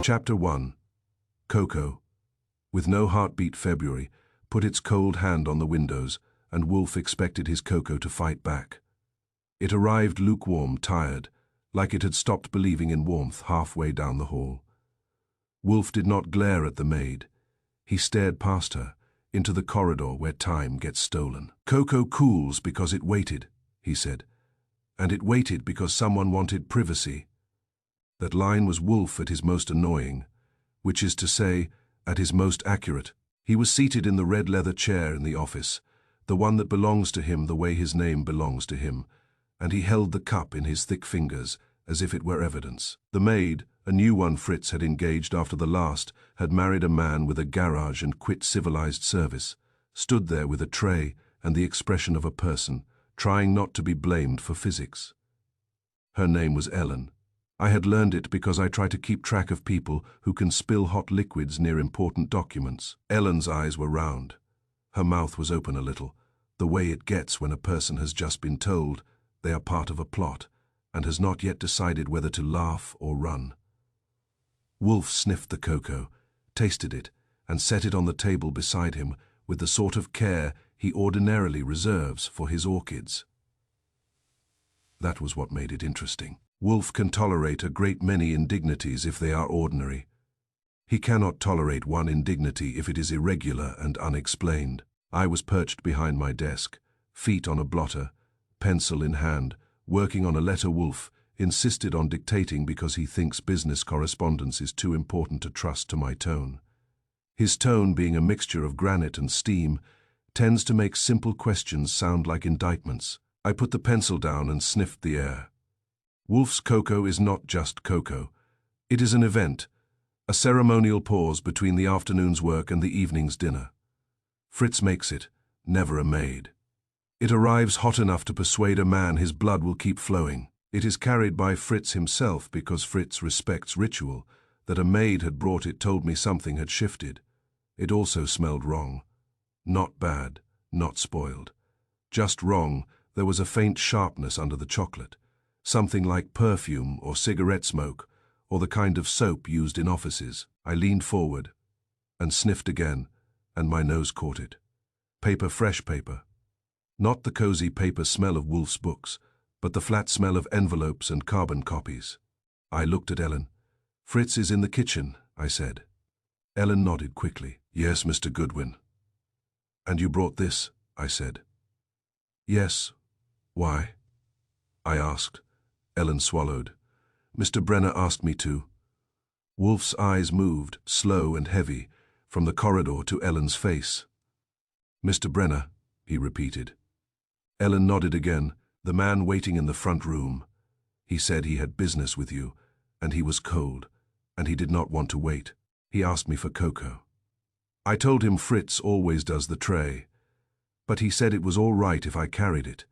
Chapter 1. Cocoa. With no heartbeat, February put its cold hand on the windows, and Wolfe expected his cocoa to fight back. It arrived lukewarm, tired, like it had stopped believing in warmth halfway down the hall. Wolfe did not glare at the maid. He stared past her, into the corridor where time gets stolen. Cocoa cools because it waited, he said. And it waited because someone wanted privacy. That line was Wolfe at his most annoying, which is to say, at his most accurate. He was seated in the red leather chair in the office, the one that belongs to him the way his name belongs to him, and he held the cup in his thick fingers as if it were evidence. The maid, a new one Fritz had engaged after the last had married a man with a garage and quit civilized service, stood there with a tray and the expression of a person, trying not to be blamed for physics. Her name was Ellen. I had learned it because I try to keep track of people who can spill hot liquids near important documents. Ellen's eyes were round. Her mouth was open a little, the way it gets when a person has just been told they are part of a plot and has not yet decided whether to laugh or run. Wolfe sniffed the cocoa, tasted it, and set it on the table beside him with the sort of care he ordinarily reserves for his orchids. That was what made it interesting. Wolfe can tolerate a great many indignities if they are ordinary. He cannot tolerate one indignity if it is irregular and unexplained. I was perched behind my desk, feet on a blotter, pencil in hand, working on a letter Wolfe insisted on dictating because he thinks business correspondence is too important to trust to my tone. His tone, being a mixture of granite and steam, tends to make simple questions sound like indictments. I put the pencil down and sniffed the air. Wolfe's cocoa is not just cocoa. It is an event, a ceremonial pause between the afternoon's work and the evening's dinner. Fritz makes it, never a maid. It arrives hot enough to persuade a man his blood will keep flowing. It is carried by Fritz himself because Fritz respects ritual. That a maid had brought it told me something had shifted. It also smelled wrong. Not bad, not spoiled. Just wrong. There was a faint sharpness under the chocolate. Something like perfume or cigarette smoke, or the kind of soap used in offices. I leaned forward and sniffed again, and my nose caught it. Paper, fresh paper. Not the cozy paper smell of Wolfe's books, but the flat smell of envelopes and carbon copies. I looked at Ellen. "Fritz is in the kitchen," I said. Ellen nodded quickly. "Yes, Mr. Goodwin." "And you brought this?" I said. "Yes. Why?" I asked. Ellen swallowed. "Mr. Brenner asked me to." Wolfe's eyes moved, slow and heavy, from the corridor to Ellen's face. "Mr. Brenner," he repeated. Ellen nodded again. "The man waiting in the front room. He said he had business with you, and he was cold, and he did not want to wait. He asked me for cocoa. I told him Fritz always does the tray, but he said it was all right if I carried it.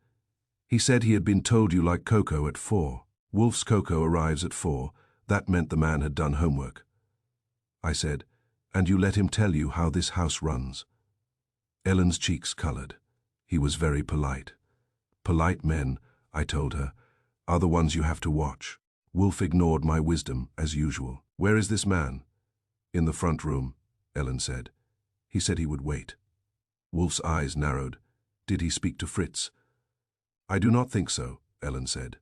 He said he had been told you like cocoa at 4. Wolfe's cocoa arrives at 4. That meant the man had done homework." I said, "And you let him tell you how this house runs?" Ellen's cheeks colored. He was very polite. "Polite men," I told her, "are the ones you have to watch." Wolfe ignored my wisdom, as usual. "Where is this man?" "In the front room," Ellen said. "He said he would wait." Wolfe's eyes narrowed. "Did he speak to Fritz?" "I do not think so," Ellen said.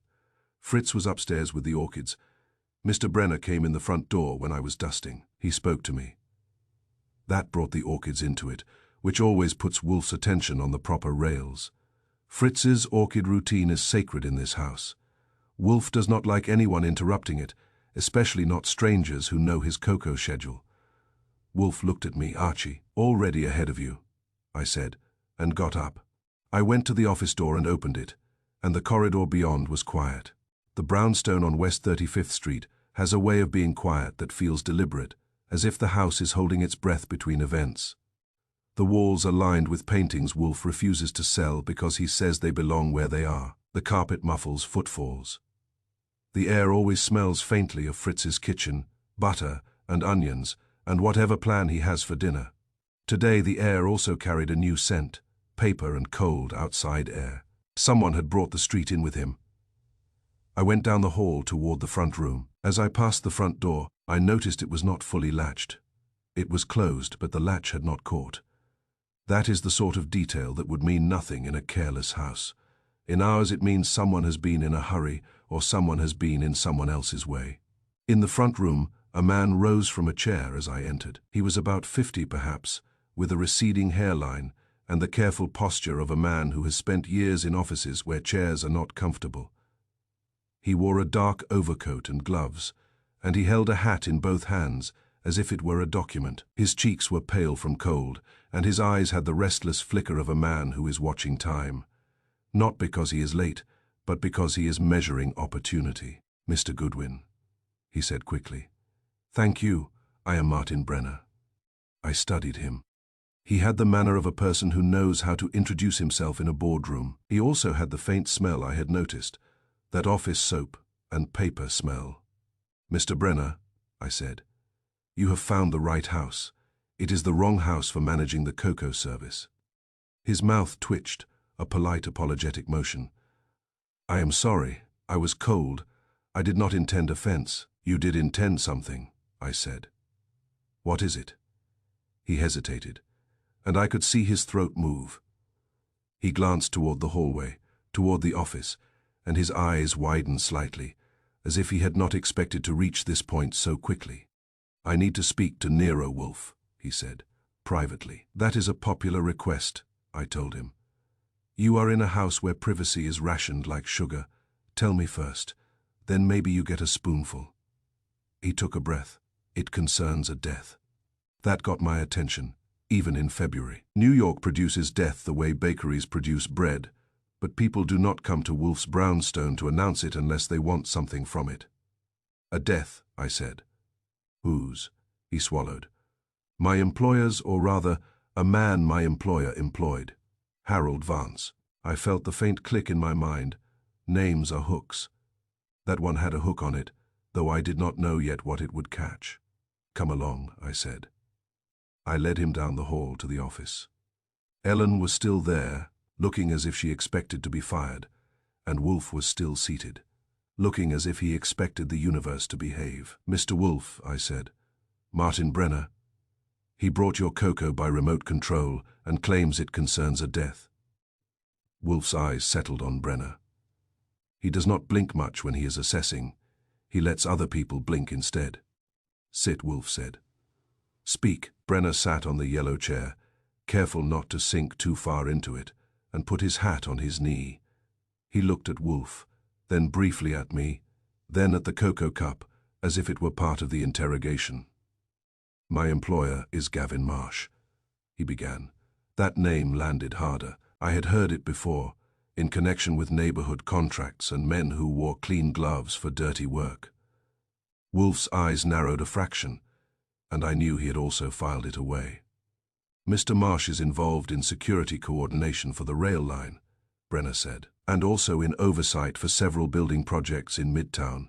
"Fritz was upstairs with the orchids. Mr. Brenner came in the front door when I was dusting. He spoke to me." That brought the orchids into it, which always puts Wolfe's attention on the proper rails. Fritz's orchid routine is sacred in this house. Wolfe does not like anyone interrupting it, especially not strangers who know his cocoa schedule. Wolfe looked at me. "Archie, already ahead of you," I said, and got up. I went to the office door and opened it, and the corridor beyond was quiet. The brownstone on West 35th Street has a way of being quiet that feels deliberate, as if the house is holding its breath between events. The walls are lined with paintings Wolfe refuses to sell because he says they belong where they are. The carpet muffles footfalls. The air always smells faintly of Fritz's kitchen, butter and onions, and whatever plan he has for dinner. Today the air also carried a new scent, paper and cold outside air. Someone had brought the street in with him. I went down the hall toward the front room. As I passed the front door, I noticed it was not fully latched. It was closed, but the latch had not caught. That is the sort of detail that would mean nothing in a careless house. In ours it means someone has been in a hurry or someone has been in someone else's way. In the front room, a man rose from a chair as I entered. He was about 50 perhaps, with a receding hairline and the careful posture of a man who has spent years in offices where chairs are not comfortable. He wore a dark overcoat and gloves, and he held a hat in both hands, as if it were a document. His cheeks were pale from cold, and his eyes had the restless flicker of a man who is watching time. Not because he is late, but because he is measuring opportunity. "Mr. Goodwin," he said quickly. "Thank you, I am Martin Brenner." I studied him. He had the manner of a person who knows how to introduce himself in a boardroom. He also had the faint smell I had noticed, that office soap and paper smell. "Mr. Brenner," I said, "you have found the right house. It is the wrong house for managing the cocoa service." His mouth twitched, a polite apologetic motion. "I am sorry. I was cold. I did not intend offense." "You did intend something," I said. "What is it?" He hesitated, and I could see his throat move. He glanced toward the hallway, toward the office, and his eyes widened slightly, as if he had not expected to reach this point so quickly. "I need to speak to Nero Wolfe," he said, privately. "That is a popular request," I told him. "You are in a house where privacy is rationed like sugar. Tell me first, then maybe you get a spoonful." He took a breath. "It concerns a death." That got my attention, even in February. New York produces death the way bakeries produce bread, but people do not come to Wolfe's brownstone to announce it unless they want something from it. "A death," I said. "Whose?" He swallowed. "My employer's, or rather, a man my employer employed. Harold Vance." I felt the faint click in my mind. Names are hooks. That one had a hook on it, though I did not know yet what it would catch. "Come along," I said. I led him down the hall to the office. Ellen was still there, looking as if she expected to be fired, and Wolfe was still seated, looking as if he expected the universe to behave. "Mr. Wolfe," I said, "Martin Brenner. He brought your cocoa by remote control and claims it concerns a death." Wolfe's eyes settled on Brenner. He does not blink much when he is assessing. He lets other people blink instead. "Sit," Wolfe said. "Speak." Brenner sat on the yellow chair, careful not to sink too far into it, and put his hat on his knee. He looked at Wolfe, then briefly at me, then at the cocoa cup, as if it were part of the interrogation. "My employer is Gavin Marsh," he began. That name landed harder. I had heard it before, in connection with neighborhood contracts and men who wore clean gloves for dirty work. Wolfe's eyes narrowed a fraction, and I knew he had also filed it away. "Mr. Marsh is involved in security coordination for the rail line," Brenner said, "and also in oversight for several building projects in Midtown.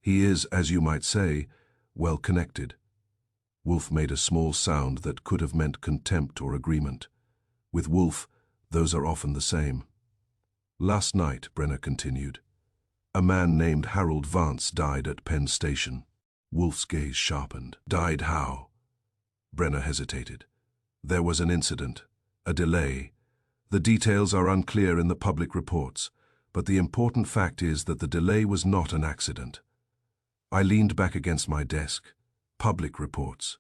He is, as you might say, well connected." Wolfe made a small sound that could have meant contempt or agreement. With Wolfe, those are often the same. "Last night," Brenner continued, "a man named Harold Vance died at Penn Station." Wolfe's gaze sharpened. "Died how?" Brenner hesitated. "There was an incident, a delay. The details are unclear in the public reports, but the important fact is that the delay was not an accident." I leaned back against my desk. "Public reports?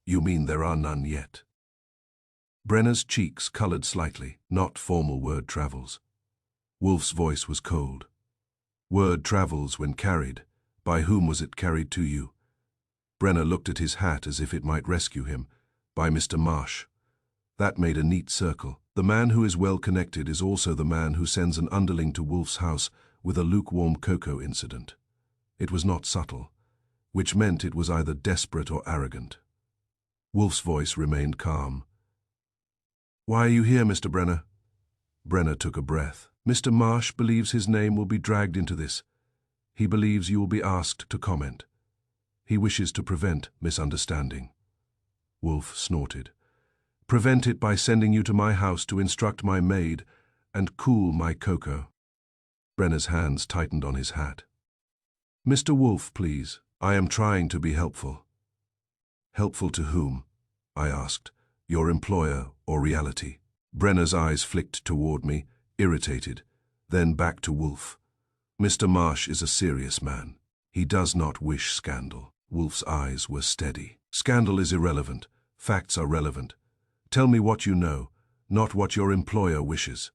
You mean there are none yet?" Brenner's cheeks colored slightly. "Not formal word travels." Wolfe's voice was cold. "Word travels when carried. By whom was it carried to you?" Brenner looked at his hat as if it might rescue him. "By Mr. Marsh." That made a neat circle. The man who is well connected is also the man who sends an underling to Wolfe's house with a lukewarm cocoa incident. It was not subtle, which meant it was either desperate or arrogant. Wolfe's voice remained calm. "Why are you here, Mr. Brenner?" Brenner took a breath. "Mr. Marsh believes his name will be dragged into this. He believes you will be asked to comment. He wishes to prevent misunderstanding." Wolfe snorted. "Prevent it by sending you to my house to instruct my maid and cool my cocoa." Brenner's hands tightened on his hat. "Mr. Wolfe, please." I am trying to be helpful. Helpful to whom? I asked. Your employer or reality? Brenner's eyes flicked toward me, irritated, then back to Wolfe. Mr. Marsh is a serious man. He does not wish scandal. Wolfe's eyes were steady. Scandal is irrelevant. Facts are relevant. Tell me what you know, not what your employer wishes.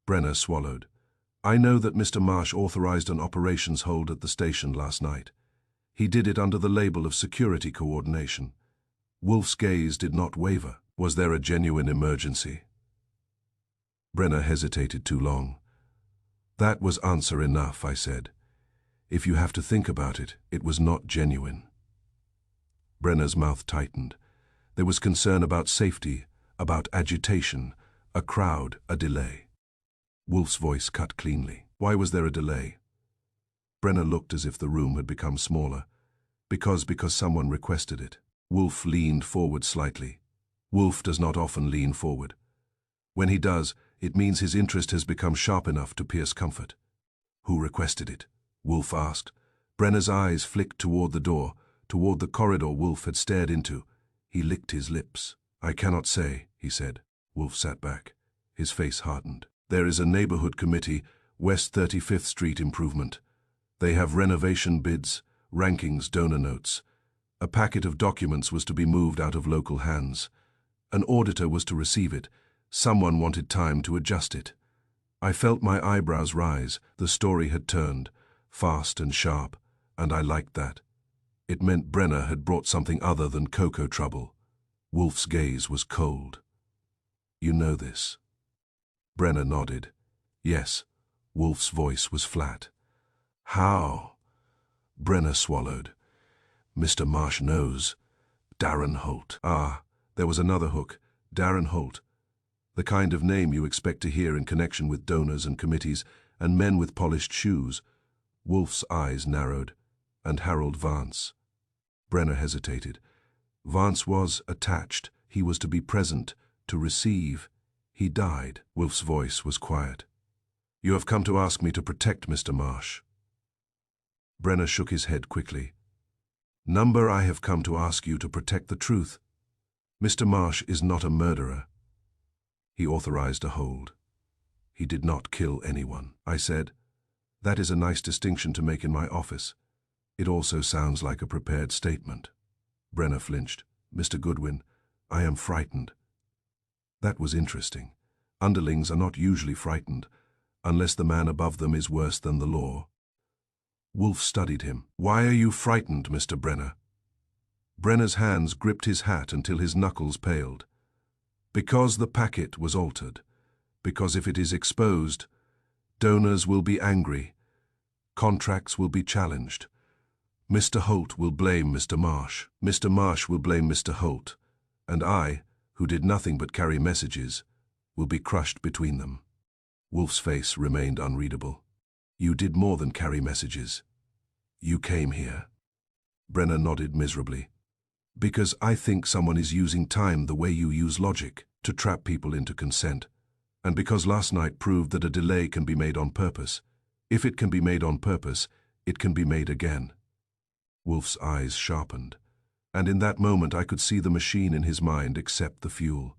Brenner swallowed. I know that Mr. Marsh authorized an operations hold at the station last night. He did it under the label of security coordination. Wolfe's gaze did not waver. Was there a genuine emergency? Brenner hesitated too long. That was answer enough, I said. If you have to think about it, it was not genuine. Brenner's mouth tightened. There was concern about safety, about agitation, a crowd, a delay. Wolfe's voice cut cleanly. Why was there a delay? Brenner looked as if the room had become smaller. Because someone requested it. Wolfe leaned forward slightly. Wolfe does not often lean forward. When he does, it means his interest has become sharp enough to pierce comfort. Who requested it? Wolfe asked. Brenner's eyes flicked toward the door, toward the corridor Wolfe had stared into. He licked his lips. I cannot say, he said. Wolfe sat back. His face hardened. There is a neighborhood committee, West 35th Street Improvement. They have renovation bids, rankings, donor notes. A packet of documents was to be moved out of local hands. An auditor was to receive it. Someone wanted time to adjust it. I felt my eyebrows rise. The story had turned, fast and sharp, and I liked that. It meant Brenner had brought something other than cocoa trouble. Wolfe's gaze was cold. You know this? Brenner nodded. Yes. Wolfe's voice was flat. How? Brenner swallowed. Mr. Marsh knows. Darren Holt. Ah, there was another hook. Darren Holt. The kind of name you expect to hear in connection with donors and committees and men with polished shoes. Wolfe's eyes narrowed. And Harold Vance. Brenner hesitated. Vance was attached. He was to be present, to receive. He died. Wolfe's voice was quiet. You have come to ask me to protect Mr. Marsh. Brenner shook his head quickly. Number, I have come to ask you to protect the truth. Mr. Marsh is not a murderer. He authorized a hold. He did not kill anyone. I said, that is a nice distinction to make in my office. It also sounds like a prepared statement. Brenner flinched. Mr. Goodwin, I am frightened. That was interesting. Underlings are not usually frightened, unless the man above them is worse than the law. Wolfe studied him. Why are you frightened, Mr. Brenner? Brenner's hands gripped his hat until his knuckles paled. Because the packet was altered. Because if it is exposed, donors will be angry. Contracts will be challenged. Mr. Holt will blame Mr. Marsh. Mr. Marsh will blame Mr. Holt. And I, who did nothing but carry messages, will be crushed between them. Wolfe's face remained unreadable. You did more than carry messages. You came here. Brenner nodded miserably. Because I think someone is using time the way you use logic, to trap people into consent. And because last night proved that a delay can be made on purpose. If it can be made on purpose, it can be made again. Wolfe's eyes sharpened. And in that moment I could see the machine in his mind accept the fuel.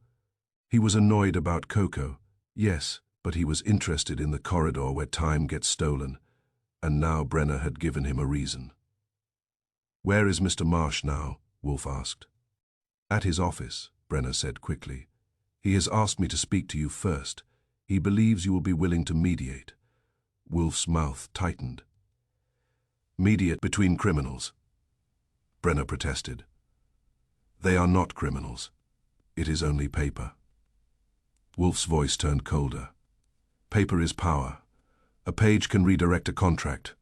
He was annoyed about cocoa, yes, but he was interested in the corridor where time gets stolen, and now Brenner had given him a reason. Where is Mr. Marsh now? Wolfe asked. At his office, Brenner said quickly. He has asked me to speak to you first. He believes you will be willing to mediate. Wolfe's mouth tightened. Mediate between criminals. Brenner protested. They are not criminals. It is only paper. Wolfe's voice turned colder. Paper is power. A page can redirect a contract,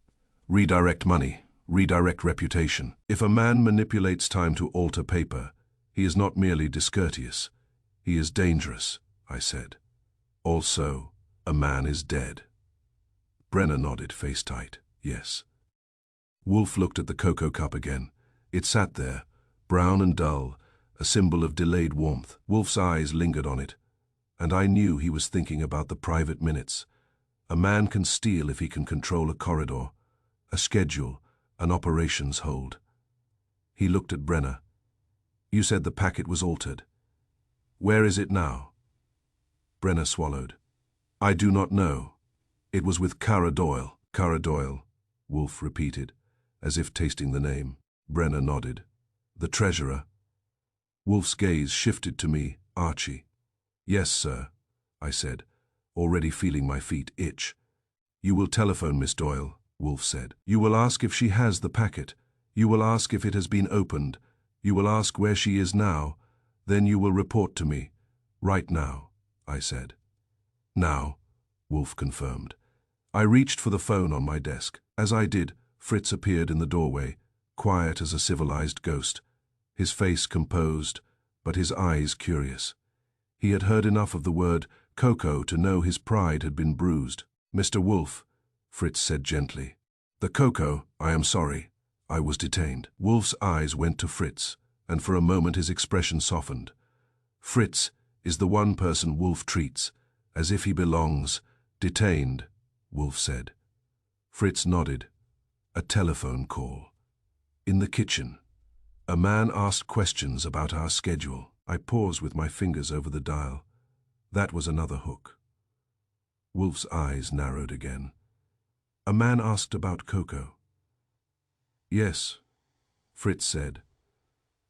redirect money, redirect reputation. If a man manipulates time to alter paper, he is not merely discourteous. He is dangerous, I said. Also, a man is dead. Brenner nodded, face tight. Yes. Wolfe looked at the cocoa cup again. It sat there, brown and dull, a symbol of delayed warmth. Wolfe's eyes lingered on it, and I knew he was thinking about the private minutes. A man can steal if he can control a corridor, a schedule, An operations hold. He looked at Brenner. You said the packet was altered. Where is it now? Brenner swallowed. I do not know. It was with Kara Doyle. Kara Doyle, Wolfe repeated, as if tasting the name. Brenner nodded. The treasurer. Wolfe's gaze shifted to me. Archie. Yes, sir, I said, already feeling my feet itch. You will telephone Miss Doyle, Wolfe said. You will ask if she has the packet. You will ask if it has been opened. You will ask where she is now. Then you will report to me. Right now, I said. Now, Wolfe confirmed. I reached for the phone on my desk. As I did, Fritz appeared in the doorway, quiet as a civilized ghost, his face composed, but his eyes curious. He had heard enough of the word cocoa to know his pride had been bruised. Mr. Wolfe, Fritz said gently. The cocoa, I am sorry. I was detained. Wolfe's eyes went to Fritz, and for a moment his expression softened. Fritz is the one person Wolfe treats, as if he belongs. Detained, Wolfe said. Fritz nodded. A telephone call. In the kitchen. A man asked questions about our schedule. I paused with my fingers over the dial. That was another hook. Wolfe's eyes narrowed again. A man asked about cocoa. Yes, Fritz said.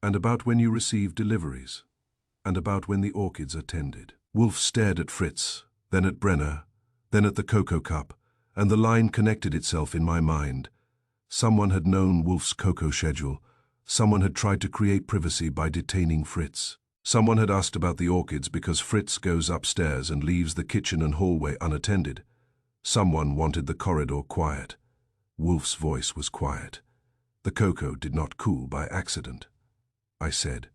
And about when you receive deliveries. And about when the orchids are tended. Wolfe stared at Fritz, then at Brenner, then at the cocoa cup, and the line connected itself in my mind. Someone had known Wolfe's cocoa schedule. Someone had tried to create privacy by detaining Fritz. Someone had asked about the orchids because Fritz goes upstairs and leaves the kitchen and hallway unattended. Someone wanted the corridor quiet. Wolfe's voice was quiet. The cocoa did not cool by accident. I said,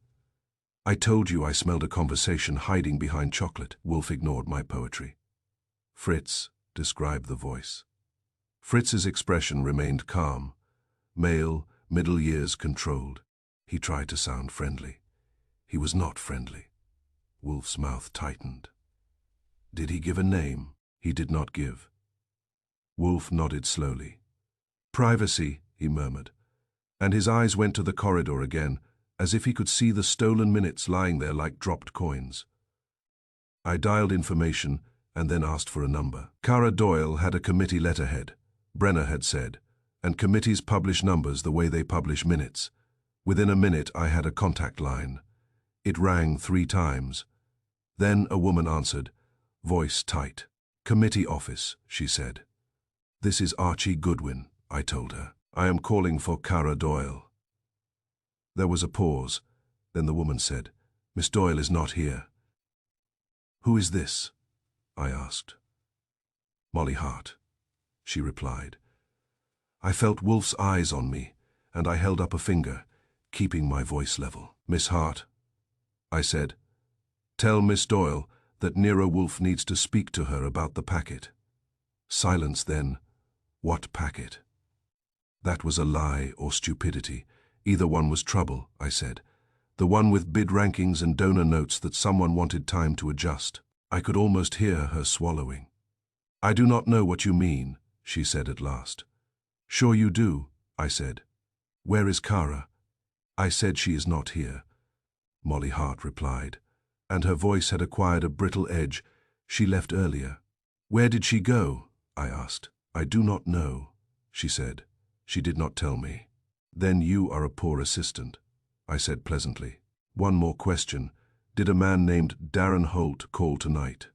I told you I smelled a conversation hiding behind chocolate. Wolfe ignored my poetry. Fritz described the voice. Fritz's expression remained calm. Male, middle years controlled. He tried to sound friendly. He was not friendly. Wolfe's mouth tightened. Did he give a name? He did not give. Wolfe nodded slowly. Privacy, he murmured, and his eyes went to the corridor again, as if he could see the stolen minutes lying there like dropped coins. I dialed information and then asked for a number. Kara Doyle had a committee letterhead, Brenner had said, and committees publish numbers the way they publish minutes. Within a minute I had a contact line. It rang 3 times. Then a woman answered, voice tight. Committee office, she said. This is Archie Goodwin, I told her. I am calling for Kara Doyle. There was a pause. Then the woman said, Miss Doyle is not here. Who is this? I asked. Molly Hart, she replied. I felt Wolfe's eyes on me, and I held up a finger, keeping my voice level. Miss Hart, I said, tell Miss Doyle that Nero Wolfe needs to speak to her about the packet. Silence then. What packet? That was a lie or stupidity. Either one was trouble, I said. The one with bid rankings and donor notes that someone wanted time to adjust. I could almost hear her swallowing. I do not know what you mean, she said at last. Sure you do, I said. Where is Kara? I said she is not here. Molly Hart replied, and her voice had acquired a brittle edge. She left earlier. Where did she go? I asked. I do not know, she said. She did not tell me. Then you are a poor assistant, I said pleasantly. One more question. Did a man named Darren Holt call tonight?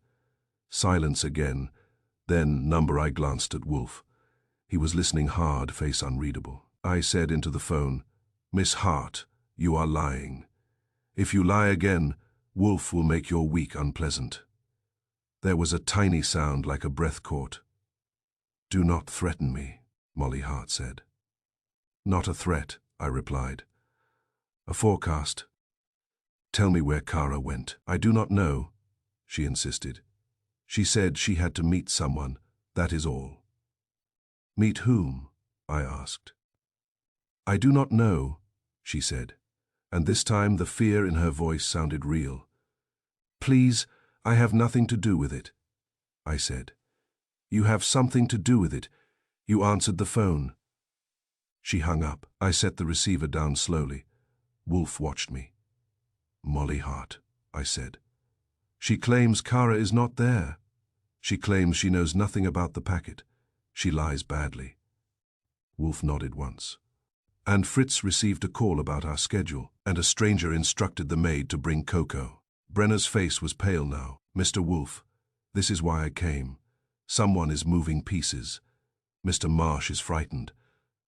Silence again. Then number. I glanced at Wolfe. He was listening hard, face unreadable. I said into the phone, Miss Hart, you are lying. If you lie again, Wolfe will make your week unpleasant. There was a tiny sound like a breath caught. Do not threaten me, Molly Hart said. Not a threat, I replied. A forecast. Tell me where Kara went. I do not know, she insisted. She said she had to meet someone, that is all. Meet whom? I asked. I do not know, she said, and this time the fear in her voice sounded real. Please, I have nothing to do with it, I said. You have something to do with it. You answered the phone. She hung up. I set the receiver down slowly. Wolfe watched me. "Molly Hart," I said. "She claims Kara is not there. She claims she knows nothing about the packet. She lies badly." Wolfe nodded once. "And Fritz received a call about our schedule, and a stranger instructed the maid to bring cocoa." Brenner's face was pale now. "Mr. Wolfe, this is why I came. Someone is moving pieces. Mr. Marsh is frightened.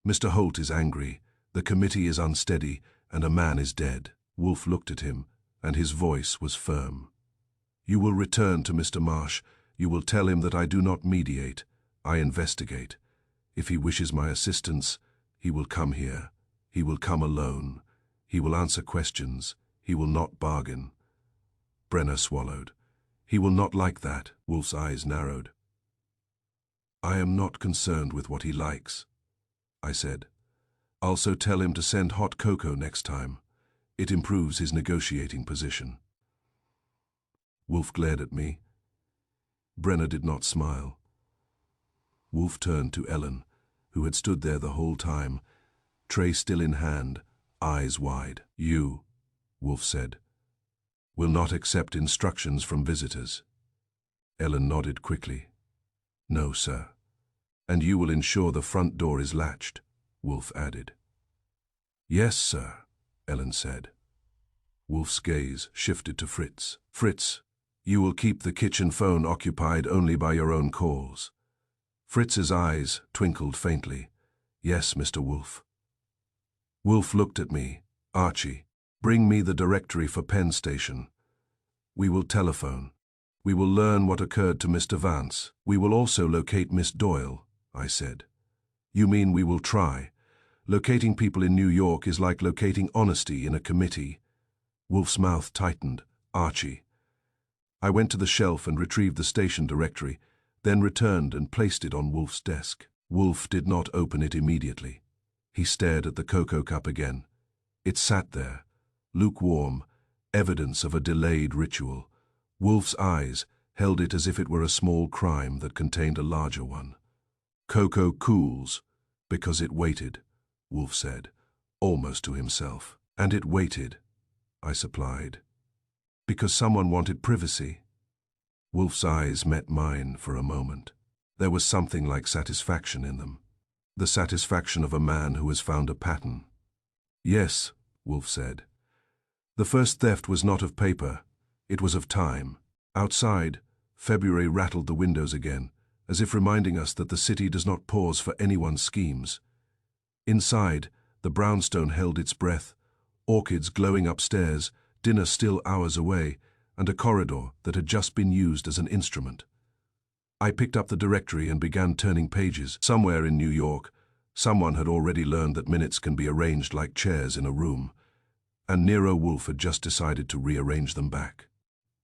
Mr. Holt is angry. The committee is unsteady, and a man is dead." Wolfe looked at him, and his voice was firm. "You will return to Mr. Marsh. You will tell him that I do not mediate. I investigate. If he wishes my assistance, he will come here. He will come alone. He will answer questions. He will not bargain." Brenner swallowed. "He will not like that." Wolfe's eyes narrowed. "I am not concerned with what he likes," I said. "Also tell him to send hot cocoa next time. It improves his negotiating position." Wolfe glared at me. Brenner did not smile. Wolfe turned to Ellen, who had stood there the whole time, tray still in hand, eyes wide. "You," Wolfe said, "will not accept instructions from visitors." Ellen nodded quickly. "No, sir." "And you will ensure the front door is latched," Wolfe added. "Yes, sir," Ellen said. Wolfe's gaze shifted to Fritz. "Fritz, you will keep the kitchen phone occupied only by your own calls." Fritz's eyes twinkled faintly. "Yes, Mr. Wolfe." Wolfe looked at me. "Archie, bring me the directory for Penn Station. We will telephone. We will learn what occurred to Mr. Vance. We will also locate Miss Doyle," I said. "You mean we will try? Locating people in New York is like locating honesty in a committee." Wolfe's mouth tightened. "Archie." I went to the shelf and retrieved the station directory, then returned and placed it on Wolfe's desk. Wolfe did not open it immediately. He stared at the cocoa cup again. It sat there, lukewarm, evidence of a delayed ritual. Wolfe's eyes held it as if it were a small crime that contained a larger one. "Cocoa cools because it waited," Wolfe said, almost to himself. "And it waited," I supplied, "because someone wanted privacy." Wolfe's eyes met mine for a moment. There was something like satisfaction in them. The satisfaction of a man who has found a pattern. "Yes," Wolfe said. "The first theft was not of paper, it was of time." Outside, February rattled the windows again, as if reminding us that the city does not pause for anyone's schemes. Inside, the brownstone held its breath, orchids glowing upstairs, dinner still hours away, and a corridor that had just been used as an instrument. I picked up the directory and began turning pages. Somewhere in New York, someone had already learned that minutes can be arranged like chairs in a room, and Nero Wolfe had just decided to rearrange them back.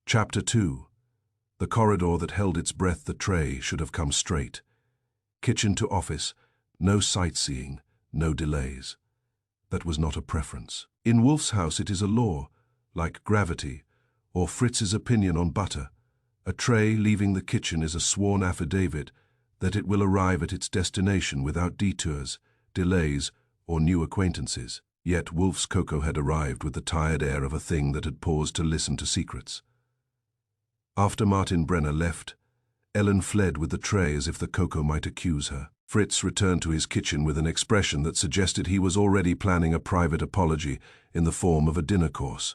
Chapter 2. The corridor that held its breath, the tray, should have come straight. Kitchen to office, no sightseeing, no delays. That was not a preference. In Wolfe's house it is a law, like gravity, or Fritz's opinion on butter. A tray leaving the kitchen is a sworn affidavit that it will arrive at its destination without detours, delays, or new acquaintances. Yet Wolfe's cocoa had arrived with the tired air of a thing that had paused to listen to secrets. After Martin Brenner left, Ellen fled with the tray as if the cocoa might accuse her. Fritz returned to his kitchen with an expression that suggested he was already planning a private apology in the form of a dinner course.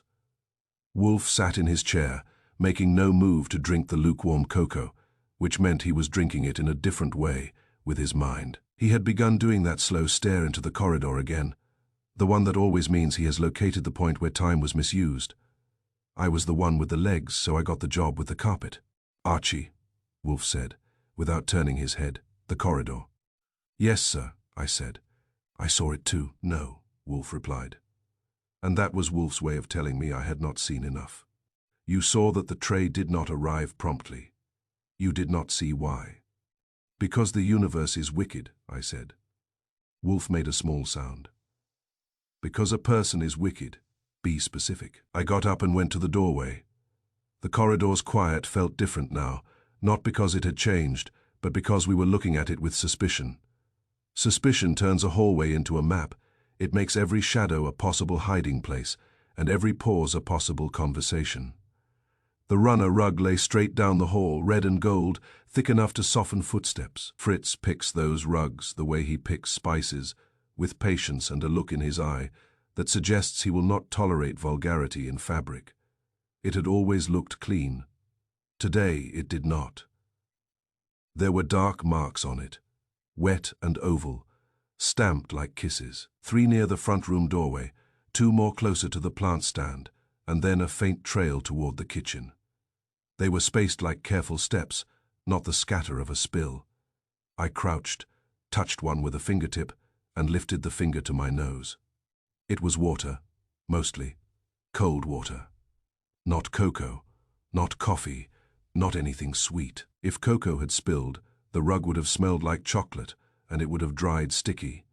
Wolfe sat in his chair, making no move to drink the lukewarm cocoa, which meant he was drinking it in a different way, with his mind. He had begun doing that slow stare into the corridor again, the one that always means he has located the point where time was misused. I was the one with the legs, so I got the job with the carpet. "Archie," Wolfe said, without turning his head, "the corridor." "Yes, sir," I said. "I saw it too." "No," Wolfe replied. And that was Wolfe's way of telling me I had not seen enough. "You saw that the tray did not arrive promptly. You did not see why." "Because the universe is wicked," I said. Wolfe made a small sound. "Because a person is wicked. Be specific." I got up and went to the doorway. The corridor's quiet felt different now, not because it had changed, but because we were looking at it with suspicion. Suspicion turns a hallway into a map. It makes every shadow a possible hiding place, and every pause a possible conversation. The runner rug lay straight down the hall, red and gold, thick enough to soften footsteps. Fritz picks those rugs the way he picks spices, with patience and a look in his eye that suggests he will not tolerate vulgarity in fabric. It had always looked clean. Today it did not. There were dark marks on it, wet and oval, stamped like kisses. 3 near the front room doorway, 2 more closer to the plant stand, and then a faint trail toward the kitchen. They were spaced like careful steps, not the scatter of a spill. I crouched, touched one with a fingertip, and lifted the finger to my nose. It was water, mostly. Cold water. Not cocoa, not coffee, not anything sweet. If cocoa had spilled, the rug would have smelled like chocolate, and it would have dried sticky.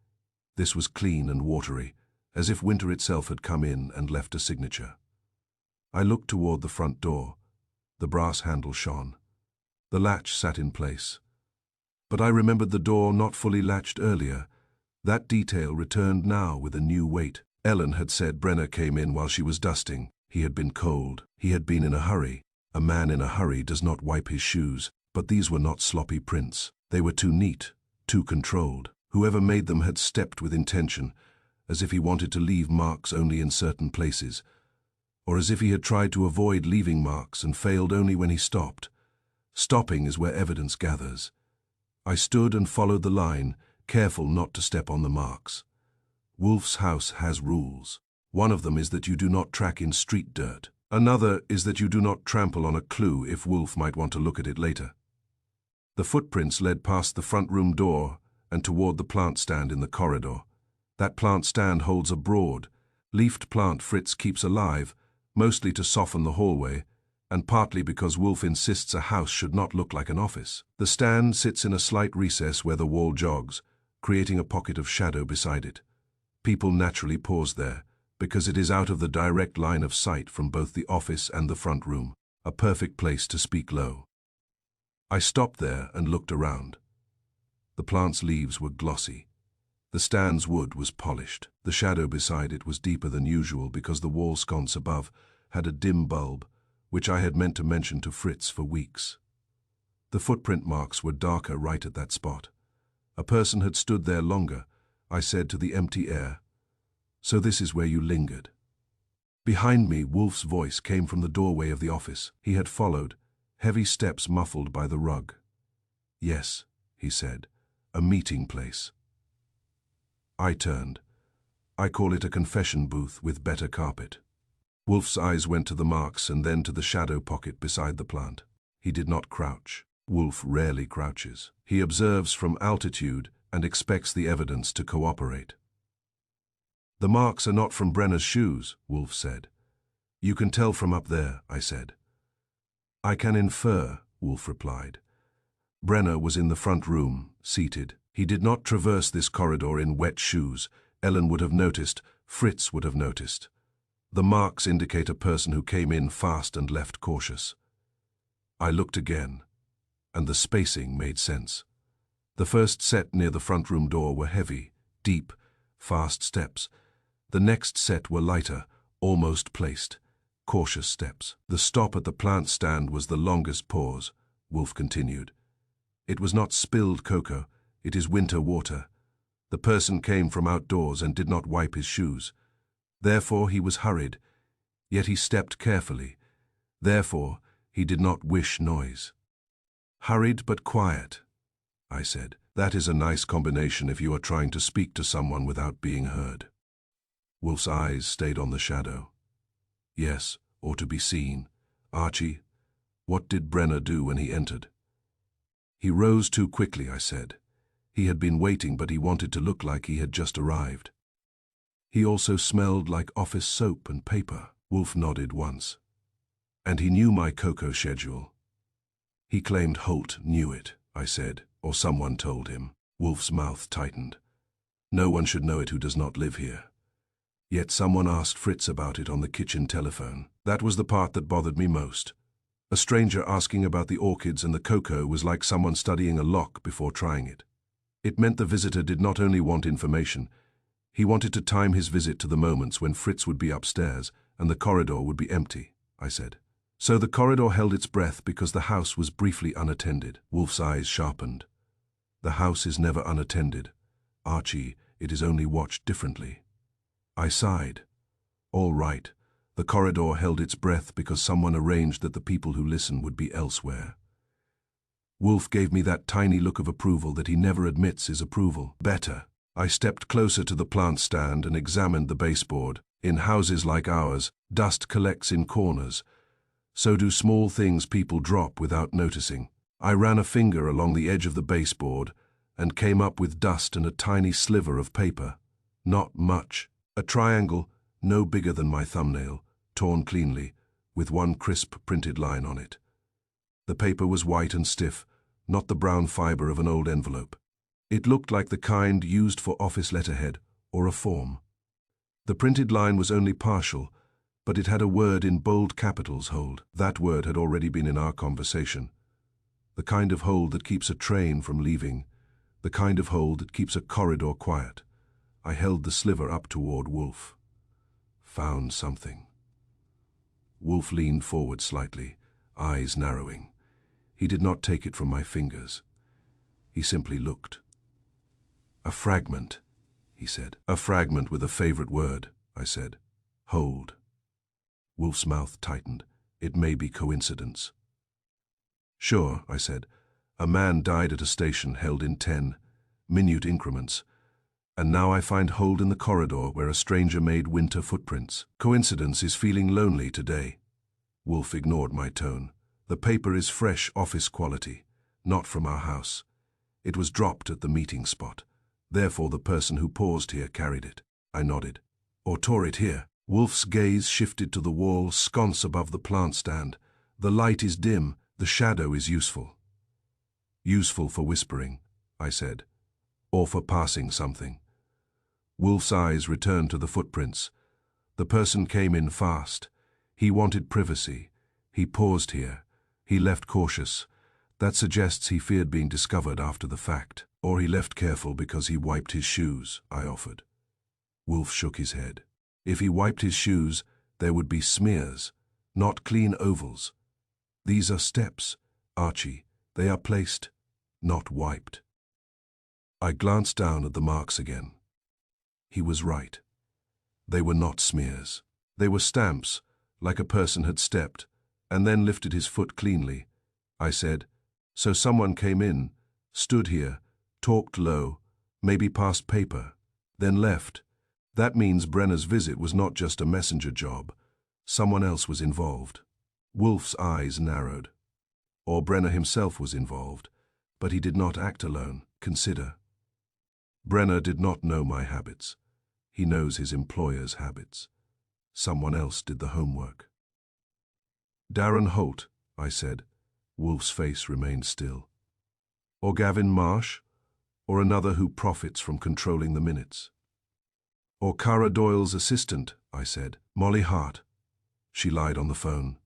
This was clean and watery, as if winter itself had come in and left a signature. I looked toward the front door. The brass handle shone. The latch sat in place. But I remembered the door not fully latched earlier. That detail returned now with a new weight. Ellen had said Brenner came in while she was dusting. He had been cold. He had been in a hurry. A man in a hurry does not wipe his shoes, but these were not sloppy prints. They were too neat, too controlled. Whoever made them had stepped with intention, as if he wanted to leave marks only in certain places, or as if he had tried to avoid leaving marks and failed only when he stopped. Stopping is where evidence gathers. I stood and followed the line, careful not to step on the marks. Wolfe's house has rules. One of them is that you do not track in street dirt. Another is that you do not trample on a clue if Wolfe might want to look at it later. The footprints led past the front room door and toward the plant stand in the corridor. That plant stand holds a broad, leafed plant Fritz keeps alive, mostly to soften the hallway, and partly because Wolfe insists a house should not look like an office. The stand sits in a slight recess where the wall jogs, creating a pocket of shadow beside it. People naturally pause there, because it is out of the direct line of sight from both the office and the front room, a perfect place to speak low. I stopped there and looked around. The plant's leaves were glossy. The stand's wood was polished. The shadow beside it was deeper than usual because the wall sconce above had a dim bulb, which I had meant to mention to Fritz for weeks. The footprint marks were darker right at that spot. A person had stood there longer, I said to the empty air. So this is where you lingered. Behind me, Wolfe's voice came from the doorway of the office. He had followed, heavy steps muffled by the rug. Yes, he said, a meeting place. I turned. I call it a confession booth with better carpet. Wolfe's eyes went to the marks and then to the shadow pocket beside the plant. He did not crouch. Wolfe rarely crouches. He observes from altitude and expects the evidence to cooperate. The marks are not from Brenner's shoes, Wolfe said. You can tell from up there, I said. I can infer, Wolfe replied. Brenner was in the front room, seated. He did not traverse this corridor in wet shoes. Ellen would have noticed, Fritz would have noticed. The marks indicate a person who came in fast and left cautious. I looked again, and the spacing made sense. The first set near the front room door were heavy, deep, fast steps. The next set were lighter, almost placed, cautious steps. The stop at the plant stand was the longest pause, Wolfe continued. It was not spilled cocoa, it is winter water. The person came from outdoors and did not wipe his shoes. Therefore he was hurried, yet he stepped carefully. Therefore he did not wish noise. Hurried but quiet, I said. That is a nice combination if you are trying to speak to someone without being heard. Wolfe's eyes stayed on the shadow. Yes, or to be seen. Archie, what did Brenner do when he entered? He rose too quickly, I said. He had been waiting, but he wanted to look like he had just arrived. He also smelled like office soap and paper. Wolfe nodded once. And he knew my cocoa schedule. He claimed Holt knew it, I said, or someone told him. Wolfe's mouth tightened. No one should know it who does not live here. Yet someone asked Fritz about it on the kitchen telephone. That was the part that bothered me most. A stranger asking about the orchids and the cocoa was like someone studying a lock before trying it. It meant the visitor did not only want information, he wanted to time his visit to the moments when Fritz would be upstairs and the corridor would be empty, I said. So the corridor held its breath because the house was briefly unattended. Wolfe's eyes sharpened. The house is never unattended. Archie, it is only watched differently. I sighed. All right. The corridor held its breath because someone arranged that the people who listen would be elsewhere. Wolfe gave me that tiny look of approval that he never admits is approval. Better. I stepped closer to the plant stand and examined the baseboard. In houses like ours, dust collects in corners. So do small things people drop without noticing. I ran a finger along the edge of the baseboard and came up with dust and a tiny sliver of paper. Not much. A triangle, no bigger than my thumbnail, torn cleanly, with one crisp printed line on it. The paper was white and stiff, not the brown fiber of an old envelope. It looked like the kind used for office letterhead or a form. The printed line was only partial, but it had a word in bold capitals, hold. That word had already been in our conversation. The kind of hold that keeps a train from leaving, the kind of hold that keeps a corridor quiet. I held the sliver up toward Wolfe. Found something. Wolfe leaned forward slightly, eyes narrowing. He did not take it from my fingers. He simply looked. A fragment, he said. A fragment with a favorite word, I said. Hold. Wolfe's mouth tightened. It may be coincidence. Sure, I said. A man died at a station held in 10 minute increments. And now I find hold in the corridor where a stranger made winter footprints. Coincidence is feeling lonely today. Wolfe ignored my tone. The paper is fresh office quality, not from our house. It was dropped at the meeting spot. Therefore the person who paused here carried it. I nodded. Or tore it here. Wolfe's gaze shifted to the wall sconce above the plant stand. The light is dim, the shadow is useful. Useful for whispering, I said. Or for passing something. Wolfe's eyes returned to the footprints. The person came in fast. He wanted privacy. He paused here. He left cautious. That suggests he feared being discovered after the fact. Or he left careful because he wiped his shoes, I offered. Wolfe shook his head. If he wiped his shoes, there would be smears, not clean ovals. These are steps, Archie. They are placed, not wiped. I glanced down at the marks again. He was right. They were not smears. They were stamps, like a person had stepped, and then lifted his foot cleanly. I said, so someone came in, stood here, talked low, maybe passed paper, then left. That means Brenner's visit was not just a messenger job. Someone else was involved. Wolfe's eyes narrowed. Or Brenner himself was involved, but he did not act alone. Consider. Brenner did not know my habits. He knows his employer's habits. Someone else did the homework. Darren Holt, I said. Wolfe's face remained still. Or Gavin Marsh, or another who profits from controlling the minutes. Or Cara Doyle's assistant, I said. Molly Hart. She lied on the phone.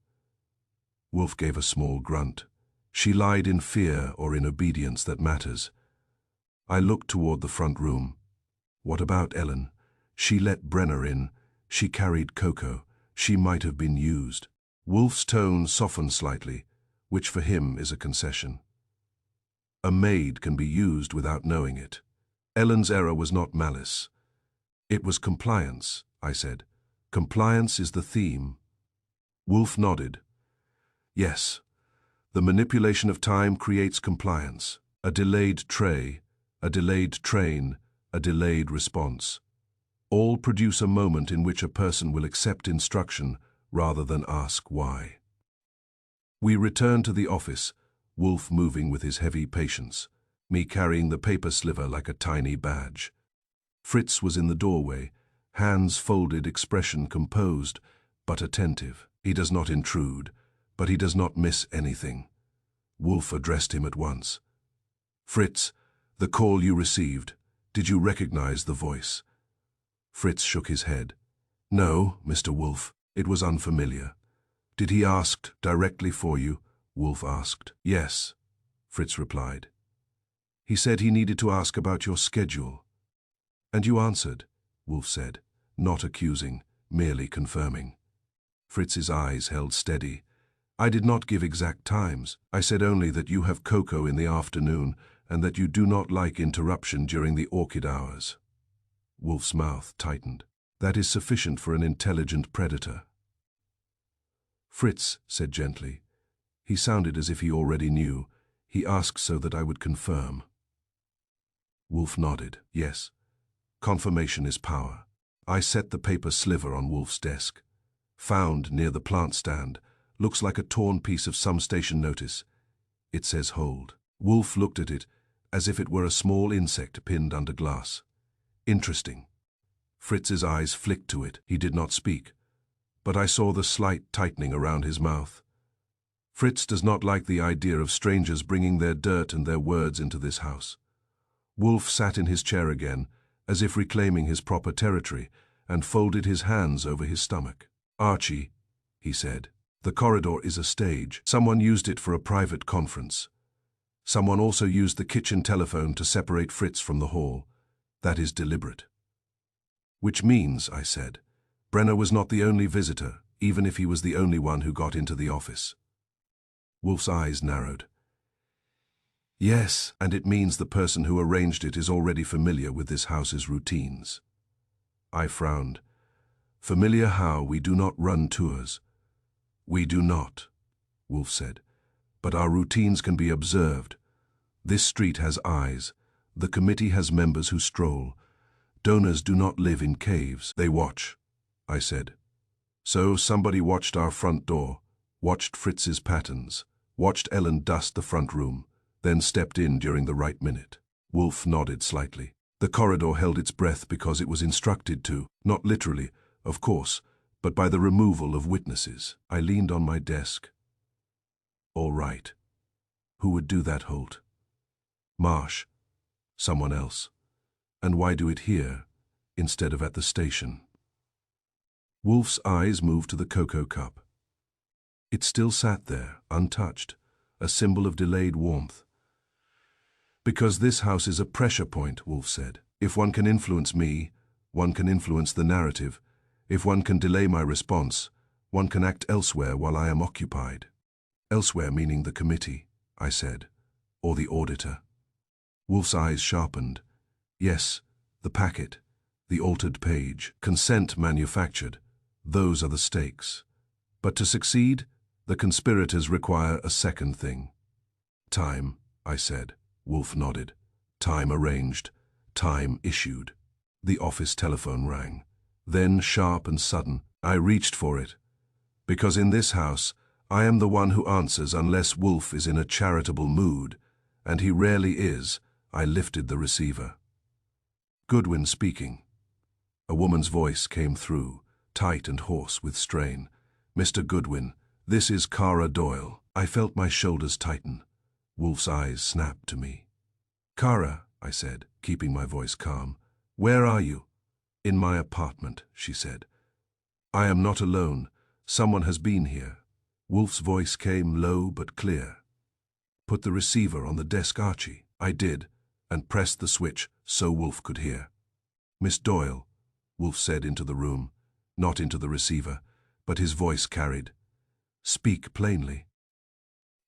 Wolfe gave a small grunt. She lied in fear or in obedience that matters. I looked toward the front room. What about Ellen? She let Brenner in. She carried cocoa. She might have been used. Wolfe's tone softened slightly, which for him is a concession. A maid can be used without knowing it. Ellen's error was not malice. It was compliance, I said. Compliance is the theme. Wolfe nodded. Yes, the manipulation of time creates compliance. A delayed tray, a delayed train, a delayed response. All produce a moment in which a person will accept instruction rather than ask why. We returned to the office, Wolfe moving with his heavy patience, me carrying the paper sliver like a tiny badge. Fritz was in the doorway, hands folded, expression composed, but attentive. He does not intrude, but he does not miss anything. Wolfe addressed him at once. Fritz, the call you received, did you recognize the voice? Fritz shook his head. No, Mr. Wolfe, it was unfamiliar. Did he ask directly for you? Wolfe asked. Yes, Fritz replied. He said he needed to ask about your schedule. And you answered, Wolfe said, not accusing, merely confirming. Fritz's eyes held steady. I did not give exact times. I said only that you have cocoa in the afternoon and that you do not like interruption during the orchid hours. Wolfe's mouth tightened. That is sufficient for an intelligent predator. Fritz said gently. He sounded as if he already knew. He asked so that I would confirm. Wolfe nodded. Yes. Confirmation is power. I set the paper sliver on Wolfe's desk. Found near the plant stand. Looks like a torn piece of some station notice. It says hold. Wolfe looked at it as if it were a small insect pinned under glass. Interesting. Fritz's eyes flicked to it. He did not speak, but I saw the slight tightening around his mouth. Fritz does not like the idea of strangers bringing their dirt and their words into this house. Wolfe sat in his chair again, as if reclaiming his proper territory, and folded his hands over his stomach. Archie, he said, the corridor is a stage. Someone used it for a private conference. Someone also used the kitchen telephone to separate Fritz from the hall. That is deliberate. Which means, I said, Brenner was not the only visitor, even if he was the only one who got into the office. Wolfe's eyes narrowed. Yes, and it means the person who arranged it is already familiar with this house's routines. I frowned. Familiar how we do not run tours. We do not, Wolfe said, but our routines can be observed. This street has eyes. The committee has members who stroll. Donors do not live in caves. They watch, I said. So somebody watched our front door, watched Fritz's patterns, watched Ellen dust the front room, then stepped in during the right minute. Wolfe nodded slightly. The corridor held its breath because it was instructed to, not literally, of course, but by the removal of witnesses. I leaned on my desk. All right. Who would do that, Holt? Marsh. Someone else. And why do it here, instead of at the station? Wolfe's eyes moved to the cocoa cup. It still sat there, untouched, a symbol of delayed warmth. Because this house is a pressure point, Wolfe said. If one can influence me, one can influence the narrative. If one can delay my response, one can act elsewhere while I am occupied. Elsewhere meaning the committee, I said, or the auditor. Wolfe's eyes sharpened. Yes, the packet, the altered page, consent manufactured. Those are the stakes. But to succeed, the conspirators require a second thing. Time, I said. Wolfe nodded. Time arranged. Time issued. The office telephone rang. Then, sharp and sudden, I reached for it. Because in this house, I am the one who answers unless Wolfe is in a charitable mood, and he rarely is. I lifted the receiver. Goodwin speaking. A woman's voice came through, tight and hoarse with strain. Mr. Goodwin, this is Kara Doyle. I felt my shoulders tighten. Wolfe's eyes snapped to me. Kara, I said, keeping my voice calm. Where are you? In my apartment, she said. I am not alone. Someone has been here. Wolfe's voice came low but clear. Put the receiver on the desk, Archie. I did, and pressed the switch so Wolfe could hear. Miss Doyle, Wolfe said into the room, not into the receiver, but his voice carried. Speak plainly.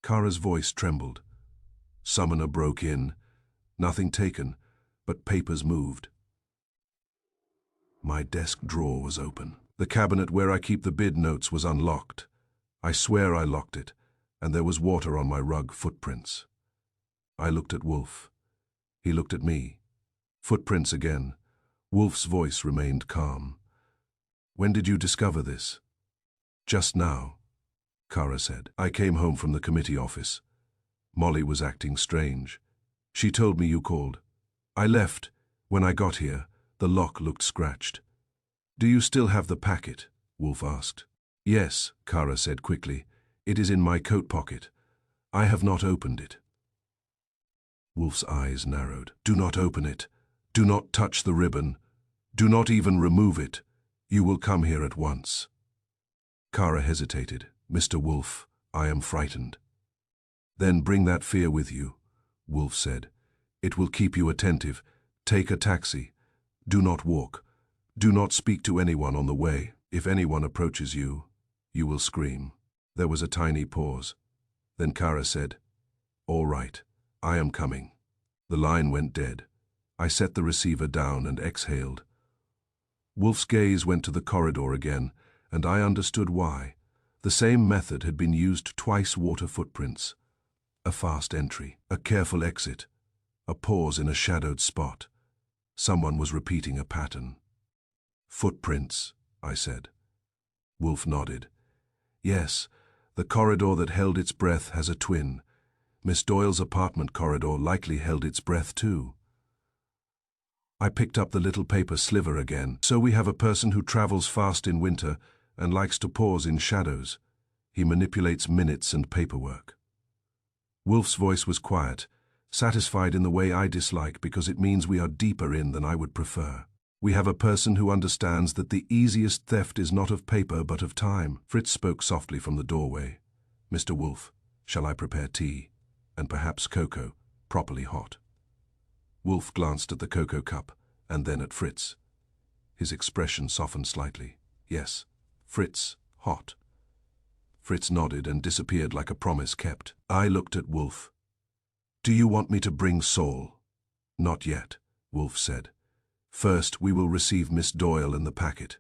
Kara's voice trembled. Summoner broke in. Nothing taken, but papers moved. My desk drawer was open. The cabinet where I keep the bid notes was unlocked. I swear I locked it, and there was water on my rug footprints. I looked at Wolfe. He looked at me. Footprints again. Wolfe's voice remained calm. When did you discover this? Just now, Kara said. I came home from the committee office. Molly was acting strange. She told me you called. I left. When I got here, the lock looked scratched. Do you still have the packet? Wolfe asked. Yes, Kara said quickly. It is in my coat pocket. I have not opened it. Wolfe's eyes narrowed. Do not open it. Do not touch the ribbon. Do not even remove it. You will come here at once. Kara hesitated. Mr. Wolfe, I am frightened. Then bring that fear with you, Wolfe said. It will keep you attentive. Take a taxi. Do not walk. Do not speak to anyone on the way. If anyone approaches you, you will scream." There was a tiny pause. Then Kara said, "All right, I am coming." The line went dead. I set the receiver down and exhaled. Wolfe's gaze went to the corridor again, and I understood why. The same method had been used twice: water footprints. A fast entry, a careful exit, a pause in a shadowed spot. Someone was repeating a pattern. "Footprints," I said. Wolfe nodded. "Yes, the corridor that held its breath has a twin. Miss Doyle's apartment corridor likely held its breath too." I picked up the little paper sliver again. "So we have a person who travels fast in winter and likes to pause in shadows. He manipulates minutes and paperwork." Wolfe's voice was quiet, satisfied in the way I dislike because it means we are deeper in than I would prefer. "We have a person who understands that the easiest theft is not of paper but of time." Fritz spoke softly from the doorway. "Mr. Wolfe, shall I prepare tea? And perhaps cocoa, properly hot?" Wolfe glanced at the cocoa cup and then at Fritz. His expression softened slightly. "Yes, Fritz, hot." Fritz nodded and disappeared like a promise kept. I looked at Wolfe. "Do you want me to bring Saul?" "Not yet," Wolfe said. "First, we will receive Miss Doyle and the packet.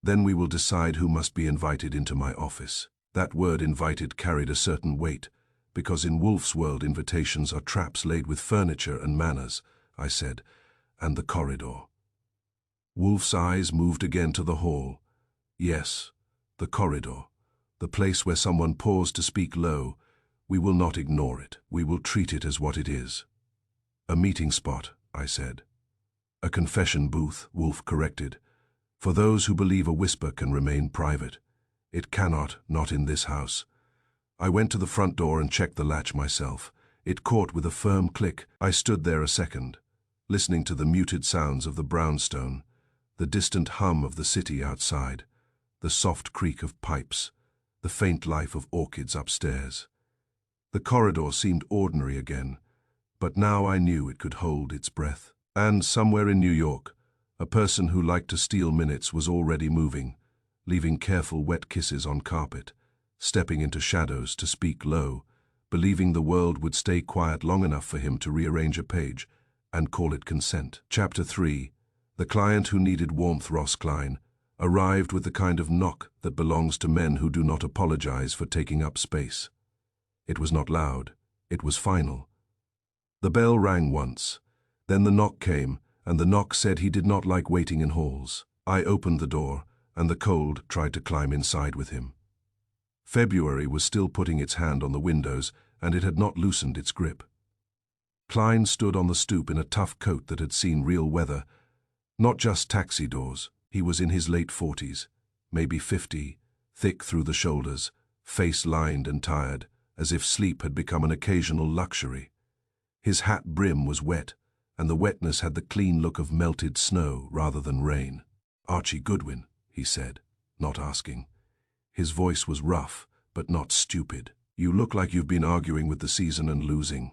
Then we will decide who must be invited into my office." That word "invited" carried a certain weight, because in Wolfe's world invitations are traps laid with furniture and manners, I said, "and the corridor." Wolfe's eyes moved again to the hall. "Yes, the corridor, the place where someone paused to speak low. We will not ignore it. We will treat it as what it is." "A meeting spot," I said. "A confession booth," Wolfe corrected. "For those who believe a whisper can remain private. It cannot, not in this house." I went to the front door and checked the latch myself. It caught with a firm click. I stood there a second, listening to the muted sounds of the brownstone, the distant hum of the city outside, the soft creak of pipes, the faint life of orchids upstairs. The corridor seemed ordinary again, but now I knew it could hold its breath. And somewhere in New York, a person who liked to steal minutes was already moving, leaving careful wet kisses on carpet, stepping into shadows to speak low, believing the world would stay quiet long enough for him to rearrange a page and call it consent. Chapter 3. The client who needed warmth, Ross Klein, arrived with the kind of knock that belongs to men who do not apologize for taking up space. It was not loud. It was final. The bell rang once. Then the knock came, and the knock said he did not like waiting in halls. I opened the door, and the cold tried to climb inside with him. February was still putting its hand on the windows, and it had not loosened its grip. Klein stood on the stoop in a tough coat that had seen real weather, not just taxi doors. He was in his late 40s, maybe 50, thick through the shoulders, face lined and tired, as if sleep had become an occasional luxury. His hat brim was wet, and the wetness had the clean look of melted snow rather than rain. "Archie Goodwin," he said, not asking. His voice was rough, but not stupid. "You look like you've been arguing with the season and losing."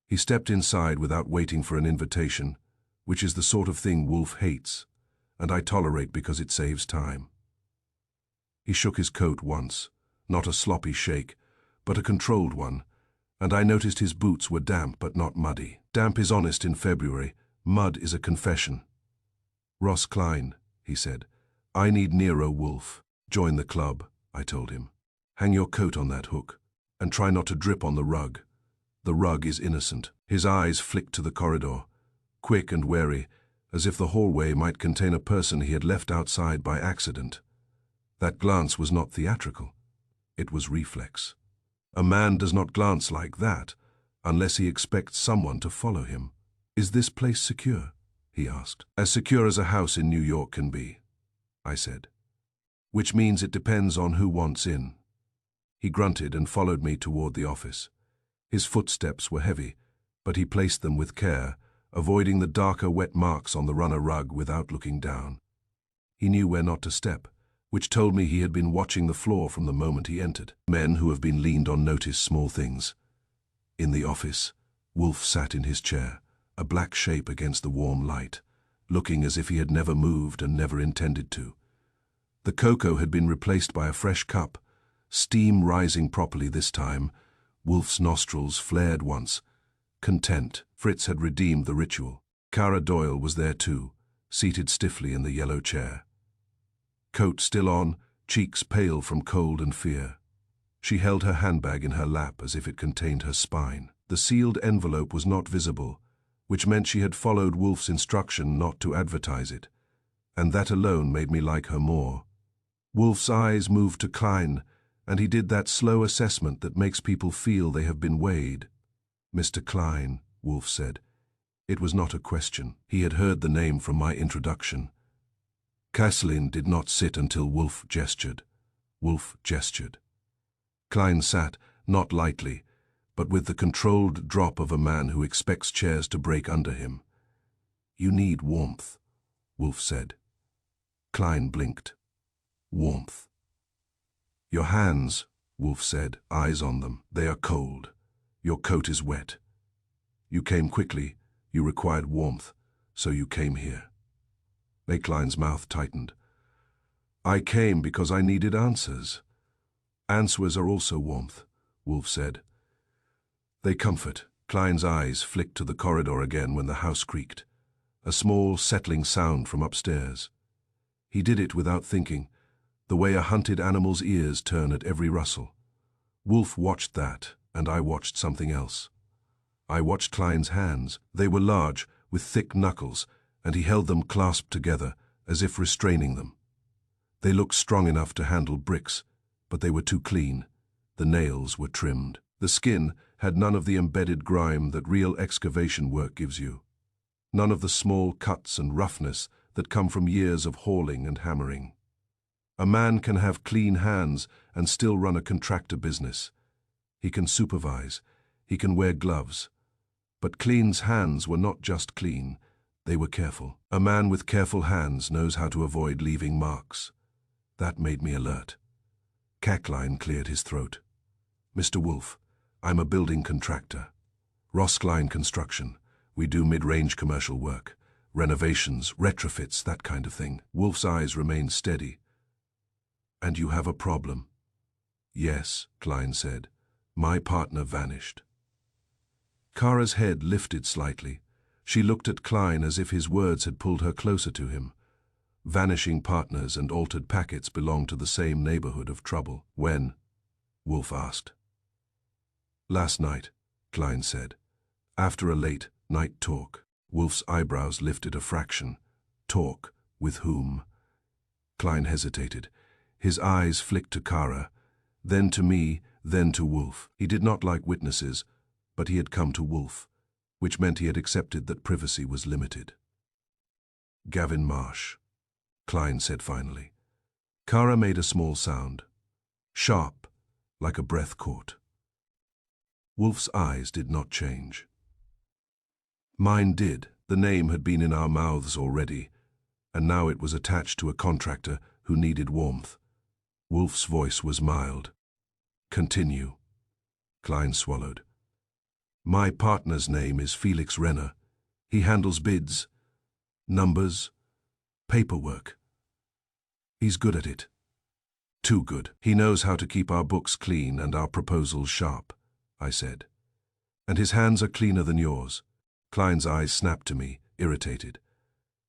He stepped inside without waiting for an invitation, which is the sort of thing Wolfe hates, and I tolerate because it saves time. He shook his coat once, not a sloppy shake, but a controlled one, and I noticed his boots were damp but not muddy. Damp is honest in February, mud is a confession. "Ross Klein," he said, "I need Nero Wolfe." "Join the club," I told him. "Hang your coat on that hook, and try not to drip on the rug. The rug is innocent." His eyes flicked to the corridor, quick and wary, as if the hallway might contain a person he had left outside by accident. That glance was not theatrical. It was reflex. A man does not glance like that unless he expects someone to follow him. "Is this place secure?" he asked. "As secure as a house in New York can be," I said. "Which means it depends on who wants in." He grunted and followed me toward the office. His footsteps were heavy, but he placed them with care, avoiding the darker wet marks on the runner rug without looking down. He knew where not to step, which told me he had been watching the floor from the moment he entered. Men who have been leaned on notice small things. In the office, Wolfe sat in his chair, a black shape against the warm light, looking as if he had never moved and never intended to. The cocoa had been replaced by a fresh cup, steam rising properly this time. Wolfe's nostrils flared once. Content, Fritz had redeemed the ritual. Kara Doyle was there too, seated stiffly in the yellow chair. Coat still on, cheeks pale from cold and fear. She held her handbag in her lap as if it contained her spine. The sealed envelope was not visible, which meant she had followed Wolfe's instruction not to advertise it, and that alone made me like her more. Wolfe's eyes moved to Klein, and he did that slow assessment that makes people feel they have been weighed. "Mr. Klein," Wolfe said. It was not a question. He had heard the name from my introduction. Caslin did not sit until Wolfe gestured. Wolfe gestured. Klein sat, not lightly, but with the controlled drop of a man who expects chairs to break under him. "You need warmth," Wolfe said. Klein blinked. "Warmth." "Your hands," Wolfe said, eyes on them. "They are cold. Your coat is wet. You came quickly. You required warmth, so you came here." Klein's mouth tightened. "I came because I needed answers." "Answers are also warmth," Wolfe said. "They comfort." Klein's eyes flicked to the corridor again when the house creaked. A small, settling sound from upstairs. He did it without thinking, the way a hunted animal's ears turn at every rustle. Wolfe watched that, and I watched something else. I watched Klein's hands. They were large, with thick knuckles, and he held them clasped together, as if restraining them. They looked strong enough to handle bricks, but they were too clean. The nails were trimmed. The skin had none of the embedded grime that real excavation work gives you. None of the small cuts and roughness that come from years of hauling and hammering. A man can have clean hands and still run a contractor business. He can supervise. He can wear gloves. But Klein's hands were not just clean, they were careful. A man with careful hands knows how to avoid leaving marks. That made me alert. Klein cleared his throat. "Mr. Wolfe, I'm a building contractor. Klein Construction. We do mid-range commercial work. Renovations, retrofits, that kind of thing." Wolfe's eyes remained steady. "And you have a problem?" "Yes," Klein said. "My partner vanished." Kara's head lifted slightly. She looked at Klein as if his words had pulled her closer to him. Vanishing partners and altered packets belonged to the same neighborhood of trouble. "When?" Wolfe asked. "Last night," Klein said. "After a late night talk." Wolfe's eyebrows lifted a fraction. "Talk? With whom?" Klein hesitated. His eyes flicked to Kara, then to me, then to Wolfe. He did not like witnesses, but he had come to Wolfe, which meant he had accepted that privacy was limited. "Gavin Marsh," Klein said finally. Kara made a small sound. Sharp, like a breath caught. Wolfe's eyes did not change. Mine did. The name had been in our mouths already, and now it was attached to a contractor who needed warmth. Wolfe's voice was mild. "Continue." Klein swallowed. "My partner's name is Felix Renner. He handles bids, numbers, paperwork. He's good at it. Too good. He knows how to keep our books clean and our proposals sharp," I said. "And his hands are cleaner than yours." Klein's eyes snapped to me, irritated.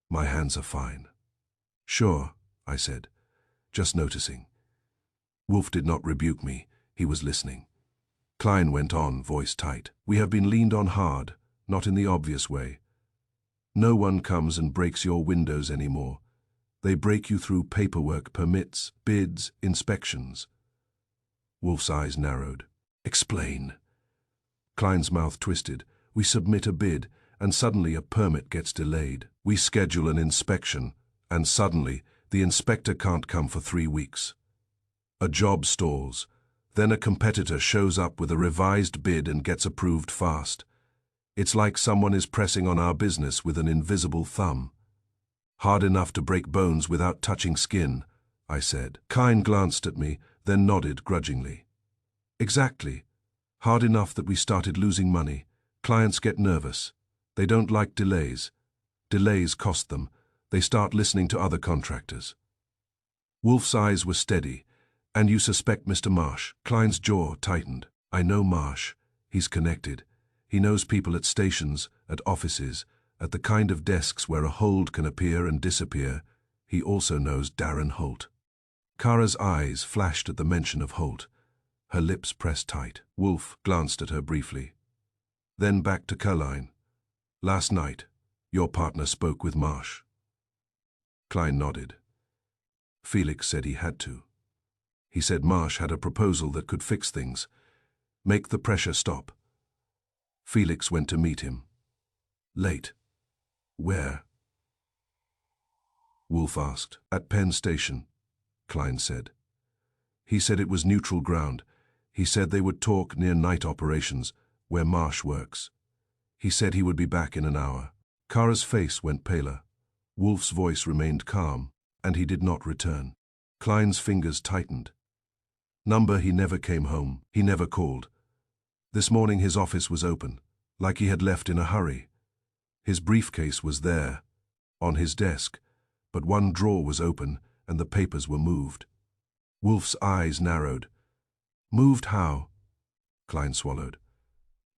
"My hands are fine." "Sure," I said, just noticing. Wolfe did not rebuke me. He was listening. Klein went on, voice tight. "We have been leaned on hard, not in the obvious way. No one comes and breaks your windows anymore. They break you through paperwork, permits, bids, inspections." Wolfe's eyes narrowed. "Explain." Klein's mouth twisted. "We submit a bid, and suddenly a permit gets delayed. We schedule an inspection, and suddenly the inspector can't come for 3 weeks. A job stalls. Then a competitor shows up with a revised bid and gets approved fast. It's like someone is pressing on our business with an invisible thumb. Hard enough to break bones without touching skin," I said. Klein glanced at me, then nodded grudgingly. "Exactly. Hard enough that we started losing money. Clients get nervous. They don't like delays. Delays cost them. They start listening to other contractors. Wolfe's eyes were steady. And you suspect Mr. Marsh? Klein's jaw tightened. I know Marsh. He's connected. He knows people at stations, at offices, at the kind of desks where a hold can appear and disappear. He also knows Darren Holt. Kara's eyes flashed at the mention of Holt. Her lips pressed tight. Wolfe glanced at her briefly. Then back to Caroline. Last night, your partner spoke with Marsh. Klein nodded. Felix said he had to. He said Marsh had a proposal that could fix things, make the pressure stop. Felix went to meet him. Late. Where? Wolfe asked. At Penn Station, Klein said. He said it was neutral ground. He said they would talk near night operations, where Marsh works. He said he would be back in an hour. Kara's face went paler. Wolfe's voice remained calm, and he did not return. Klein's fingers tightened. Number he never came home. He never called. This morning his office was open, like he had left in a hurry. His briefcase was there, on his desk, but one drawer was open and the papers were moved. Wolfe's eyes narrowed. Moved how? Klein swallowed.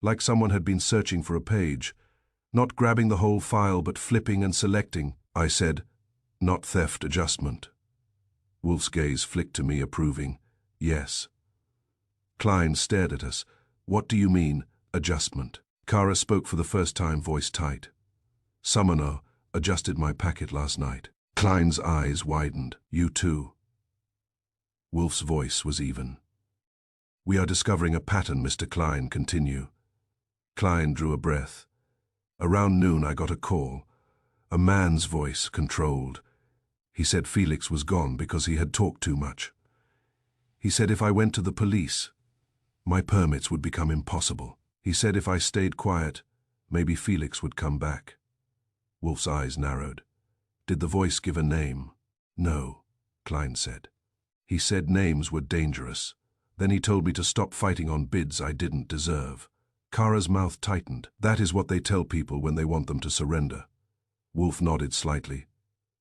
Like someone had been searching for a page, not grabbing the whole file but flipping and selecting. I said, not theft, adjustment. Wolfe's gaze flicked to me, approving. Yes. Klein stared at us. What do you mean, adjustment? Kara spoke for the first time, voice tight. Summoner adjusted my packet last night. Klein's eyes widened. You too. Wolfe's voice was even. We are discovering a pattern, Mr. Klein, continue. Klein drew a breath. Around noon I got a call. A man's voice, controlled. He said Felix was gone because he had talked too much. He said if I went to the police, my permits would become impossible. He said if I stayed quiet, maybe Felix would come back. Wolfe's eyes narrowed. Did the voice give a name? No, Klein said. He said names were dangerous. Then he told me to stop fighting on bids I didn't deserve. Kara's mouth tightened. That is what they tell people when they want them to surrender. Wolfe nodded slightly.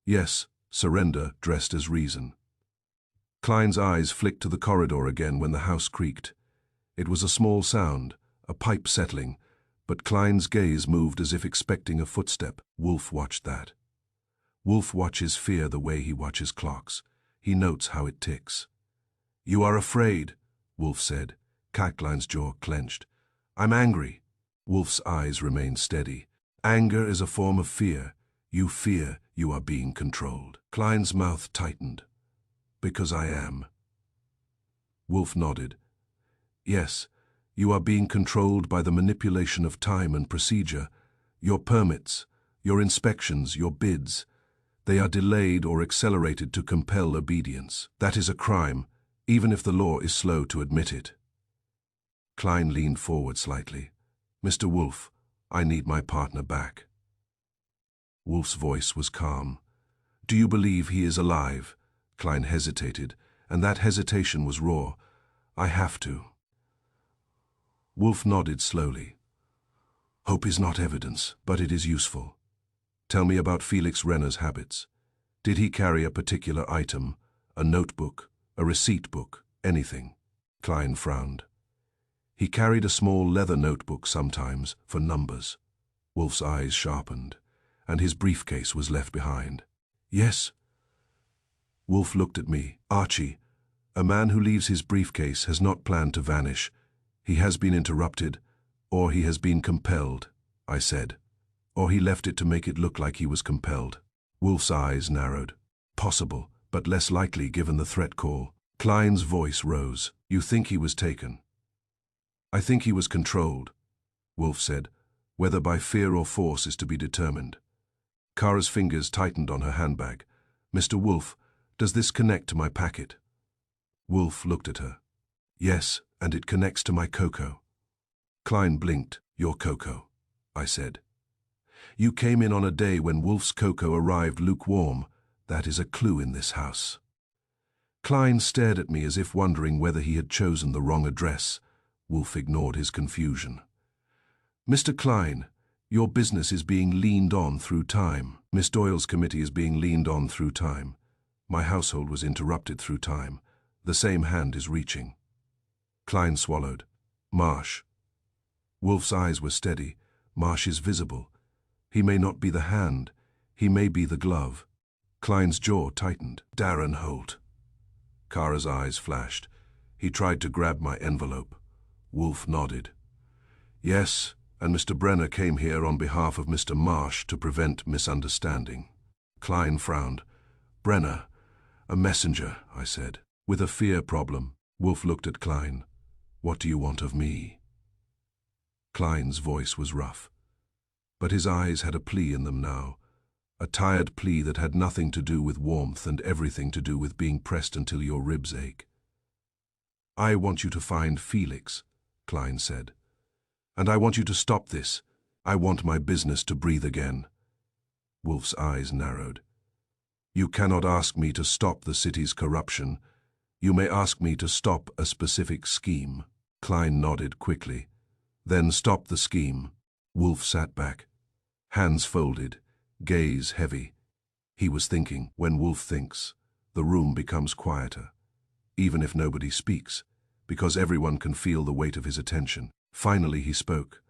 Yes, surrender dressed as reason. Klein's eyes flicked to the corridor again when the house creaked. It was a small sound, a pipe settling, but Klein's gaze moved as if expecting a footstep. Wolfe watched that. Wolfe watches fear the way he watches clocks. He notes how it ticks. You are afraid, Wolfe said. Klein's jaw clenched. I'm angry. Wolfe's eyes remained steady. Anger is a form of fear. You fear you are being controlled. Klein's mouth tightened. Because I am. Wolfe nodded. Yes, you are being controlled by the manipulation of time and procedure. Your permits, your inspections, your bids. They are delayed or accelerated to compel obedience. That is a crime, even if the law is slow to admit it. Klein leaned forward slightly. Mr. Wolfe, I need my partner back. Wolfe's voice was calm. Do you believe he is alive? Klein hesitated, and that hesitation was raw. I have to. Wolfe nodded slowly. Hope is not evidence, but it is useful. Tell me about Felix Renner's habits. Did he carry a particular item, a notebook, a receipt book, anything? Klein frowned. He carried a small leather notebook sometimes, for numbers. Wolfe's eyes sharpened, and his briefcase was left behind. Yes. Wolfe looked at me. Archie, a man who leaves his briefcase has not planned to vanish. He has been interrupted, or he has been compelled, I said. Or he left it to make it look like he was compelled. Wolfe's eyes narrowed. Possible, but less likely given the threat call. Klein's voice rose. You think he was taken? I think he was controlled, Wolfe said. Whether by fear or force is to be determined. Kara's fingers tightened on her handbag. Mr. Wolfe, does this connect to my packet? Wolfe looked at her. Yes, and it connects to my cocoa. Klein blinked. Your cocoa, I said. You came in on a day when Wolfe's cocoa arrived lukewarm. That is a clue in this house. Klein stared at me as if wondering whether he had chosen the wrong address. Wolfe ignored his confusion. Mr. Klein, your business is being leaned on through time. Miss Doyle's committee is being leaned on through time. My household was interrupted through time. The same hand is reaching. Klein swallowed. Marsh. Wolfe's eyes were steady. Marsh is visible. He may not be the hand. He may be the glove. Klein's jaw tightened. Darren Holt. Kara's eyes flashed. He tried to grab my envelope. Wolfe nodded. Yes, and Mr. Brenner came here on behalf of Mr. Marsh to prevent misunderstanding. Klein frowned. Brenner, a messenger, I said. With a fear problem. Wolfe looked at Klein. What do you want of me? Klein's voice was rough, but his eyes had a plea in them now, a tired plea that had nothing to do with warmth and everything to do with being pressed until your ribs ache. I want you to find Felix, Klein said. And I want you to stop this. I want my business to breathe again. Wolfe's eyes narrowed. You cannot ask me to stop the city's corruption. You may ask me to stop a specific scheme. Klein nodded quickly. Then stop the scheme. Wolfe sat back, hands folded, gaze heavy. He was thinking. When Wolfe thinks, the room becomes quieter, even if nobody speaks, because everyone can feel the weight of his attention. Finally he spoke.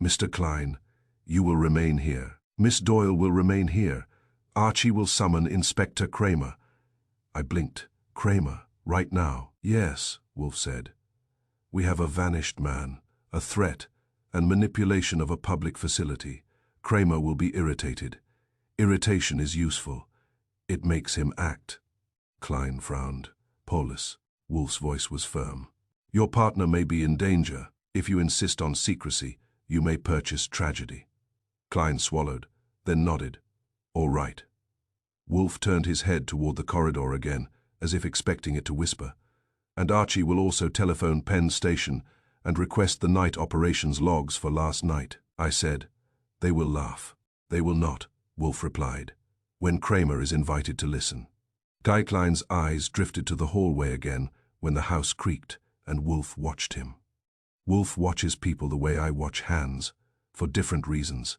Mr. Klein, you will remain here. Miss Doyle will remain here. Archie will summon Inspector Kramer. I blinked. Kramer, right now? Yes, Wolfe said. We have a vanished man, a threat, and manipulation of a public facility. Kramer will be irritated. Irritation is useful. It makes him act. Klein frowned. Paulus. Wolfe's voice was firm. Your partner may be in danger. If you insist on secrecy, you may purchase tragedy. Klein swallowed, then nodded. All right. Wolfe turned his head toward the corridor again, as if expecting it to whisper. And Archie will also telephone Penn Station and request the night operations logs for last night. I said. They will laugh. They will not, Wolfe replied, when Kramer is invited to listen. Guy Klein's eyes drifted to the hallway again when the house creaked, and Wolfe watched him. Wolfe watches people the way I watch hands, for different reasons,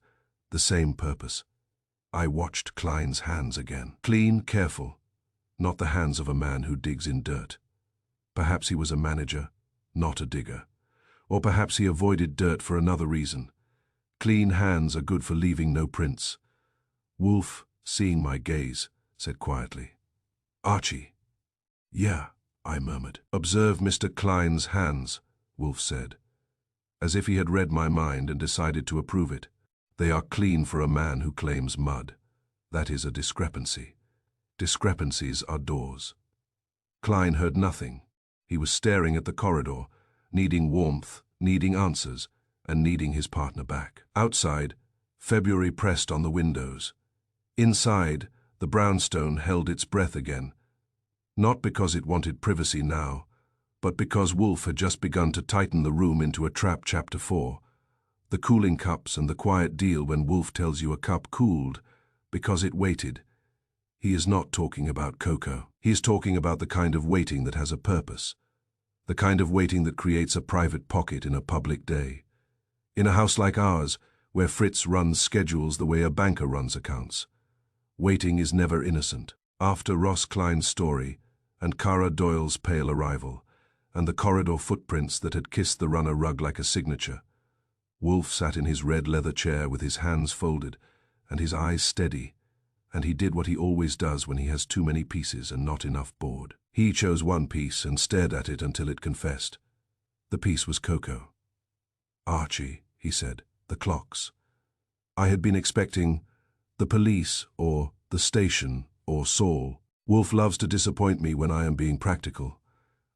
the same purpose. I watched Klein's hands again. Clean, careful, not the hands of a man who digs in dirt. Perhaps he was a manager, not a digger. Or perhaps he avoided dirt for another reason. Clean hands are good for leaving no prints. Wolfe, seeing my gaze, said quietly, Archie. Yeah, I murmured. Observe Mr. Klein's hands, Wolfe said, as if he had read my mind and decided to approve it. They are clean for a man who claims mud. That is a discrepancy. Discrepancies are doors. Klein heard nothing. He was staring at the corridor, needing warmth, needing answers, and needing his partner back. Outside, February pressed on the windows. Inside, the brownstone held its breath again, not because it wanted privacy now, but because Wolfe had just begun to tighten the room into a trap. Chapter 4. The cooling cups and the quiet deal when Wolfe tells you a cup cooled because it waited. He is not talking about cocoa. He is talking about the kind of waiting that has a purpose. The kind of waiting that creates a private pocket in a public day. In a house like ours, where Fritz runs schedules the way a banker runs accounts. Waiting is never innocent. After Ross Klein's story, and Kara Doyle's pale arrival, and the corridor footprints that had kissed the runner rug like a signature, Wolfe sat in his red leather chair with his hands folded and his eyes steady, and he did what he always does when he has too many pieces and not enough board. He chose one piece and stared at it until it confessed. The piece was cocoa. Archie, he said, the clocks. I had been expecting the police or the station or Saul. Wolfe loves to disappoint me when I am being practical.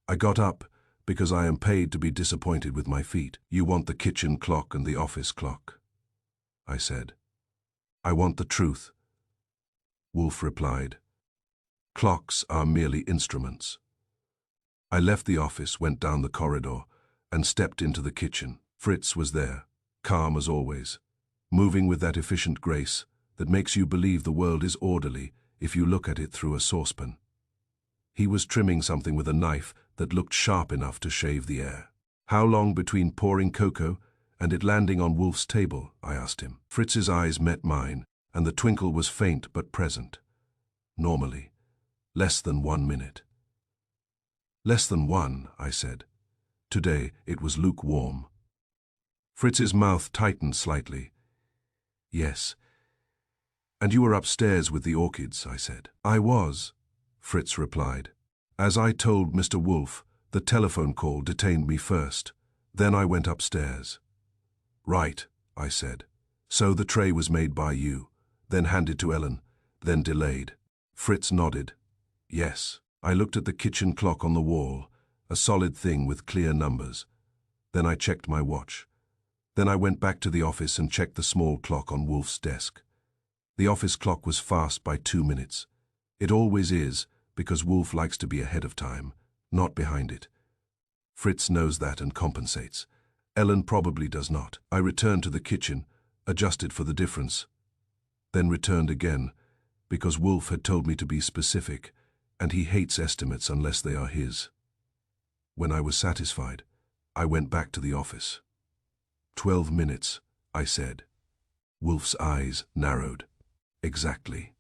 I got up because I am paid to be disappointed with my feet. You want the kitchen clock and the office clock, I said. I want the truth, Wolfe replied. Clocks are merely instruments. I left the office, went down the corridor, and stepped into the kitchen. Fritz was there, calm as always, moving with that efficient grace that makes you believe the world is orderly if you look at it through a saucepan. He was trimming something with a knife that looked sharp enough to shave the air. How long between pouring cocoa And it landing on Wolfe's table, I asked him. Fritz's eyes met mine, and the twinkle was faint but present. Normally. Less than 1 minute. Less than one, I said. Today it was lukewarm. Fritz's mouth tightened slightly. Yes. And you were upstairs with the orchids, I said. I was, Fritz replied. As I told Mr. Wolfe, the telephone call detained me first. Then I went upstairs. Right, I said. So the tray was made by you, then handed to Ellen, then delayed. Fritz nodded. Yes. I looked at the kitchen clock on the wall, a solid thing with clear numbers. Then I checked my watch. Then I went back to the office and checked the small clock on Wolfe's desk. The office clock was fast by 2 minutes. It always is, because Wolfe likes to be ahead of time, not behind it. Fritz knows that and compensates. Ellen probably does not. I returned to the kitchen, adjusted for the difference. Then returned again, because Wolfe had told me to be specific, and he hates estimates unless they are his. When I was satisfied, I went back to the office. 12 minutes, I said. Wolfe's eyes narrowed. Exactly.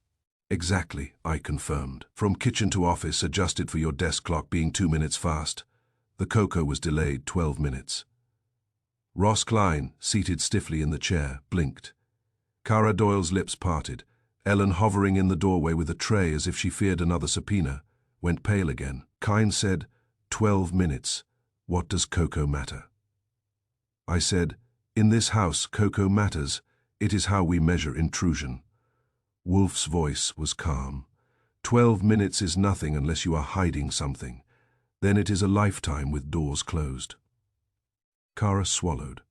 Exactly, I confirmed. From kitchen to office, adjusted for your desk clock being 2 minutes fast. The cocoa was delayed 12 minutes. Ross Klein, seated stiffly in the chair, blinked. Cara Doyle's lips parted. Ellen, hovering in the doorway with a tray as if she feared another subpoena, went pale again. Kynes said, 12 minutes. What does cocoa matter? I said, in this house, cocoa matters. It is how we measure intrusion. Wolfe's voice was calm. 12 minutes is nothing unless you are hiding something. Then it is a lifetime with doors closed. Cara swallowed.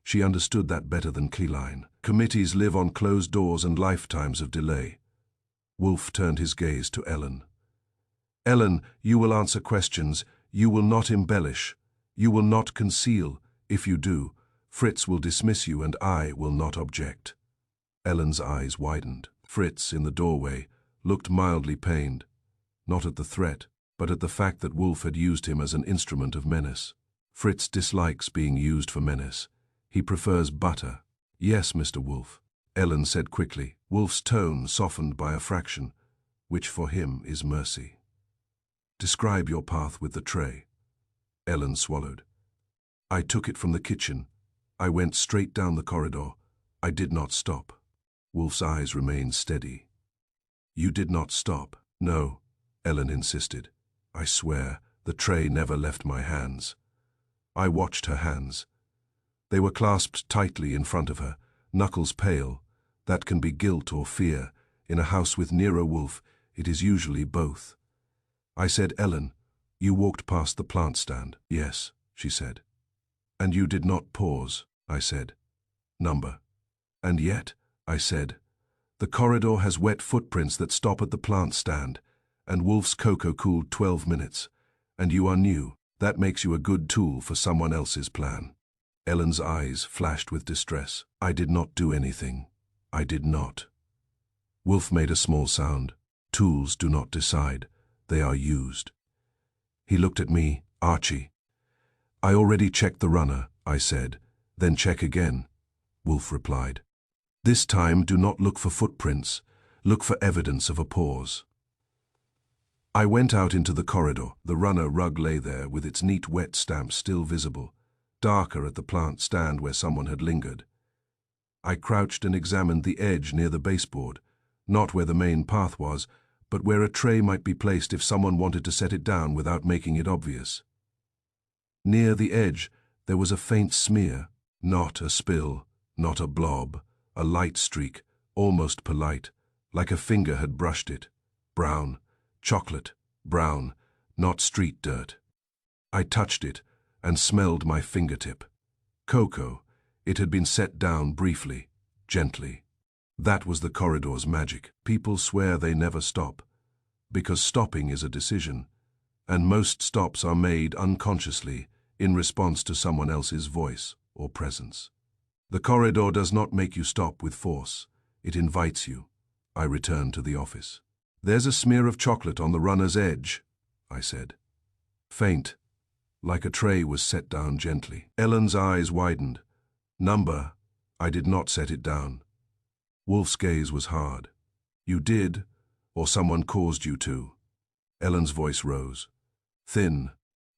She understood that better than Klein. Committees live on closed doors and lifetimes of delay. Wolfe turned his gaze to Ellen. Ellen, you will answer questions. You will not embellish. You will not conceal. If you do, Fritz will dismiss you and I will not object. Ellen's eyes widened. Fritz, in the doorway, looked mildly pained, not at the threat, but at the fact that Wolfe had used him as an instrument of menace. Fritz dislikes being used for menace. He prefers butter. Yes, Mr. Wolfe, Ellen said quickly, Wolfe's tone softened by a fraction, which for him is mercy. Describe your path with the tray. Ellen swallowed. I took it from the kitchen. I went straight down the corridor. I did not stop. Wolfe's eyes remained steady. You did not stop. No, Ellen insisted. I swear, the tray never left my hands. I watched her hands. They were clasped tightly in front of her, knuckles pale. That can be guilt or fear. In a house with Nero Wolfe, it is usually both. I said, Ellen, you walked past the plant stand. Yes, she said. And you did not pause, I said. Number. And yet, I said, the corridor has wet footprints that stop at the plant stand, and Wolfe's cocoa cooled 12 minutes, and you are new. That makes you a good tool for someone else's plan. Ellen's eyes flashed with distress. I did not do anything. I did not. Wolfe made a small sound. Tools do not decide. They are used. He looked at me, Archie. I already checked the runner, I said. Then check again. Wolfe replied. This time do not look for footprints. Look for evidence of a pause. I went out into the corridor. The runner rug lay there with its neat wet stamp still visible, darker at the plant stand where someone had lingered. I crouched and examined the edge near the baseboard, not where the main path was, but where a tray might be placed if someone wanted to set it down without making it obvious. Near the edge, there was a faint smear, not a spill, not a blob, a light streak, almost polite, like a finger had brushed it. Brown, chocolate, brown, not street dirt. I touched it and smelled my fingertip. Cocoa. It had been set down briefly, gently. That was the corridor's magic. People swear they never stop, because stopping is a decision, and most stops are made unconsciously in response to someone else's voice or presence. The corridor does not make you stop with force. It invites you. I returned to the office. There's a smear of chocolate on the runner's edge, I said. Faint, like a tray was set down gently. Ellen's eyes widened. Number, I did not set it down. Wolfe's gaze was hard. You did, or someone caused you to. Ellen's voice rose. Thin.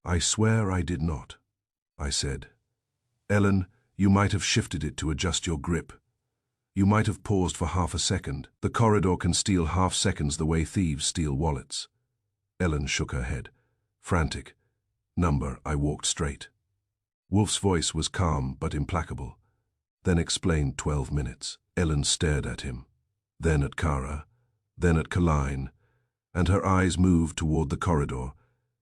I swear I did not, I said. Ellen, you might have shifted it to adjust your grip. You might have paused for half a second. The corridor can steal half seconds the way thieves steal wallets. Ellen shook her head. Frantic. Number, I walked straight. Wolfe's voice was calm but implacable. Then explained 12 minutes. Ellen stared at him, then at Kara, then at Colleen, and her eyes moved toward the corridor,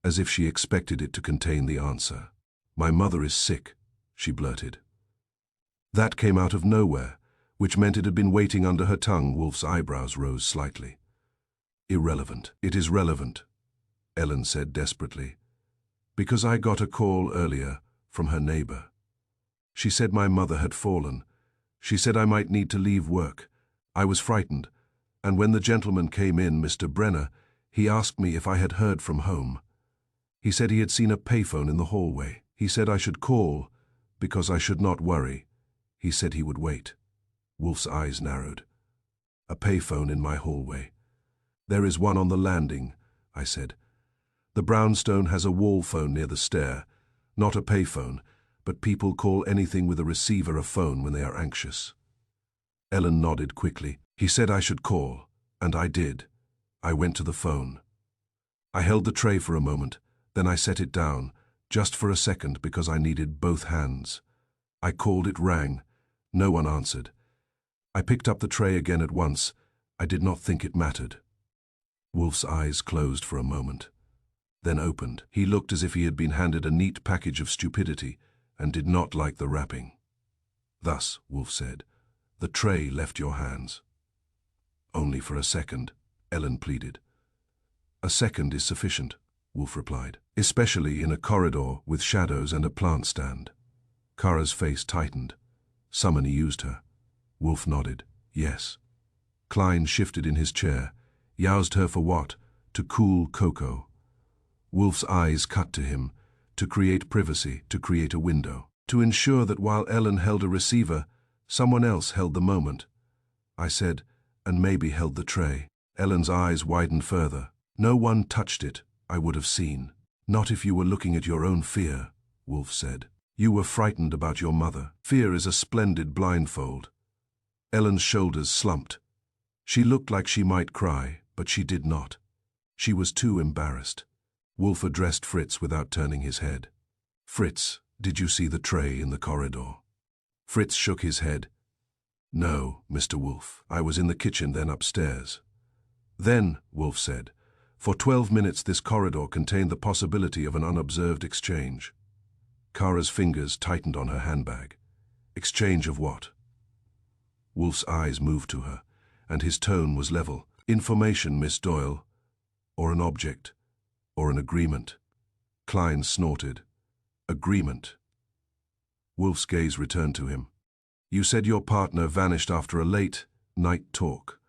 as if she expected it to contain the answer. My mother is sick, she blurted. That came out of nowhere, which meant it had been waiting under her tongue. Wolfe's eyebrows rose slightly. Irrelevant. It is relevant, Ellen said desperately, because I got a call earlier from her neighbor. She said my mother had fallen. She said I might need to leave work. I was frightened, and when the gentleman came in, Mr. Brenner, he asked me if I had heard from home. He said he had seen a payphone in the hallway. He said I should call, because I should not worry. He said he would wait. Wolfe's eyes narrowed. A payphone in my hallway. There is one on the landing, I said. The brownstone has a wall phone near the stair. Not a payphone, but people call anything with a receiver a phone when they are anxious. Ellen nodded quickly. He said I should call, and I did. I went to the phone. I held the tray for a moment, then I set it down, just for a second because I needed both hands. I called, it rang. No one answered. I picked up the tray again at once. I did not think it mattered. Wolfe's eyes closed for a moment, then opened. He looked as if he had been handed a neat package of stupidity and did not like the wrapping. Thus, Wolfe said, the tray left your hands. Only for a second, Ellen pleaded. A second is sufficient, Wolfe replied, especially in a corridor with shadows and a plant stand. Kara's face tightened. Somebody used her. Wolfe nodded. Yes. Klein shifted in his chair. Used her for what? To cool cocoa. Wolfe's eyes cut to him. To create privacy, to create a window. To ensure that while Ellen held a receiver, someone else held the moment. I said, and maybe held the tray. Ellen's eyes widened further. No one touched it, I would have seen. Not if you were looking at your own fear, Wolfe said. You were frightened about your mother. Fear is a splendid blindfold. Ellen's shoulders slumped. She looked like she might cry, but she did not. She was too embarrassed. Wolfe addressed Fritz without turning his head. Fritz, did you see the tray in the corridor? Fritz shook his head. No, Mr. Wolfe. I was in the kitchen, then upstairs. Then, Wolfe said, for 12 minutes this corridor contained the possibility of an unobserved exchange. Kara's fingers tightened on her handbag. Exchange of what? Wolfe's eyes moved to her, and his tone was level. Information, Miss Doyle. Or an object. Or an agreement. Klein snorted. Agreement. Wolfe's gaze returned to him. You said your partner vanished after a late night talk.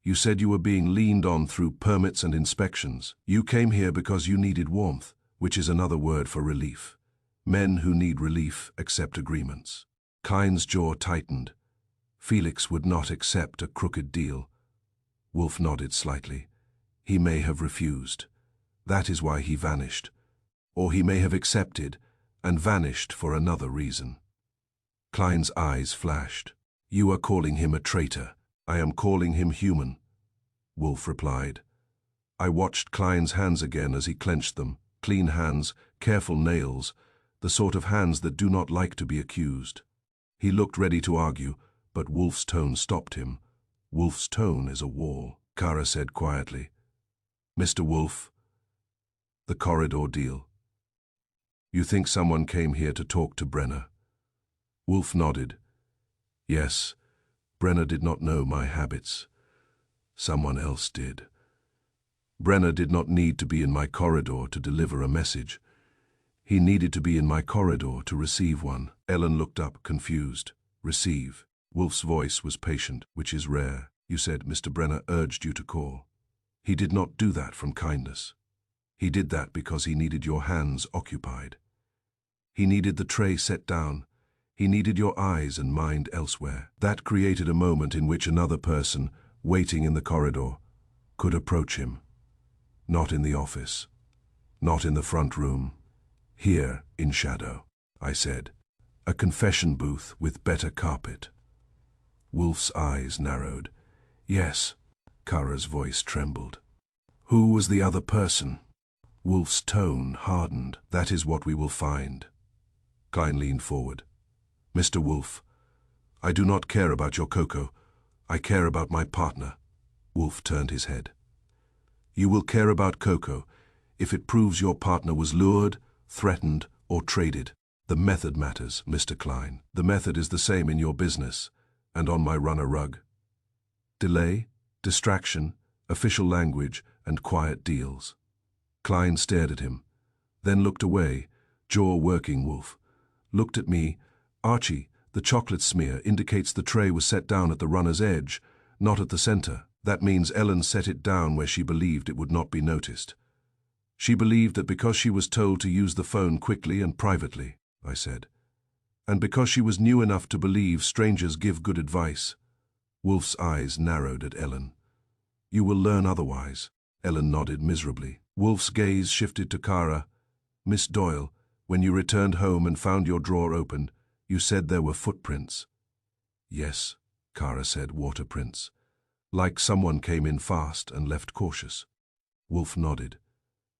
You said you were being leaned on through permits and inspections. You came here because you needed warmth, which is another word for relief. Men who need relief accept agreements. Klein's jaw tightened. Felix would not accept a crooked deal. Wolfe nodded slightly. He may have refused. That is why he vanished. Or he may have accepted and vanished for another reason. Klein's eyes flashed. You are calling him a traitor. I am calling him human, Wolfe replied. I watched Klein's hands again as he clenched them. Clean hands, careful nails, the sort of hands that do not like to be accused. He looked ready to argue, but Wolfe's tone stopped him. Wolfe's tone is a wall, Kara said quietly. Mr. Wolfe, the corridor deal. You think someone came here to talk to Brenner? Wolfe nodded. Yes, Brenner did not know my habits. Someone else did. Brenner did not need to be in my corridor to deliver a message. He needed to be in my corridor to receive one. Ellen looked up, confused. Receive. Wolfe's voice was patient, which is rare. You said Mr. Brenner urged you to call. He did not do that from kindness. He did that because he needed your hands occupied. He needed the tray set down. He needed your eyes and mind elsewhere. That created a moment in which another person, waiting in the corridor, could approach him. Not in the office. Not in the front room. Here, in shadow, I said. A confession booth with better carpet. Wolfe's eyes narrowed. Yes. Kara's voice trembled. Who was the other person? Wolfe's tone hardened. That is what we will find. Klein leaned forward. Mr. Wolfe, I do not care about your cocoa. I care about my partner. Wolfe turned his head. You will care about cocoa if it proves your partner was lured, threatened, or traded. The method matters, Mr. Klein. The method is the same in your business and on my runner rug. Delay, distraction, official language, and quiet deals. Klein stared at him, then looked away, jaw working. Wolfe looked at me. Archie, the chocolate smear indicates the tray was set down at the runner's edge, not at the center. That means Ellen set it down where she believed it would not be noticed. She believed that because she was told to use the phone quickly and privately, I said. And because she was new enough to believe strangers give good advice. Wolfe's eyes narrowed at Ellen. You will learn otherwise. Ellen nodded miserably. Wolfe's gaze shifted to Kara. Miss Doyle, when you returned home and found your drawer open, you said there were footprints. Yes, Kara said, water prints. Like someone came in fast and left cautious. Wolfe nodded.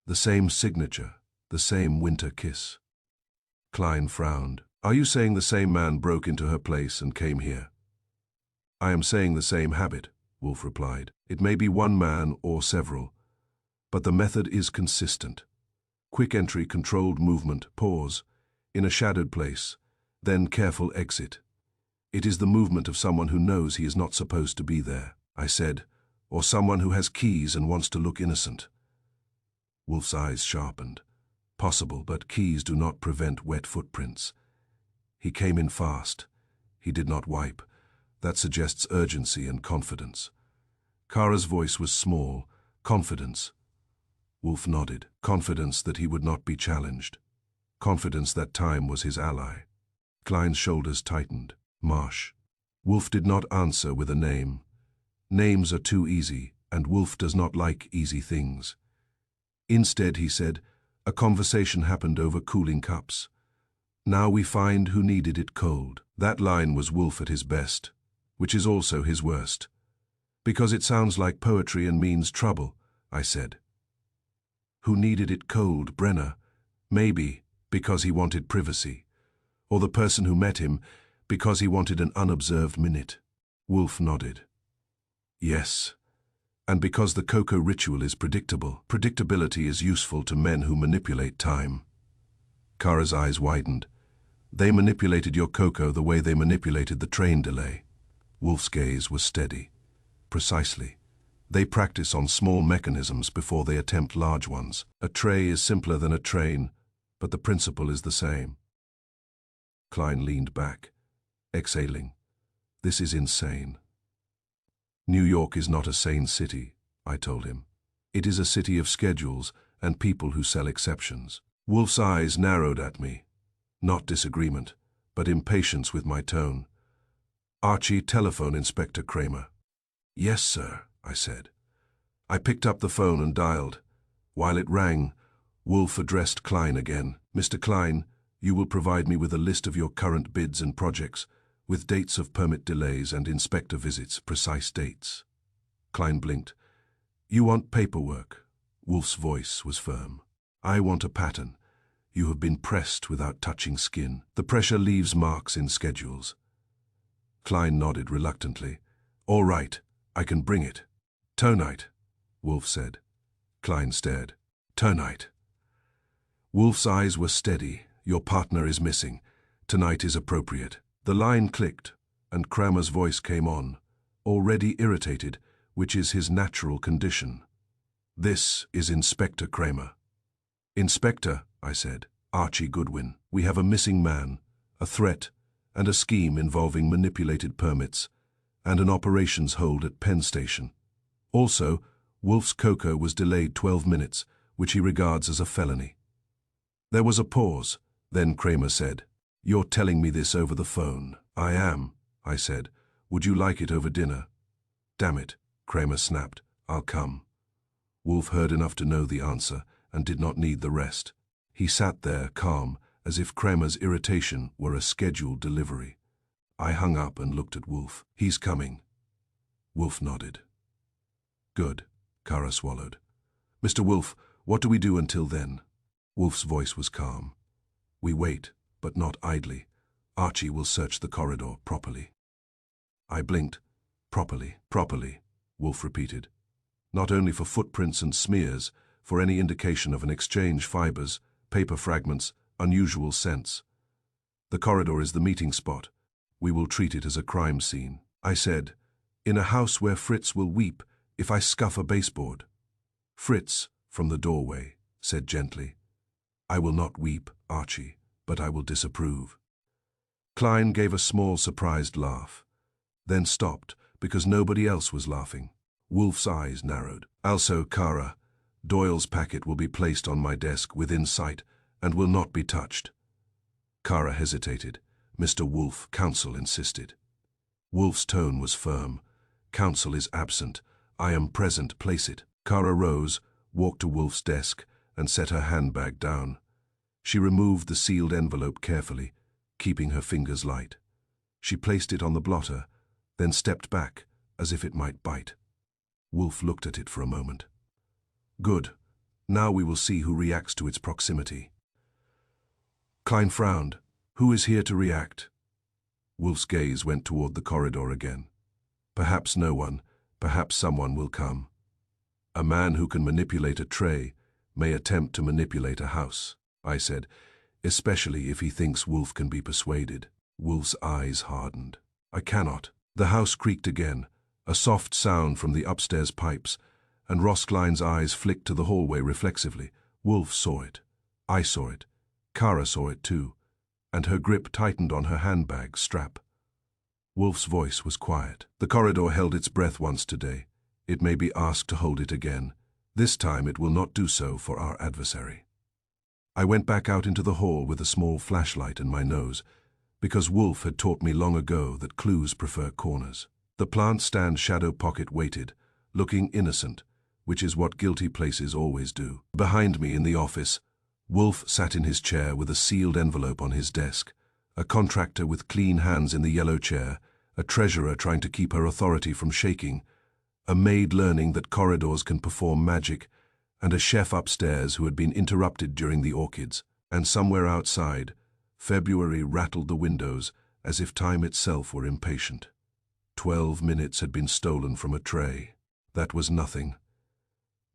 The same signature, the same winter kiss. Klein frowned. Are you saying the same man broke into her place and came here? I am saying the same habit, Wolfe replied. It may be one man or several, but the method is consistent. Quick entry, controlled movement, pause, in a shadowed place, then careful exit. It is the movement of someone who knows he is not supposed to be there, I said, or someone who has keys and wants to look innocent. Wolfe's eyes sharpened. Possible, but keys do not prevent wet footprints. He came in fast. He did not wipe. That suggests urgency and confidence. Kara's voice was small. Confidence. Wolfe nodded. Confidence that he would not be challenged. Confidence that time was his ally. Klein's shoulders tightened. Marsh. Wolfe did not answer with a name. Names are too easy, and Wolfe does not like easy things. Instead, he said, a conversation happened over cooling cups. Now we find who needed it cold. That line was Wolfe at his best, which is also his worst. Because it sounds like poetry and means trouble, I said. Who needed it cold, Brenner? Maybe because he wanted privacy. Or the person who met him because he wanted an unobserved minute. Wolfe nodded. Yes. And because the cocoa ritual is predictable. Predictability is useful to men who manipulate time. Kara's eyes widened. They manipulated your cocoa the way they manipulated the train delay. Wolfe's gaze was steady. Precisely. They practice on small mechanisms before they attempt large ones. A tray is simpler than a train, but the principle is the same. Klein leaned back, exhaling. This is insane. New York is not a sane city, I told him. It is a city of schedules and people who sell exceptions. Wolfe's eyes narrowed at me. Not disagreement, but impatience with my tone. Archie, telephone Inspector Kramer. Yes, sir, I said. I picked up the phone and dialed. While it rang, Wolfe addressed Klein again. Mr. Klein, you will provide me with a list of your current bids and projects, with dates of permit delays and inspector visits, precise dates. Klein blinked. You want paperwork? Wolfe's voice was firm. I want a pattern. You have been pressed without touching skin. The pressure leaves marks in schedules. Klein nodded reluctantly. All right, I can bring it. Tonight, Wolfe said. Klein stared. Tonight. Wolfe's eyes were steady. Your partner is missing. Tonight is appropriate. The line clicked, and Kramer's voice came on, already irritated, which is his natural condition. This is Inspector Kramer. Inspector, I said, Archie Goodwin. We have a missing man, a threat, and a scheme involving manipulated permits, and an operations hold at Penn Station. Also, Wolfe's cocoa was delayed 12 minutes, which he regards as a felony. There was a pause, then Kramer said, You're telling me this over the phone. I am, I said. Would you like it over dinner? Damn it, Kramer snapped. I'll come. Wolfe heard enough to know the answer and did not need the rest. He sat there, calm, as if Kramer's irritation were a scheduled delivery. I hung up and looked at Wolfe. He's coming. Wolfe nodded. Good, Kara swallowed. Mr. Wolfe, what do we do until then? Wolfe's voice was calm. We wait, but not idly. Archie will search the corridor properly. I blinked. Properly, Wolfe repeated. Not only for footprints and smears, for any indication of an exchange, fibers, paper fragments, unusual scents. The corridor is the meeting spot. We will treat it as a crime scene. I said, in a house where Fritz will weep if I scuff a baseboard. Fritz, from the doorway, said gently, I will not weep, Archie, but I will disapprove. Klein gave a small, surprised laugh, then stopped because nobody else was laughing. Wolfe's eyes narrowed. Also, Kara, Doyle's packet will be placed on my desk within sight and will not be touched. Kara hesitated. Mr. Wolfe, counsel insisted. Wolfe's tone was firm. Counsel is absent. I am present, place it. Kara rose, walked to Wolfe's desk, and set her handbag down. She removed the sealed envelope carefully, keeping her fingers light. She placed it on the blotter, then stepped back, as if it might bite. Wolfe looked at it for a moment. Good. Now we will see who reacts to its proximity. Klein frowned. Who is here to react? Wolfe's gaze went toward the corridor again. Perhaps no one, perhaps someone will come. A man who can manipulate a tray may attempt to manipulate a house, I said, especially if he thinks Wolfe can be persuaded. Wolfe's eyes hardened. I cannot. The house creaked again, a soft sound from the upstairs pipes, and Ross Klein's eyes flicked to the hallway reflexively. Wolfe saw it. I saw it. Kara saw it too, and her grip tightened on her handbag strap. Wolfe's voice was quiet. The corridor held its breath once today. It may be asked to hold it again. This time it will not do so for our adversary. I went back out into the hall with a small flashlight in my nose, because Wolfe had taught me long ago that clues prefer corners. The plant stand shadow pocket waited, looking innocent, which is what guilty places always do. Behind me in the office, Wolfe sat in his chair with a sealed envelope on his desk, a contractor with clean hands in the yellow chair, a treasurer trying to keep her authority from shaking, a maid learning that corridors can perform magic, and a chef upstairs who had been interrupted during the orchids. And somewhere outside, February rattled the windows as if time itself were impatient. 12 minutes had been stolen from a tray. That was nothing.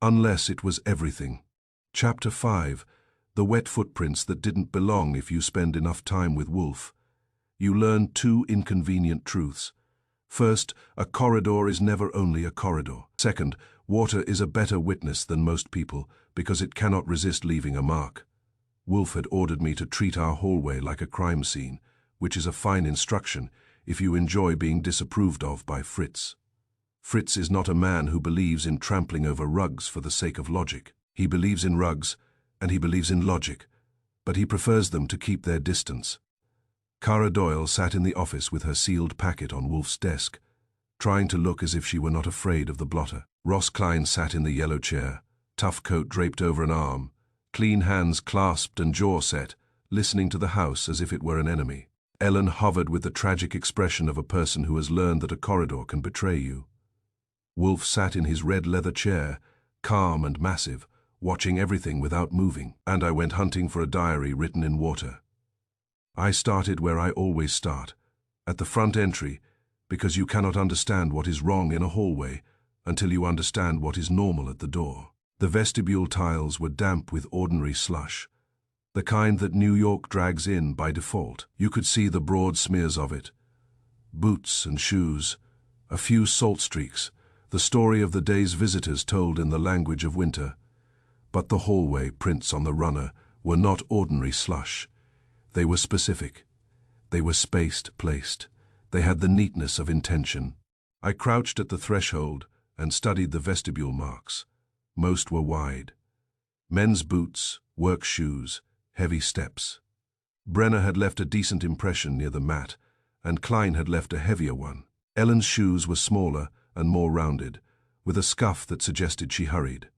Unless it was everything. Chapter 5. The wet footprints that didn't belong if you spend enough time with Wolfe. You learn two inconvenient truths. First, a corridor is never only a corridor. Second, water is a better witness than most people because it cannot resist leaving a mark. Wolfe had ordered me to treat our hallway like a crime scene, which is a fine instruction if you enjoy being disapproved of by Fritz. Fritz is not a man who believes in trampling over rugs for the sake of logic. He believes in rugs, and he believes in logic, but he prefers them to keep their distance. Kara Doyle sat in the office with her sealed packet on Wolfe's desk, trying to look as if she were not afraid of the blotter. Ross Klein sat in the yellow chair, tough coat draped over an arm, clean hands clasped and jaw set, listening to the house as if it were an enemy. Ellen hovered with the tragic expression of a person who has learned that a corridor can betray you. Wolfe sat in his red leather chair, calm and massive, watching everything without moving. And I went hunting for a diary written in water. I started where I always start, at the front entry, because you cannot understand what is wrong in a hallway until you understand what is normal at the door. The vestibule tiles were damp with ordinary slush, the kind that New York drags in by default. You could see the broad smears of it. Boots and shoes, a few salt streaks, the story of the day's visitors told in the language of winter. But the hallway prints on the runner were not ordinary slush. They were specific. They were spaced, placed. They had the neatness of intention. I crouched at the threshold and studied the vestibule marks. Most were wide. Men's boots, work shoes, heavy steps. Brenner had left a decent impression near the mat, and Klein had left a heavier one. Ellen's shoes were smaller and more rounded, with a scuff that suggested she hurried.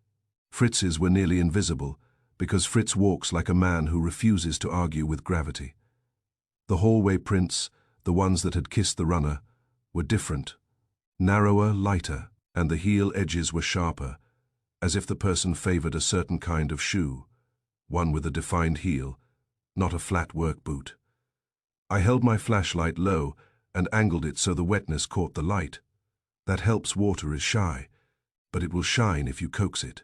Fritz's were nearly invisible, because Fritz walks like a man who refuses to argue with gravity. The hallway prints, the ones that had kissed the runner, were different, narrower, lighter, and the heel edges were sharper, as if the person favored a certain kind of shoe, one with a defined heel, not a flat work boot. I held my flashlight low and angled it so the wetness caught the light. That helps. Water is shy, but it will shine if you coax it.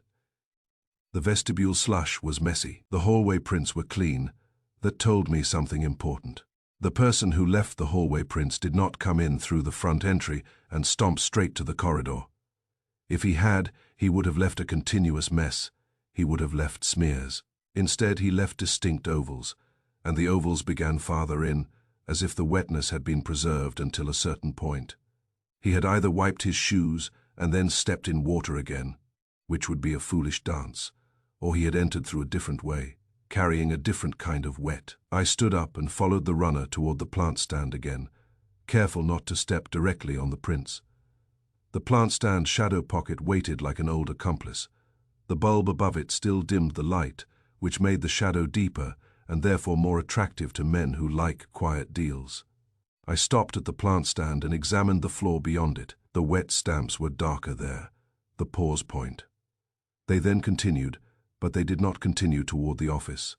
The vestibule slush was messy. The hallway prints were clean. That told me something important. The person who left the hallway prints did not come in through the front entry and stomp straight to the corridor. If he had, he would have left a continuous mess. He would have left smears. Instead, he left distinct ovals, and the ovals began farther in, as if the wetness had been preserved until a certain point. He had either wiped his shoes and then stepped in water again, which would be a foolish dance, or he had entered through a different way, carrying a different kind of wet. I stood up and followed the runner toward the plant stand again, careful not to step directly on the prints. The plant stand shadow pocket waited like an old accomplice. The bulb above it still dimmed the light, which made the shadow deeper and therefore more attractive to men who like quiet deals. I stopped at the plant stand and examined the floor beyond it. The wet stamps were darker there, the pause point. They then continued, but they did not continue toward the office.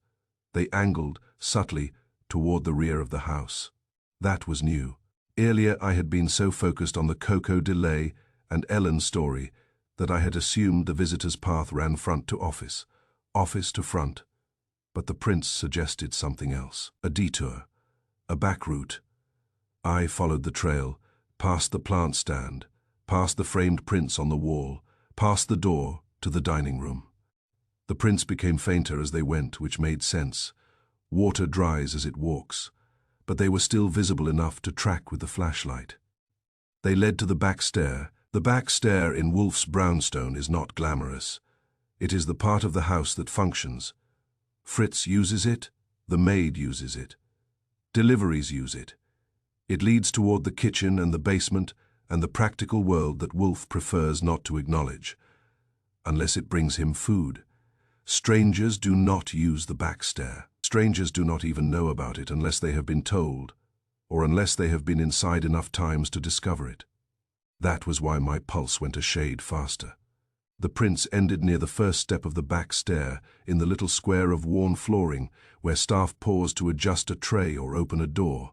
They angled, subtly, toward the rear of the house. That was new. Earlier I had been so focused on the Coco delay and Ellen's story that I had assumed the visitor's path ran front to office to front. But the prints suggested something else. A detour, a back route. I followed the trail, past the plant stand, past the framed prints on the wall, past the door to the dining room. The prints became fainter as they went, which made sense. Water dries as it walks, but they were still visible enough to track with the flashlight. They led to the back stair. The back stair in Wolfe's brownstone is not glamorous. It is the part of the house that functions. Fritz uses it, the maid uses it. Deliveries use it. It leads toward the kitchen and the basement and the practical world that Wolfe prefers not to acknowledge, unless it brings him food. Strangers do not use the back stair. Strangers do not even know about it unless they have been told, or unless they have been inside enough times to discover it. That was why my pulse went a shade faster. The prints ended near the first step of the back stair, in the little square of worn flooring where staff paused to adjust a tray or open a door.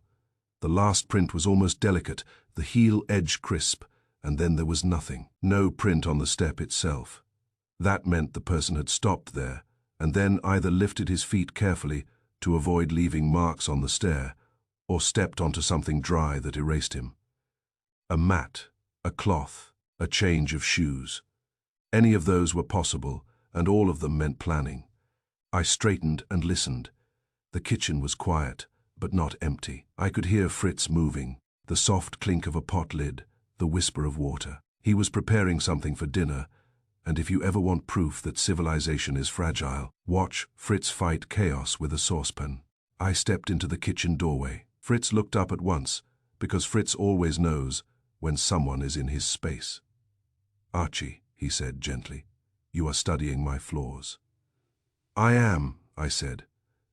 The last print was almost delicate, the heel edge crisp, and then there was nothing. No print on the step itself. That meant the person had stopped there, and then either lifted his feet carefully to avoid leaving marks on the stair, or stepped onto something dry that erased him. A mat, a cloth, a change of shoes. Any of those were possible, and all of them meant planning. I straightened and listened. The kitchen was quiet, but not empty. I could hear Fritz moving, the soft clink of a pot lid, the whisper of water. He was preparing something for dinner, and if you ever want proof that civilization is fragile, watch Fritz fight chaos with a saucepan. I stepped into the kitchen doorway. Fritz looked up at once, because Fritz always knows when someone is in his space. "Archie," he said gently, "you are studying my flaws." "I am," I said,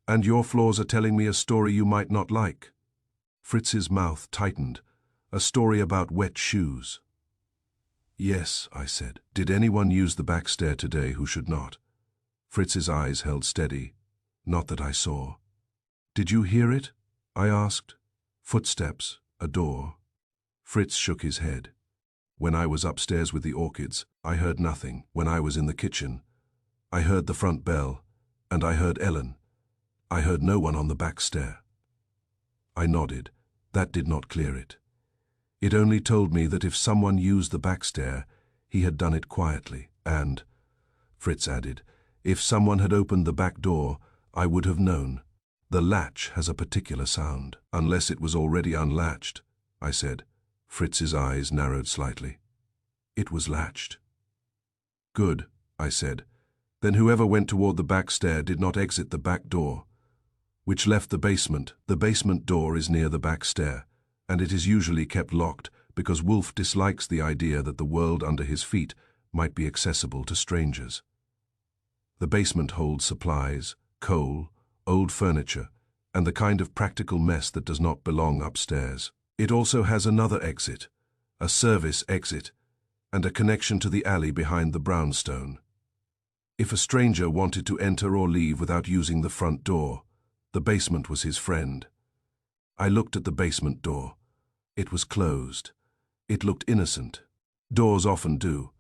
"and your flaws are telling me a story you might not like." Fritz's mouth tightened. "A story about wet shoes." "Yes," I said. "Did anyone use the back stair today who should not?" Fritz's eyes held steady. "Not that I saw." "Did you hear it?" I asked. "Footsteps, a door." Fritz shook his head. "When I was upstairs with the orchids, I heard nothing. When I was in the kitchen, I heard the front bell, and I heard Ellen. I heard no one on the back stair." I nodded. That did not clear it. It only told me that if someone used the back stair, he had done it quietly, and, Fritz added, if someone had opened the back door, I would have known. "The latch has a particular sound." "Unless it was already unlatched," I said. Fritz's eyes narrowed slightly. "It was latched." "Good," I said. "Then whoever went toward the back stair did not exit the back door." which left the basement. The basement door is near the back stair, and it is usually kept locked because Wolfe dislikes the idea that the world under his feet might be accessible to strangers. The basement holds supplies, coal, old furniture, and the kind of practical mess that does not belong upstairs. It also has another exit, a service exit, and a connection to the alley behind the brownstone. If a stranger wanted to enter or leave without using the front door, the basement was his friend. I looked at the basement door. It was closed. It looked innocent. Doors often do.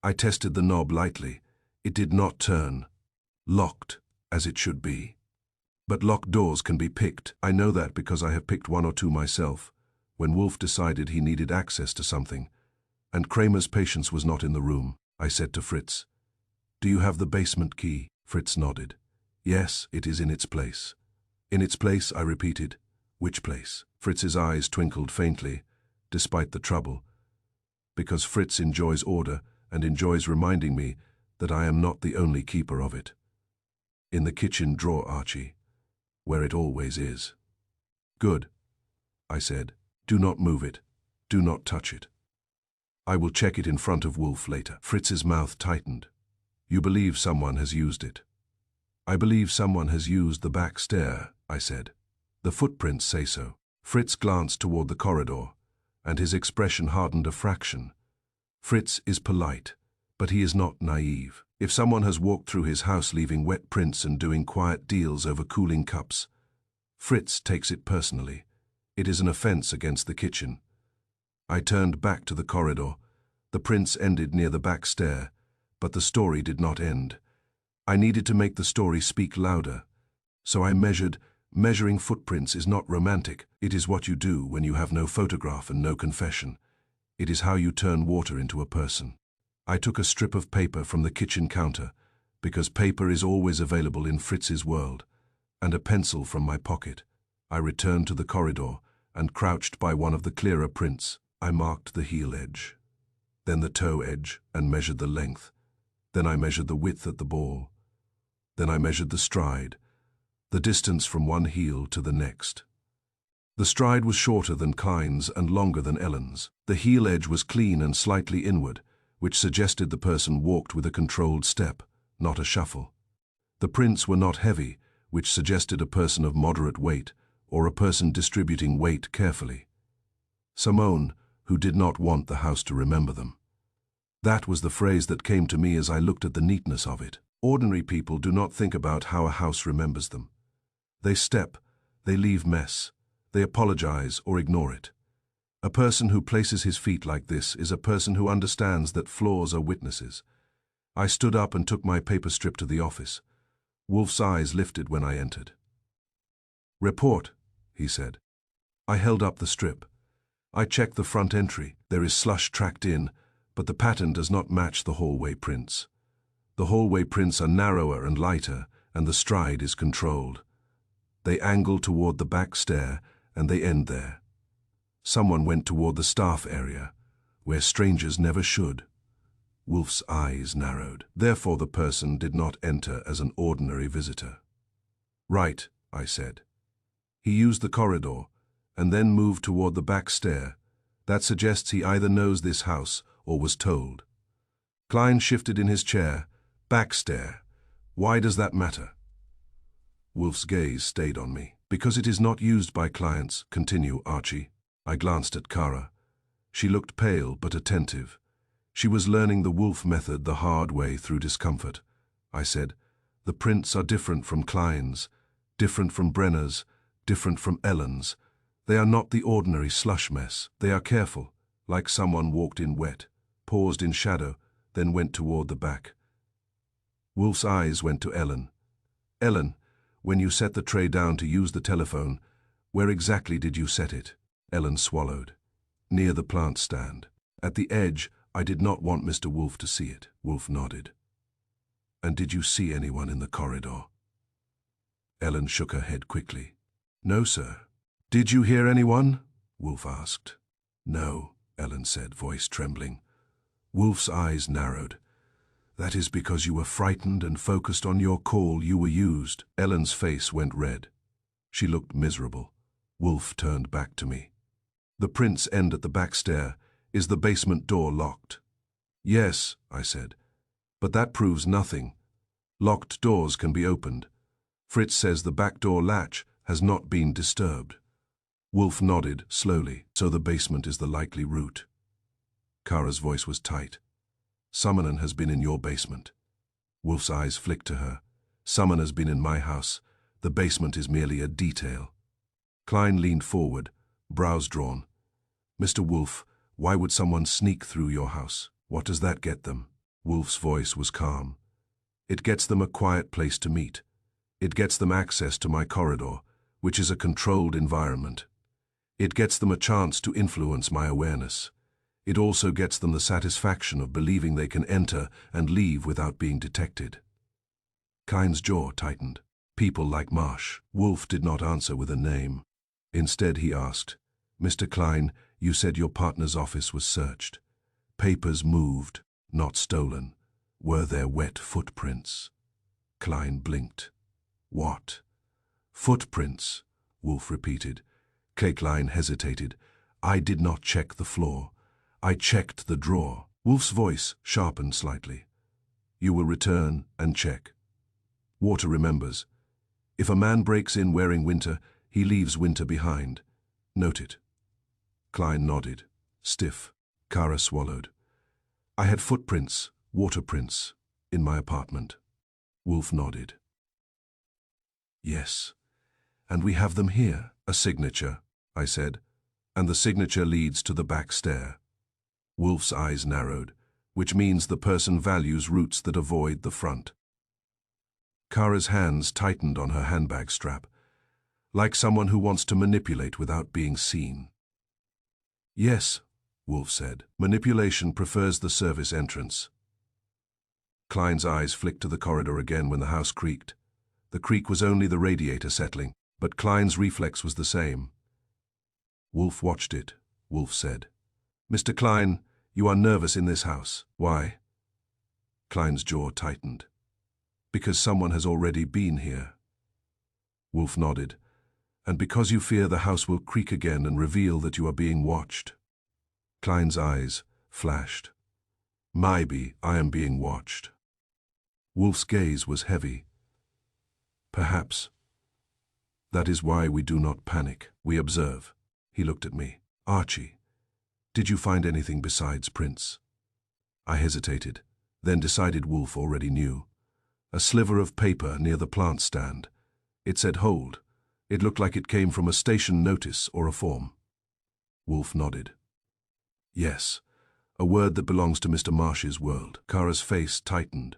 I tested the knob lightly. It did not turn. Locked, as it should be. But locked doors can be picked. I know that because I have picked one or two myself, when Wolfe decided he needed access to something, and Kramer's patience was not in the room. I said to Fritz, "Do you have the basement key?" Fritz nodded. "Yes, it is in its place." "In its place," I repeated. "Which place?" Fritz's eyes twinkled faintly, despite the trouble, because Fritz enjoys order and enjoys reminding me that I am not the only keeper of it. "In the kitchen drawer, Archie, where it always is." "Good," I said. "Do not move it. Do not touch it. I will check it in front of Wolfe later." Fritz's mouth tightened. "You believe someone has used it?" "I believe someone has used the back stair," I said. "The footprints say so." Fritz glanced toward the corridor, and his expression hardened a fraction. Fritz is polite, but he is not naive. If someone has walked through his house leaving wet prints and doing quiet deals over cooling cups, Fritz takes it personally. It is an offense against the kitchen. I turned back to the corridor. The prints ended near the back stair, but the story did not end. I needed to make the story speak louder. So I measured. Measuring footprints is not romantic. It is what you do when you have no photograph and no confession. It is how you turn water into a person. I took a strip of paper from the kitchen counter, because paper is always available in Fritz's world, and a pencil from my pocket. I returned to the corridor and crouched by one of the clearer prints. I marked the heel edge, then the toe edge, and measured the length. Then I measured the width at the ball. Then I measured the stride, the distance from one heel to the next. The stride was shorter than Klein's and longer than Ellen's. The heel edge was clean and slightly inward, which suggested the person walked with a controlled step, not a shuffle. The prints were not heavy, which suggested a person of moderate weight, or a person distributing weight carefully. Simone, who did not want the house to remember them. That was the phrase that came to me as I looked at the neatness of it. Ordinary people do not think about how a house remembers them. They step, they leave mess, they apologize or ignore it. A person who places his feet like this is a person who understands that flaws are witnesses. I stood up and took my paper strip to the office. Wolfe's eyes lifted when I entered. "Report," he said. I held up the strip. I checked the front entry. There is slush tracked in, but the pattern does not match the hallway prints. The hallway prints are narrower and lighter, and the stride is controlled. They angle toward the back stair, and they end there. Someone went toward the staff area, where strangers never should. Wolfe's eyes narrowed. Therefore the person did not enter as an ordinary visitor. "Right," I said. "He used the corridor, and then moved toward the back stair. That suggests he either knows this house or was told." Klein shifted in his chair. "Back stair. Why does that matter?" Wolfe's gaze stayed on me. "Because it is not used by clients. Continue, Archie." I glanced at Kara. She looked pale but attentive. She was learning the Wolfe method the hard way through discomfort. I said, "The prints are different from Klein's, different from Brenner's, different from Ellen's. They are not the ordinary slush mess. They are careful, like someone walked in wet, paused in shadow, then went toward the back." Wolfe's eyes went to Ellen. "Ellen, when you set the tray down to use the telephone, where exactly did you set it?" Ellen swallowed. "Near the plant stand. At the edge. I did not want Mr. Wolfe to see it." Wolfe nodded. "And did you see anyone in the corridor?" Ellen shook her head quickly. "No, sir." "Did you hear anyone?" Wolfe asked. "No," Ellen said, voice trembling. Wolfe's eyes narrowed. "That is because you were frightened and focused on your call. You were used." Ellen's face went red. She looked miserable. Wolfe turned back to me. The prints end at the back stair. Is the basement door locked? Yes, I said. But that proves nothing. Locked doors can be opened. Fritz says the back door latch has not been disturbed. Wolfe nodded slowly. So the basement is the likely route. Kara's voice was tight. Summoner has been in your basement. Wolfe's eyes flicked to her. Summoner has been in my house. The basement is merely a detail. Klein leaned forward, brows drawn. Mr. Wolfe, why would someone sneak through your house? What does that get them? Wolfe's voice was calm. It gets them a quiet place to meet. It gets them access to my corridor, which is a controlled environment. It gets them a chance to influence my awareness. It also gets them the satisfaction of believing they can enter and leave without being detected. Klein's jaw tightened. People like Marsh. Wolfe did not answer with a name. Instead he asked, Mr. Klein, you said your partner's office was searched. Papers moved, not stolen. Were there wet footprints? Klein blinked. What? Footprints, Wolfe repeated. Klein hesitated. I did not check the floor. I checked the drawer. Wolfe's voice sharpened slightly. You will return and check. Water remembers. If a man breaks in wearing winter, he leaves winter behind. Note it. Klein nodded, stiff. Kara swallowed. I had footprints, water prints, in my apartment. Wolfe nodded. Yes, and we have them here. A signature, I said, and the signature leads to the back stair. Wolfe's eyes narrowed, which means the person values routes that avoid the front. Kara's hands tightened on her handbag strap, like someone who wants to manipulate without being seen. Yes, Wolfe said. Manipulation prefers the service entrance. Klein's eyes flicked to the corridor again when the house creaked. The creak was only the radiator settling, but Klein's reflex was the same. Wolfe watched it. Wolfe said, Mr. Klein, you are nervous in this house. Why? Klein's jaw tightened. Because someone has already been here. Wolfe nodded. And because you fear the house will creak again and reveal that you are being watched. Klein's eyes flashed. Maybe I am being watched. Wolfe's gaze was heavy. Perhaps. That is why we do not panic. We observe. He looked at me. Archie, did you find anything besides prints? I hesitated, then decided Wolfe already knew. A sliver of paper near the plant stand. It said hold. It looked like it came from a station notice or a form. Wolfe nodded. Yes, a word that belongs to Mr. Marsh's world. Kara's face tightened.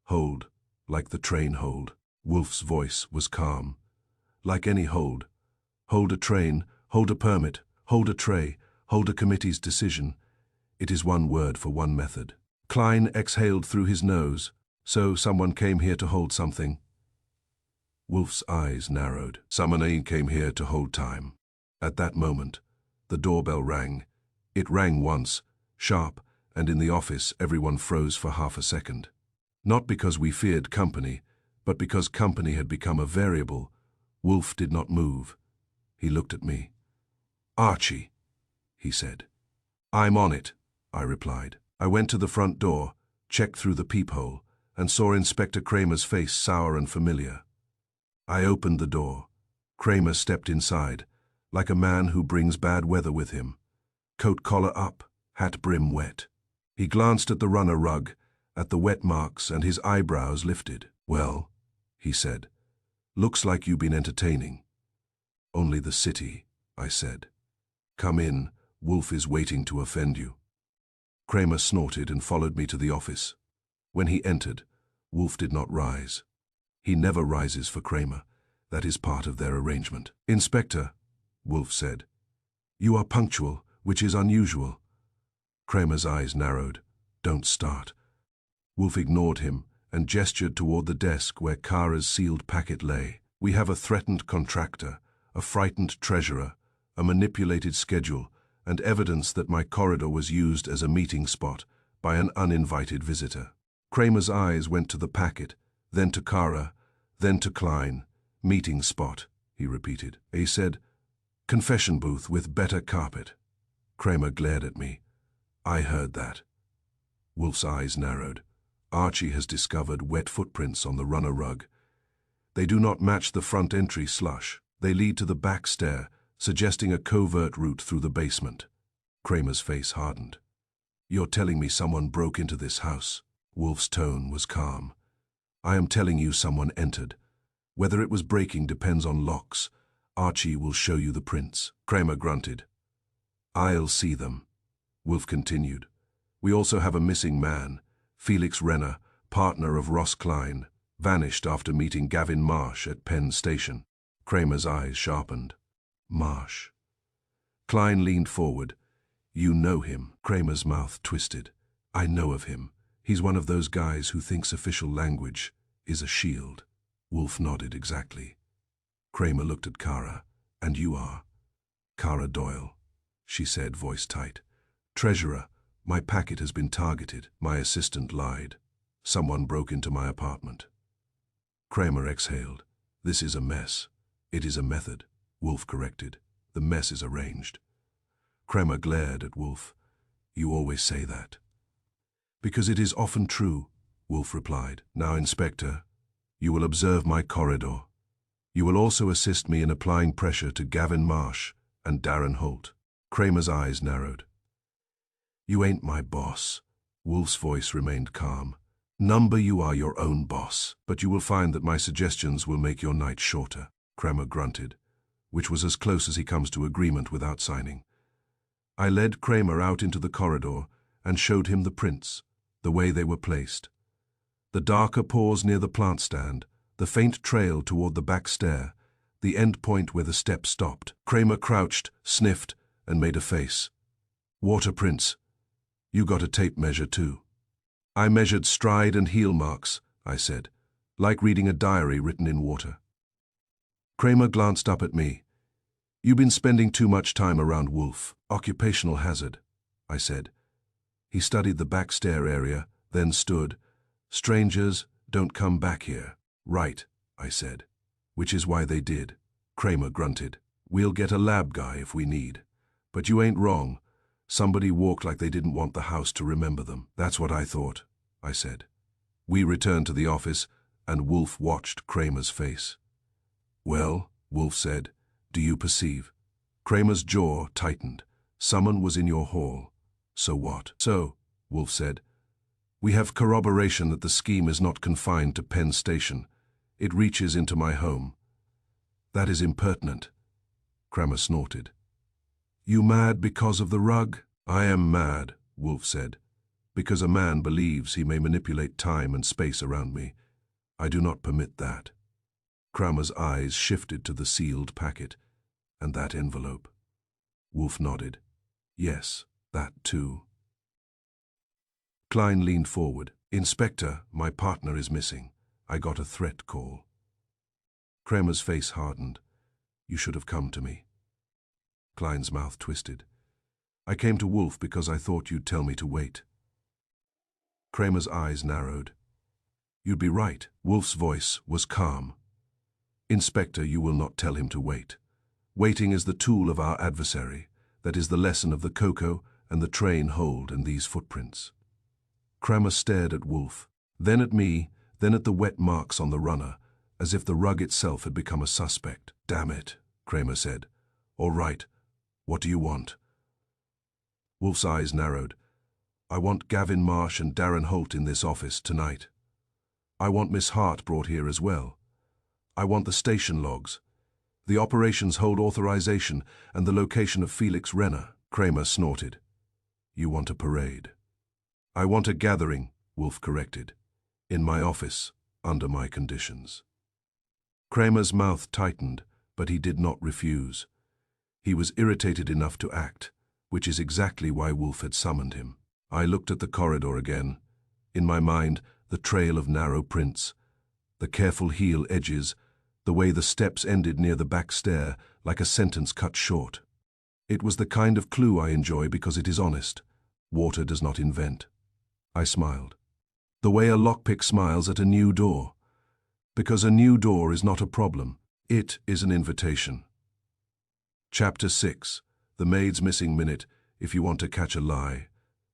Hold, like the train hold. Wolfe's voice was calm. Like any hold. Hold a train, hold a permit, hold a tray, hold a committee's decision. It is one word for one method. Klein exhaled through his nose. So someone came here to hold something. Wolfe's eyes narrowed. Summoner came here to hold time. At that moment, the doorbell rang. It rang once, sharp, and in the office everyone froze for half a second. Not because we feared company, but because company had become a variable. Wolfe did not move. He looked at me. Archie, he said. I'm on it, I replied. I went to the front door, checked through the peephole, and saw Inspector Kramer's face sour and familiar. I opened the door. Kramer stepped inside, like a man who brings bad weather with him. Coat collar up, hat brim wet. He glanced at the runner rug, at the wet marks, and his eyebrows lifted. Well, he said, looks like you've been entertaining. Only the city, I said. Come in, Wolfe is waiting to offend you. Kramer snorted and followed me to the office. When he entered, Wolfe did not rise. He never rises for Kramer. That is part of their arrangement. Inspector, Wolfe said, you are punctual, which is unusual. Kramer's eyes narrowed. Don't start. Wolfe ignored him and gestured toward the desk where Kara's sealed packet lay. We have a threatened contractor, a frightened treasurer, a manipulated schedule, and evidence that my corridor was used as a meeting spot by an uninvited visitor. Kramer's eyes went to the packet, then to Kara, then to Klein, Meeting spot, he repeated. He said, confession booth with better carpet. Kramer glared at me. I heard that. Wolfe's eyes narrowed. Archie has discovered wet footprints on the runner rug. They do not match the front entry slush. They lead to the back stair, suggesting a covert route through the basement. Kramer's face hardened. You're telling me someone broke into this house? Wolfe's tone was calm. I am telling you someone entered. Whether it was breaking depends on locks. Archie will show you the prints. Kramer grunted. I'll see them. Wolfe continued. We also have a missing man, Felix Renner, partner of Ross Klein, vanished after meeting Gavin Marsh at Penn Station. Kramer's eyes sharpened. Marsh. Klein leaned forward. You know him. Kramer's mouth twisted. I know of him. He's one of those guys who thinks official language is a shield. Wolfe nodded exactly. Kramer looked at Kara. And you are? Kara Doyle, she said, voice tight. Treasurer, my packet has been targeted. My assistant lied. Someone broke into my apartment. Kramer exhaled. This is a mess. It is a method, Wolfe corrected. The mess is arranged. Kramer glared at Wolfe. You always say that. Because it is often true, Wolfe replied. Now, Inspector, you will observe my corridor. You will also assist me in applying pressure to Gavin Marsh and Darren Holt. Kramer's eyes narrowed. You ain't my boss. Wolfe's voice remained calm. Number, you are your own boss, but you will find that my suggestions will make your night shorter. Kramer grunted, which was as close as he comes to agreement without signing. I led Kramer out into the corridor and showed him the prints, the way they were placed. The darker pause near the plant stand, the faint trail toward the back stair, the end point where the step stopped. Kramer crouched, sniffed, and made a face. Water prints. You got a tape measure too. I measured stride and heel marks, I said, like reading a diary written in water. Kramer glanced up at me. You've been spending too much time around Wolfe. Occupational hazard, I said. He studied the back stair area, then stood. Strangers don't come back here. Right, I said. Which is why they did. Kramer grunted. We'll get a lab guy if we need. But you ain't wrong. Somebody walked like they didn't want the house to remember them. That's what I thought, I said. We returned to the office, and Wolfe watched Kramer's face. Well, Wolfe said, do you perceive? Kramer's jaw tightened. Someone was in your hall. So what? So, Wolfe said, we have corroboration that the scheme is not confined to Penn Station. It reaches into my home. That is impertinent. Kramer snorted. You mad because of the rug? I am mad, Wolfe said, because a man believes he may manipulate time and space around me. I do not permit that. Kramer's eyes shifted to the sealed packet, and that envelope. Wolfe nodded. Yes, that too. Klein leaned forward. Inspector, my partner is missing. I got a threat call. Kramer's face hardened. You should have come to me. Klein's mouth twisted. I came to Wolfe because I thought you'd tell me to wait. Kramer's eyes narrowed. You'd be right. Wolfe's voice was calm. Inspector, you will not tell him to wait. Waiting is the tool of our adversary. That is the lesson of the cocoa and the train hold and these footprints. Kramer stared at Wolfe, then at me, then at the wet marks on the runner, as if the rug itself had become a suspect. Damn it, Kramer said. All right. What do you want? Wolfe's eyes narrowed. I want Gavin Marsh and Darren Holt in this office tonight. I want Miss Hart brought here as well. I want the station logs, the operations hold authorization, and the location of Felix Renner. Kramer snorted. You want a parade? I want a gathering, Wolfe corrected. In my office, under my conditions. Kramer's mouth tightened, but he did not refuse. He was irritated enough to act, which is exactly why Wolfe had summoned him. I looked at the corridor again. In my mind, the trail of narrow prints, the careful heel edges, the way the steps ended near the back stair, like a sentence cut short. It was the kind of clue I enjoy because it is honest. Water does not invent. I smiled. The way a lockpick smiles at a new door. Because a new door is not a problem. It is an invitation. Chapter 6. The Maid's Missing Minute. If you want to catch a lie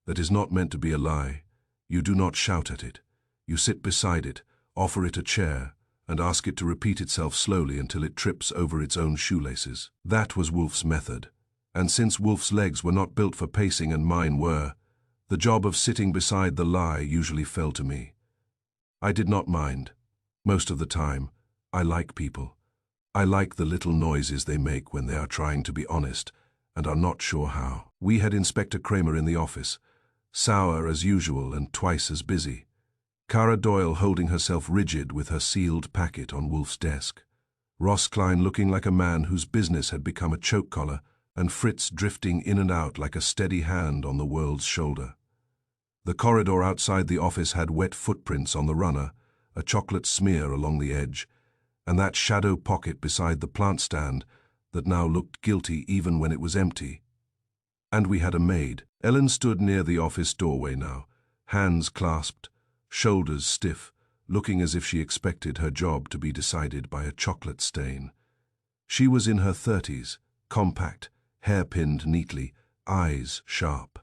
that is not meant to be a lie, you do not shout at it. You sit beside it, offer it a chair, and ask it to repeat itself slowly until it trips over its own shoelaces. That was Wolfe's method, and since Wolfe's legs were not built for pacing and mine were, the job of sitting beside the lie usually fell to me. I did not mind. Most of the time, I like people. I like the little noises they make when they are trying to be honest and are not sure how. We had Inspector Kramer in the office, sour as usual and twice as busy. Cara Doyle holding herself rigid with her sealed packet on Wolfe's desk. Ross Klein looking like a man whose business had become a choke collar, and Fritz drifting in and out like a steady hand on the world's shoulder. The corridor outside the office had wet footprints on the runner, a chocolate smear along the edge, and that shadow pocket beside the plant stand that now looked guilty even when it was empty. And we had a maid. Ellen stood near the office doorway now, hands clasped, shoulders stiff, looking as if she expected her job to be decided by a chocolate stain. She was in her 30s, compact, hair pinned neatly, eyes sharp.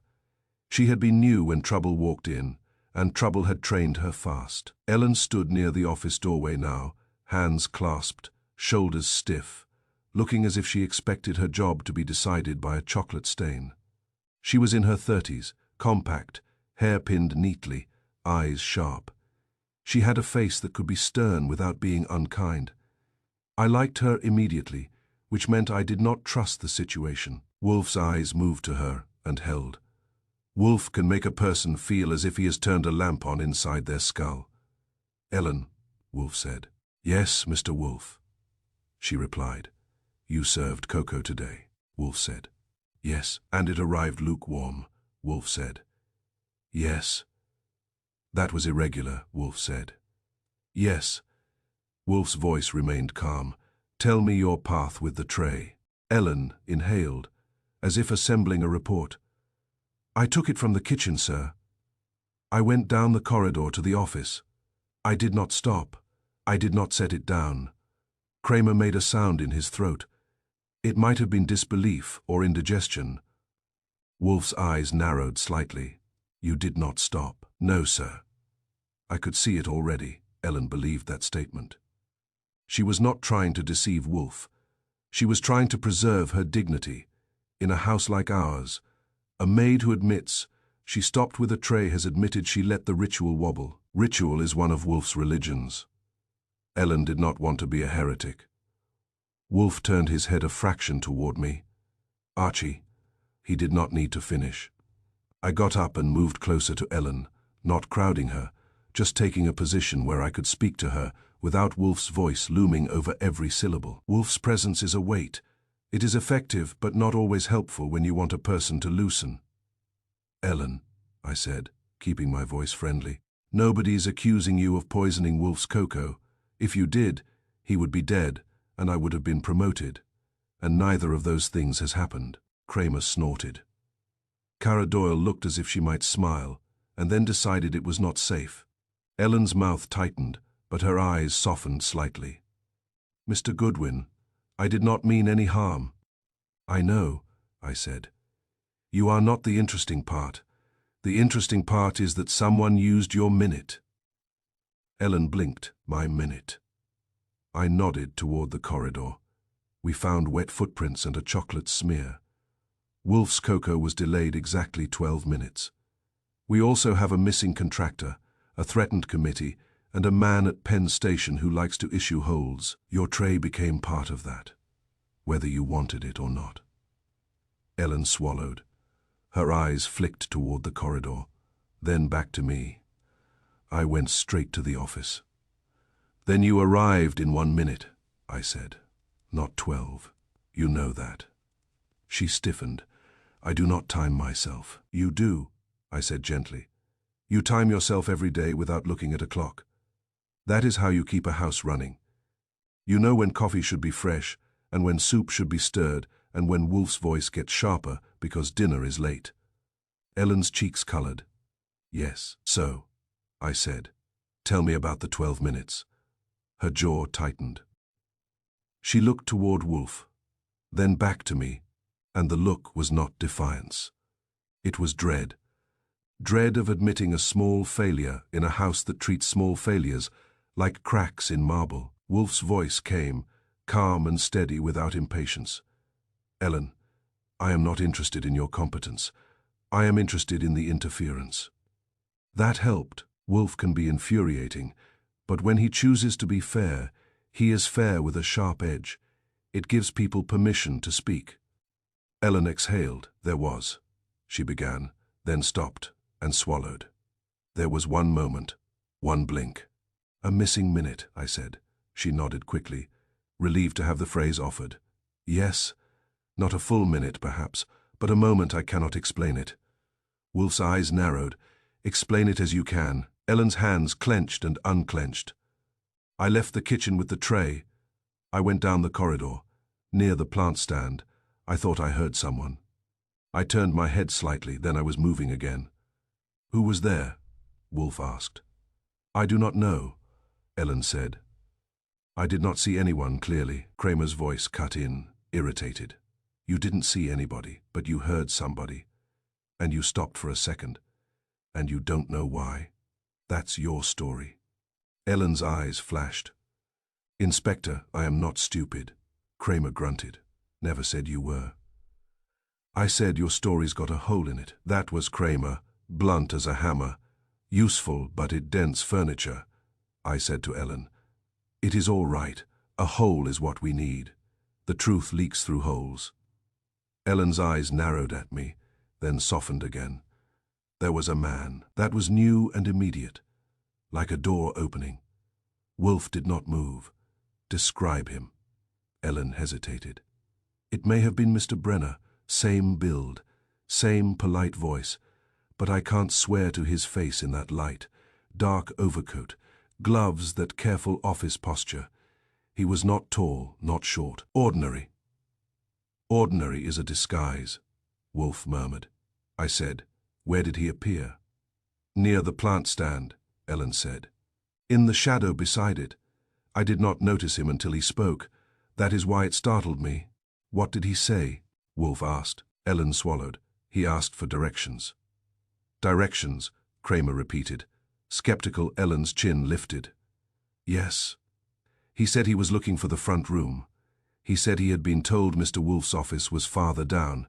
She had been new when trouble walked in, and trouble had trained her fast. Ellen stood near the office doorway now, hands clasped, shoulders stiff, looking as if she expected her job to be decided by a chocolate stain. She was in her 30s, compact, hair pinned neatly, eyes sharp. She had a face that could be stern without being unkind. I liked her immediately, which meant I did not trust the situation. Wolfe's eyes moved to her and held. Wolfe can make a person feel as if he has turned a lamp on inside their skull. Ellen, Wolfe said. Yes, Mr. Wolfe, she replied. You served cocoa today, Wolfe said. Yes, and it arrived lukewarm, Wolfe said. Yes. That was irregular, Wolfe said. Yes. Wolfe's voice remained calm. Tell me your path with the tray. Ellen inhaled, as if assembling a report. I took it from the kitchen, sir. I went down the corridor to the office. I did not stop. I did not set it down. Kramer made a sound in his throat. It might have been disbelief or indigestion. Wolfe's eyes narrowed slightly. You did not stop. No, sir. I could see it already. Ellen believed that statement. She was not trying to deceive Wolfe. She was trying to preserve her dignity. In a house like ours, a maid who admits she stopped with a tray has admitted she let the ritual wobble. Ritual is one of Wolfe's religions. Ellen did not want to be a heretic. Wolfe turned his head a fraction toward me. Archie. He did not need to finish. I got up and moved closer to Ellen, not crowding her, just taking a position where I could speak to her without Wolfe's voice looming over every syllable. Wolfe's presence is a weight. It is effective but not always helpful when you want a person to loosen. Ellen, I said, keeping my voice friendly, nobody's accusing you of poisoning Wolfe's cocoa. If you did, he would be dead, and I would have been promoted. And neither of those things has happened. Kramer snorted. Cara Doyle looked as if she might smile, and then decided it was not safe. Ellen's mouth tightened, but her eyes softened slightly. Mr. Goodwin, I did not mean any harm. I know, I said. You are not the interesting part. The interesting part is that someone used your minute. Ellen blinked. My minute. I nodded toward the corridor. We found wet footprints and a chocolate smear. Wolfe's cocoa was delayed exactly 12 minutes. We also have a missing contractor, a threatened committee, and a man at Penn Station who likes to issue holds. Your tray became part of that, whether you wanted it or not. Ellen swallowed. Her eyes flicked toward the corridor, then back to me. I went straight to the office. Then you arrived in 1 minute, I said. Not 12. You know that. She stiffened. I do not time myself. You do, I said gently. You time yourself every day without looking at a clock. That is how you keep a house running. You know when coffee should be fresh, and when soup should be stirred, and when Wolfe's voice gets sharper because dinner is late. Ellen's cheeks colored. Yes, so, I said. Tell me about the 12 minutes. Her jaw tightened. She looked toward Wolfe, then back to me, and the look was not defiance. It was dread. Dread of admitting a small failure in a house that treats small failures like cracks in marble. Wolfe's voice came, calm and steady without impatience. "Ellen, I am not interested in your competence. I am interested in the interference." That helped. Wolfe can be infuriating, but when he chooses to be fair, he is fair with a sharp edge. It gives people permission to speak. Ellen exhaled. "There was," she began, then stopped and swallowed. "There was one moment, one blink." "A missing minute," I said. She nodded quickly, relieved to have the phrase offered. "Yes, not a full minute perhaps, but a moment I cannot explain it." Wolfe's eyes narrowed. "Explain it as you can." Ellen's hands clenched and unclenched. "I left the kitchen with the tray. I went down the corridor. Near the plant stand, I thought I heard someone. I turned my head slightly, then I was moving again." "Who was there?" Wolfe asked. "I do not know," Ellen said. "I did not see anyone clearly." Kramer's voice cut in, irritated. "You didn't see anybody, but you heard somebody. And you stopped for a second. And you don't know why. That's your story." Ellen's eyes flashed. "Inspector, I am not stupid." Kramer grunted. "Never said you were." "I said your story's got a hole in it." That was Kramer, blunt as a hammer. "Useful, but it dents furniture." I said to Ellen, "It is all right. A hole is what we need. The truth leaks through holes." Ellen's eyes narrowed at me, then softened again. There was a man. That was new and immediate, like a door opening. Wolfe did not move. "Describe him." Ellen hesitated. "It may have been Mr. Brenner, same build, same polite voice, but I can't swear to his face in that light. Dark overcoat, gloves, that careful office posture. He was not tall, not short. Ordinary." "Ordinary is a disguise," Wolfe murmured. I said, "Where did he appear?" "Near the plant stand," Ellen said. "In the shadow beside it. I did not notice him until he spoke. That is why it startled me." "What did he say?" Wolfe asked. Ellen swallowed. "He asked for directions." "Directions," Kramer repeated. Skeptical, Ellen's chin lifted. "Yes. He said he was looking for the front room. He said he had been told Mr. Wolfe's office was farther down,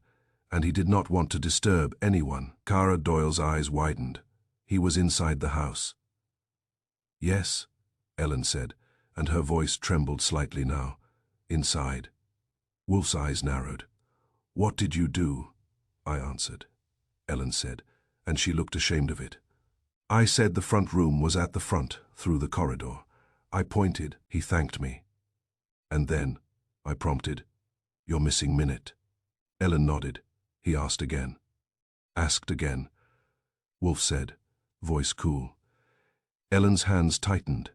and he did not want to disturb anyone." Kara Doyle's eyes widened. "He was inside the house." "Yes," Ellen said, and her voice trembled slightly now. "Inside." Wolfe's eyes narrowed. "What did you do?" I answered, Ellen said, and she looked ashamed of it. "I said the front room was at the front, through the corridor. I pointed." He thanked me. "And then," I prompted, "your missing minute." Ellen nodded. He asked again. "Asked again." Wolfe said, voice cool. Ellen's hands tightened.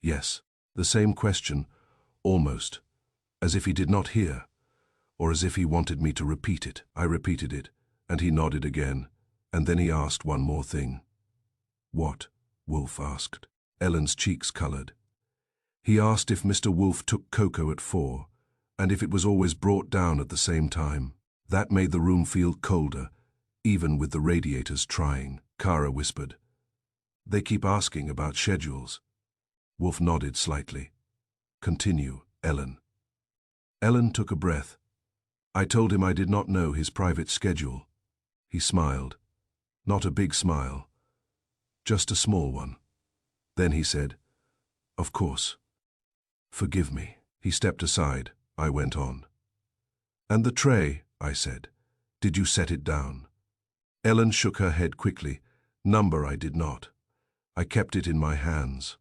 "Yes, the same question, almost, as if he did not hear, or as if he wanted me to repeat it." I repeated it, and he nodded again, and then he asked one more thing. "What?" Wolfe asked. Ellen's cheeks colored. "He asked if Mr. Wolfe took cocoa at 4, and if it was always brought down at the same time. That made the room feel colder, even with the radiators trying." Kara whispered. "They keep asking about schedules." Wolfe nodded slightly. "Continue, Ellen." Ellen took a breath. I told him I did not know his private schedule. He smiled. Not a big smile, just a small one. Then he said, "Of course. Forgive me." He stepped aside. I went on. "And the tray," I said. "Did you set it down?" Ellen shook her head quickly. "Number I did not. I kept it in my hands."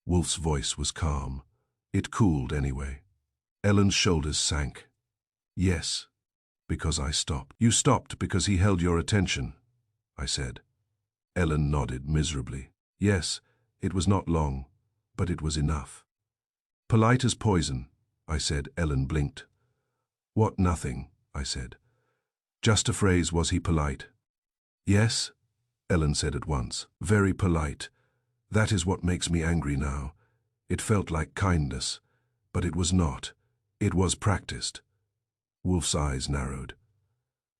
Wolfe's voice was calm. It cooled anyway. Ellen's shoulders sank. "Yes, because I stopped." "You stopped because he held your attention," I said. Ellen nodded miserably. "Yes, it was not long, but it was enough." "Polite as poison," I said. Ellen blinked. "What nothing," I said. "Just a phrase, was he polite?" "Yes," Ellen said at once. "Very polite. That is what makes me angry now. It felt like kindness, but it was not. It was practiced. Wolfe's eyes narrowed.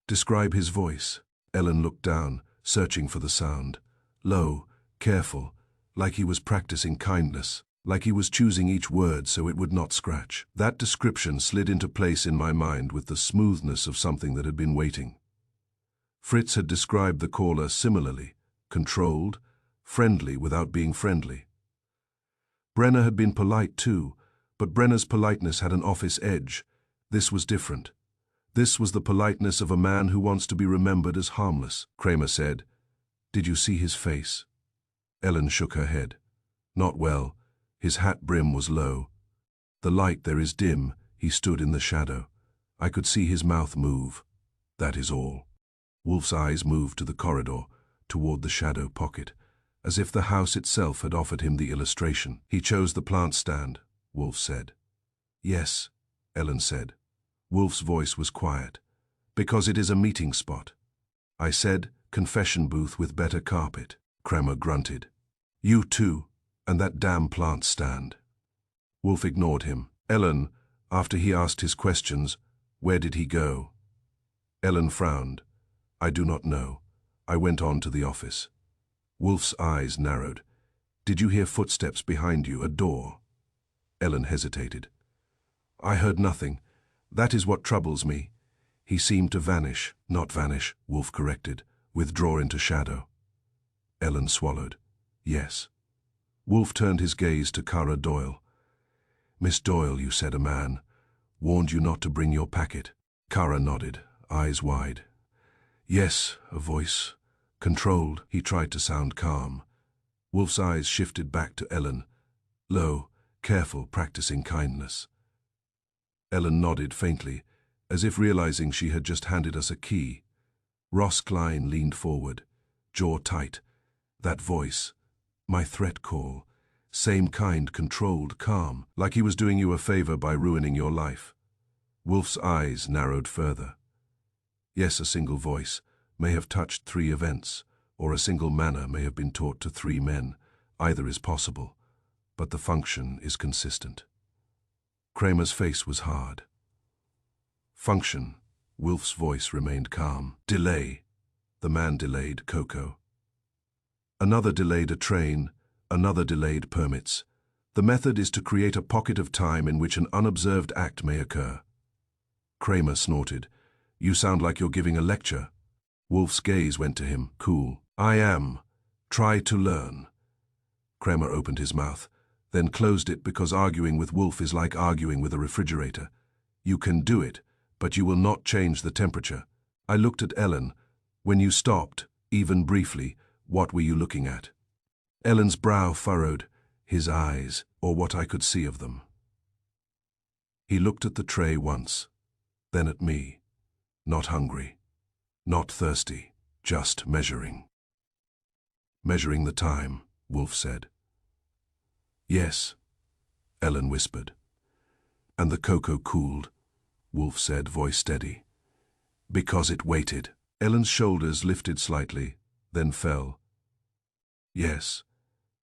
Describe his voice. Ellen looked down, searching for the sound. Low, careful, like he was practicing kindness, like he was choosing each word so it would not scratch. That description slid into place in my mind with the smoothness of something that had been waiting. Fritz had described the caller similarly, controlled, friendly without being friendly. Brenner had been polite too, but Brenner's politeness had an office edge. This was different. This was the politeness of a man who wants to be remembered as harmless. Kramer said, "Did you see his face?" Ellen shook her head. "Not well. His hat brim was low. The light there is dim. He stood in the shadow. I could see his mouth move. That is all." Wolfe's eyes moved to the corridor, toward the shadow pocket, as if the house itself had offered him the illustration. "He chose the plant stand," Wolfe said. "Yes," Ellen said. Wolfe's voice was quiet. "Because it is a meeting spot." I said, "Confession booth with better carpet." Kramer grunted. "You too, and that damn plant stand." Wolfe ignored him. "Ellen, after he asked his questions, where did he go?" Ellen frowned. "I do not know. I went on to the office." Wolfe's eyes narrowed. "Did you hear footsteps behind you, a door?" Ellen hesitated. "I heard nothing. That is what troubles me." "He seemed to vanish." "Not vanish," Wolfe corrected. "Withdraw into shadow." Ellen swallowed. "Yes." Wolfe turned his gaze to Kara Doyle. "Miss Doyle, you said a man warned you not to bring your packet." Kara nodded, eyes wide. "Yes," a voice. Controlled. He tried to sound calm. Wolfe's eyes shifted back to Ellen. Low, careful, practicing kindness. Ellen nodded faintly, as if realizing she had just handed us a key. Ross Klein leaned forward, jaw tight. That voice, my threat call, same kind, controlled, calm, like he was doing you a favor by ruining your life. Wolfe's eyes narrowed further. Yes, a single voice may have touched 3 events, or a single manner may have been taught to 3 men. Either is possible, but the function is consistent. Kramer's face was hard. Function. Wolfe's voice remained calm. Delay. The man delayed Coco. Another delayed a train, another delayed permits. The method is to create a pocket of time in which an unobserved act may occur. Kramer snorted. "You sound like you're giving a lecture." Wolfe's gaze went to him. "Cool." "I am. Try to learn." Kramer opened his mouth, then closed it because arguing with Wolfe is like arguing with a refrigerator. "You can do it, but you will not change the temperature." I looked at Ellen. "When you stopped, even briefly, what were you looking at?" Ellen's brow furrowed, his eyes, or what I could see of them. He looked at the tray once, then at me. Not hungry, not thirsty, just measuring. "Measuring the time," Wolfe said. "Yes," Ellen whispered. "And the cocoa cooled," Wolfe said, voice steady. "Because it waited." Ellen's shoulders lifted slightly, then fell. "Yes."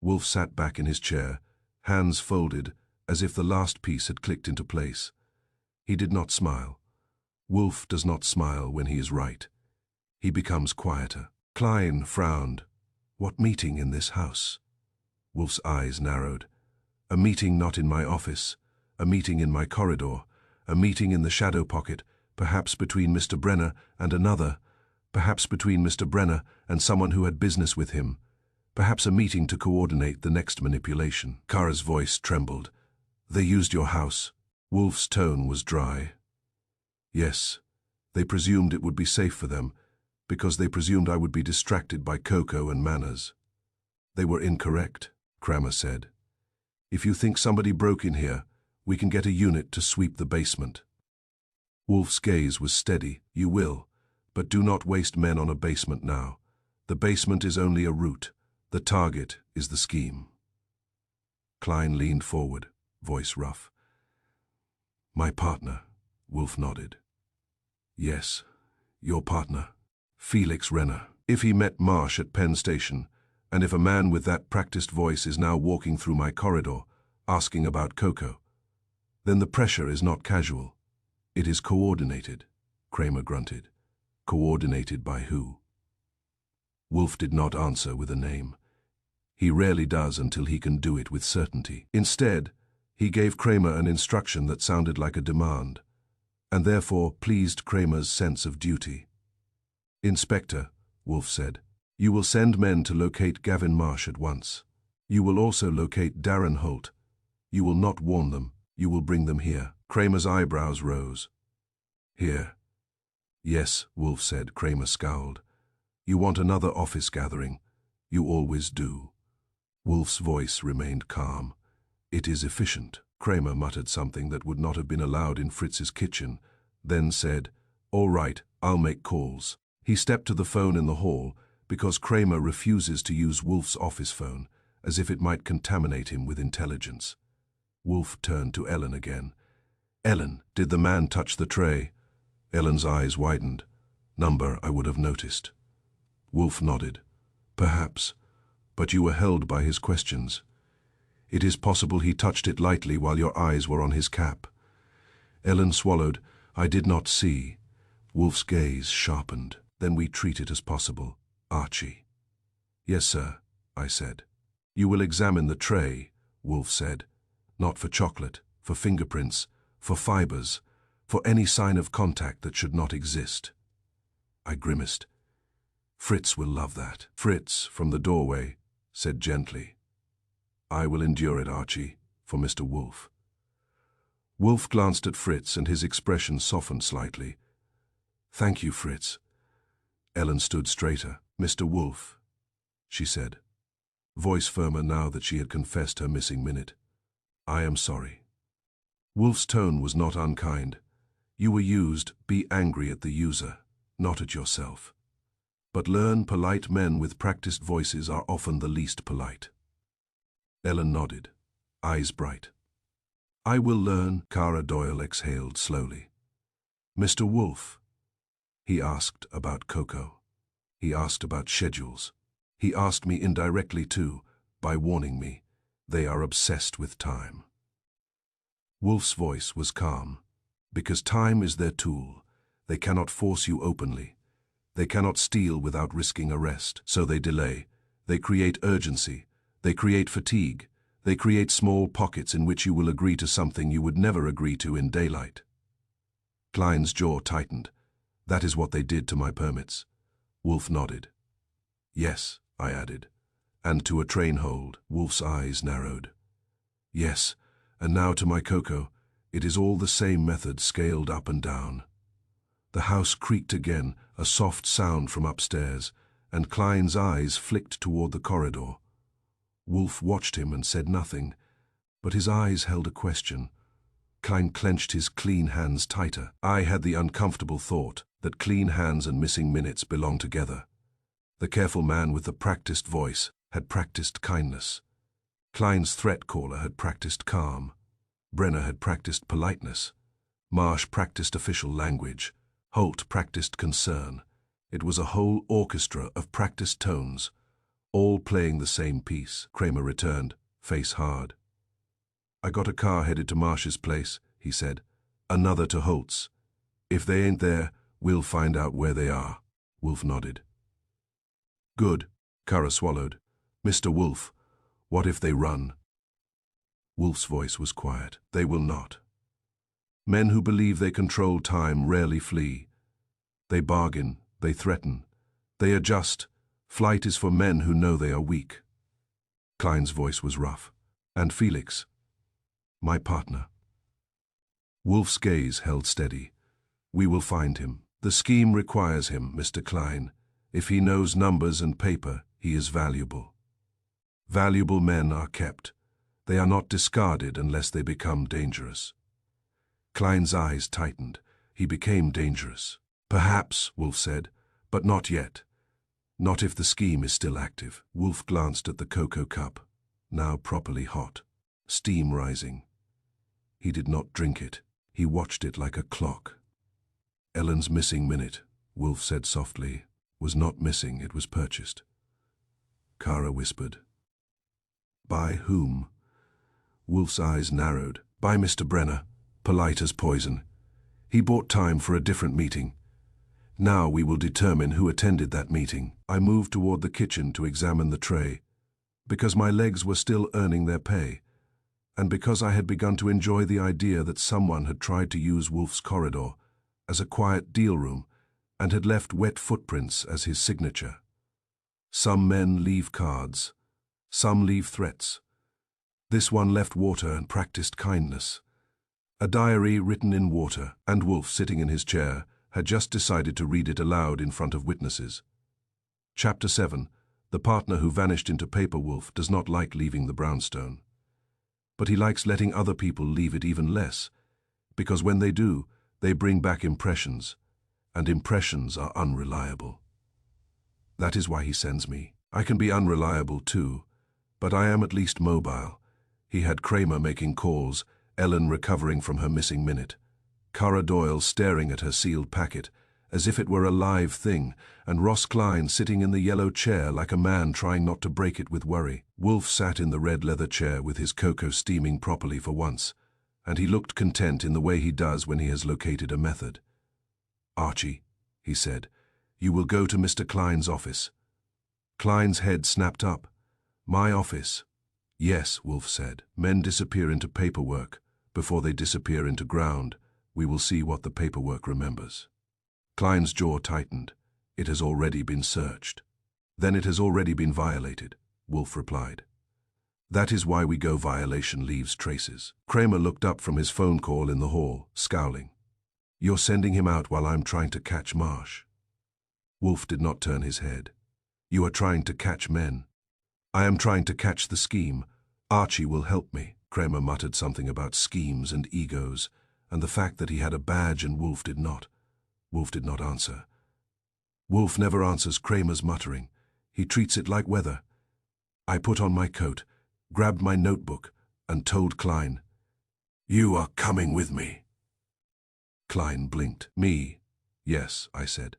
Wolfe sat back in his chair, hands folded, as if the last piece had clicked into place. He did not smile. Wolfe does not smile when he is right. He becomes quieter. Klein frowned. "What meeting in this house?" Wolfe's eyes narrowed. "A meeting not in my office, a meeting in my corridor, a meeting in the shadow pocket, perhaps between Mr. Brenner and another, perhaps between Mr. Brenner and someone who had business with him, perhaps a meeting to coordinate the next manipulation." Kara's voice trembled. "They used your house." Wolfe's tone was dry. "Yes, they presumed it would be safe for them, because they presumed I would be distracted by cocoa and manners." "They were incorrect," Kramer said. "If you think somebody broke in here, we can get a unit to sweep the basement." Wolfe's gaze was steady. "You will, but do not waste men on a basement now. The basement is only a route. The target is the scheme." Klein leaned forward, voice rough. "My partner," Wolfe nodded. "Yes, your partner. Felix Renner. If he met Marsh at Penn Station, and if a man with that practiced voice is now walking through my corridor, asking about cocoa, Then the pressure is not casual. It is coordinated, Kramer grunted. Coordinated by who? Wolfe did not answer with a name. He rarely does until he can do it with certainty. Instead, he gave Kramer an instruction that sounded like a demand, and therefore pleased Kramer's sense of duty. Inspector, Wolfe said, you will send men to locate Gavin Marsh at once. You will also locate Darren Holt. You will not warn them. You will bring them here. Kramer's eyebrows rose. Here. Yes, Wolfe said. Kramer scowled. You want another office gathering. You always do. Wolfe's voice remained calm. It is efficient. Kramer muttered something that would not have been allowed in Fritz's kitchen, then said, all right, I'll make calls. He stepped to the phone in the hall because Kramer refuses to use Wolfe's office phone, as if it might contaminate him with intelligence. Wolfe turned to Ellen again. Ellen, did the man touch the tray? Ellen's eyes widened. Number I would have noticed. Wolfe nodded. Perhaps, but you were held by his questions. It is possible he touched it lightly while your eyes were on his cap. Ellen swallowed. I did not see. Wolfe's gaze sharpened. Then we treat it as possible. Archie. Yes, sir, I said. You will examine the tray, Wolfe said. Not for chocolate, for fingerprints, for fibers, for any sign of contact that should not exist. I grimaced. Fritz will love that. Fritz, from the doorway, said gently. I will endure it, Archie, for Mr. Wolfe. Wolfe glanced at Fritz and his expression softened slightly. Thank you, Fritz. Ellen stood straighter. Mr. Wolfe, she said, voice firmer now that she had confessed her missing minute. I am sorry. Wolfe's tone was not unkind. You were used, be angry at the user, not at yourself. But learn polite men with practiced voices are often the least polite. Ellen nodded, eyes bright. I will learn, Cara Doyle exhaled slowly. Mr. Wolfe. He asked about Coco. He asked about schedules. He asked me indirectly too, by warning me. They are obsessed with time. Wolfe's voice was calm. Because time is their tool. They cannot force you openly. They cannot steal without risking arrest, so they delay. They create urgency. They create fatigue. They create small pockets in which you will agree to something you would never agree to in daylight. Klein's jaw tightened. That is what they did to my permits. Wolfe nodded. Yes, I added. And to a train hold. Wolfe's eyes narrowed. Yes, and now to my Coco. It is all the same method scaled up and down. The house creaked again, a soft sound from upstairs, and Klein's eyes flicked toward the corridor. Wolfe watched him and said nothing, but his eyes held a question. Klein clenched his clean hands tighter. I had the uncomfortable thought that clean hands and missing minutes belong together. The careful man with the practiced voice had practiced kindness. Klein's threat caller had practiced calm. Brenner had practiced politeness. Marsh practiced official language. Holt practiced concern. It was a whole orchestra of practiced tones, all playing the same piece. Kramer returned, face hard. I got a car headed to Marsh's place, he said. Another to Holt's. If they ain't there, we'll find out where they are. Wolfe nodded. Good, Cara swallowed. Mr. Wolfe, what if they run? Wolfe's voice was quiet. They will not. Men who believe they control time rarely flee. They bargain, they threaten, they adjust. Flight is for men who know they are weak. Klein's voice was rough. And Felix, my partner. Wolfe's gaze held steady. We will find him. The scheme requires him, Mr. Klein. If he knows numbers and paper, he is valuable. Valuable men are kept. They are not discarded unless they become dangerous. Klein's eyes tightened. He became dangerous. Perhaps, Wolfe said, but not yet. Not if the scheme is still active. Wolfe glanced at the cocoa cup, now properly hot, steam rising. He did not drink it. He watched it like a clock. Ellen's missing minute, Wolfe said softly, was not missing, it was purchased. Cara whispered. By whom? Wolfe's eyes narrowed. By Mr. Brenner. polite as poison. He bought time for a different meeting. Now we will determine who attended that meeting. I moved toward the kitchen to examine the tray, because my legs were still earning their pay, and because I had begun to enjoy the idea that someone had tried to use Wolfe's corridor as a quiet deal room and had left wet footprints as his signature. Some men leave cards. Some leave threats. This one left water and practiced kindness. A diary written in water, and Wolfe, sitting in his chair, had just decided to read it aloud in front of witnesses. Chapter 7. The partner who vanished into paper. Wolfe does not like leaving the brownstone. But he likes letting other people leave it even less, because when they do, they bring back impressions, and impressions are unreliable. That is why he sends me. I can be unreliable too, but I am at least mobile. He had Kramer making calls, Ellen recovering from her missing minute, Cara Doyle staring at her sealed packet, as if it were a live thing, and Ross Klein sitting in the yellow chair like a man trying not to break it with worry. Wolfe sat in the red leather chair with his cocoa steaming properly for once, and he looked content in the way he does when he has located a method. "Archie," he said, "you will go to Mr. Klein's office." Klein's head snapped up. "My office?" "Yes," Wolfe said. "Men disappear into paperwork. Before they disappear into ground, we will see what the paperwork remembers." Klein's jaw tightened. "It has already been searched." "Then it has already been violated," Wolfe replied. "That is why we go. Violation leaves traces." Kramer looked up from his phone call in the hall, scowling. "You're sending him out while I'm trying to catch Marsh." Wolfe did not turn his head. "You are trying to catch men." "I am trying to catch the scheme. Archie will help me." Kramer muttered something about schemes and egos, and the fact that he had a badge and Wolfe did not. Wolfe did not answer. Wolfe never answers Kramer's muttering. He treats it like weather. I put on my coat, grabbed my notebook, and told Klein, "You are coming with me." Klein blinked. "Me?" "Yes," I said.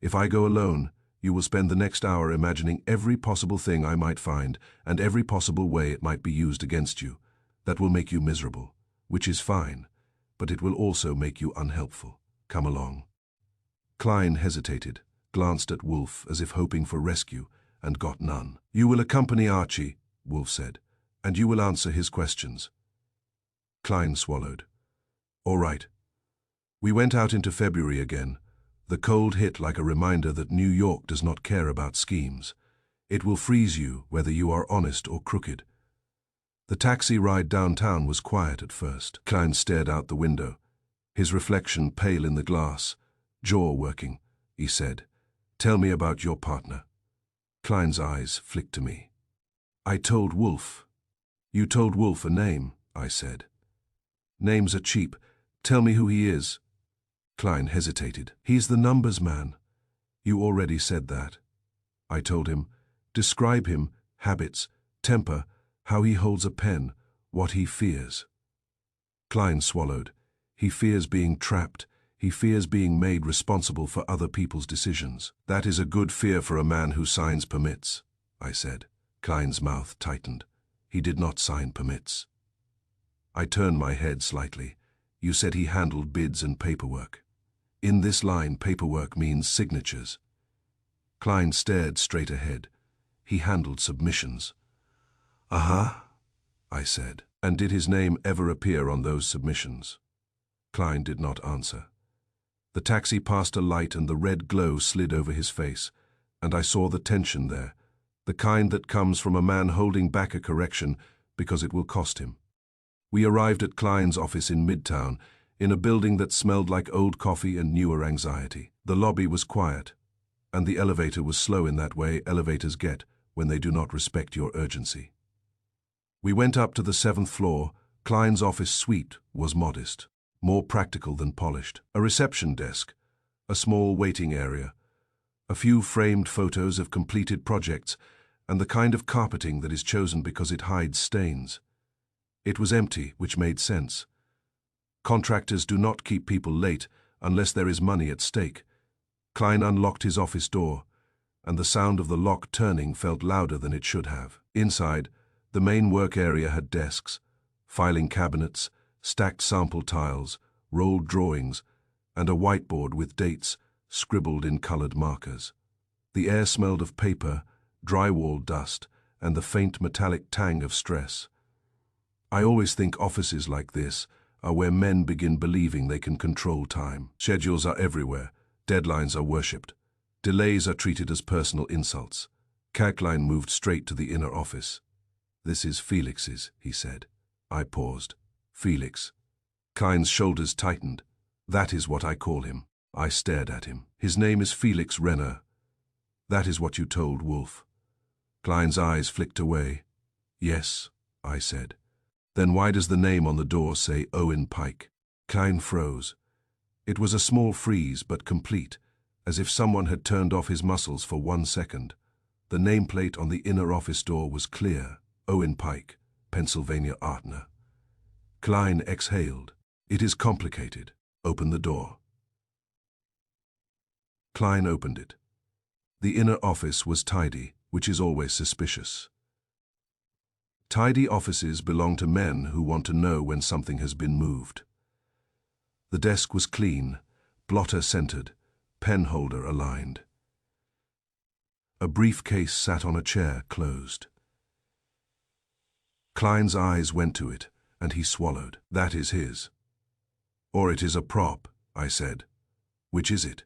"If I go alone, you will spend the next hour imagining every possible thing I might find and every possible way it might be used against you. That will make you miserable, which is fine, but it will also make you unhelpful. Come along." Klein hesitated, glanced at Wolfe as if hoping for rescue, and got none. "You will accompany Archie," Wolfe said, "and you will answer his questions." Klein swallowed. "All right." We went out into February again. The cold hit like a reminder that New York does not care about schemes. It will freeze you whether you are honest or crooked. The taxi ride downtown was quiet at first. Klein stared out the window, his reflection pale in the glass. "Jaw working," he said. "Tell me about your partner." Klein's eyes flicked to me. "I told Wolfe." "You told Wolfe a name," I said. "Names are cheap. Tell me who he is." Klein hesitated. "He's the numbers man." "You already said that." I told him. "Describe him, habits, temper, how he holds a pen, what he fears." Klein swallowed. "He fears being trapped. He fears being made responsible for other people's decisions." "That is a good fear for a man who signs permits," I said. Klein's mouth tightened. "He did not sign permits." I turned my head slightly. "You said he handled bids and paperwork. In this line, paperwork means signatures." Klein stared straight ahead. "He handled submissions." "Uh-huh," I said. "And did his name ever appear on those submissions?" Klein did not answer. The taxi passed a light and the red glow slid over his face, and I saw the tension there, the kind that comes from a man holding back a correction because it will cost him. We arrived at Klein's office in Midtown, in a building that smelled like old coffee and newer anxiety. The lobby was quiet, and the elevator was slow in that way elevators get when they do not respect your urgency. We went up to the 7th floor. Klein's office suite was modest, more practical than polished. A reception desk, a small waiting area, a few framed photos of completed projects, and the kind of carpeting that is chosen because it hides stains. It was empty, which made sense. Contractors do not keep people late unless there is money at stake. Klein unlocked his office door, and the sound of the lock turning felt louder than it should have. Inside, the main work area had desks, filing cabinets, stacked sample tiles, rolled drawings, and a whiteboard with dates scribbled in colored markers. The air smelled of paper, drywall dust, and the faint metallic tang of stress. I always think offices like this are where men begin believing they can control time. Schedules are everywhere, deadlines are worshipped, delays are treated as personal insults. Klein moved straight to the inner office. "This is Felix's," he said. I paused. "Felix." Klein's shoulders tightened. "That is what I call him." I stared at him. "His name is Felix Renner. That is what you told Wolfe." Klein's eyes flicked away. "Yes," I said. "Then why does the name on the door say Owen Pike?" Klein froze. It was a small freeze, but complete, as if someone had turned off his muscles for 1 second. The nameplate on the inner office door was clear: Owen Pike, Pennsylvania Artner. Klein exhaled. "It is complicated. Open the door." Klein opened it. The inner office was tidy, which is always suspicious. Tidy offices belong to men who want to know when something has been moved. The desk was clean, blotter centered, pen holder aligned. A briefcase sat on a chair, closed. Klein's eyes went to it, and he swallowed. "That is his." "Or it is a prop," I said. "Which is it?"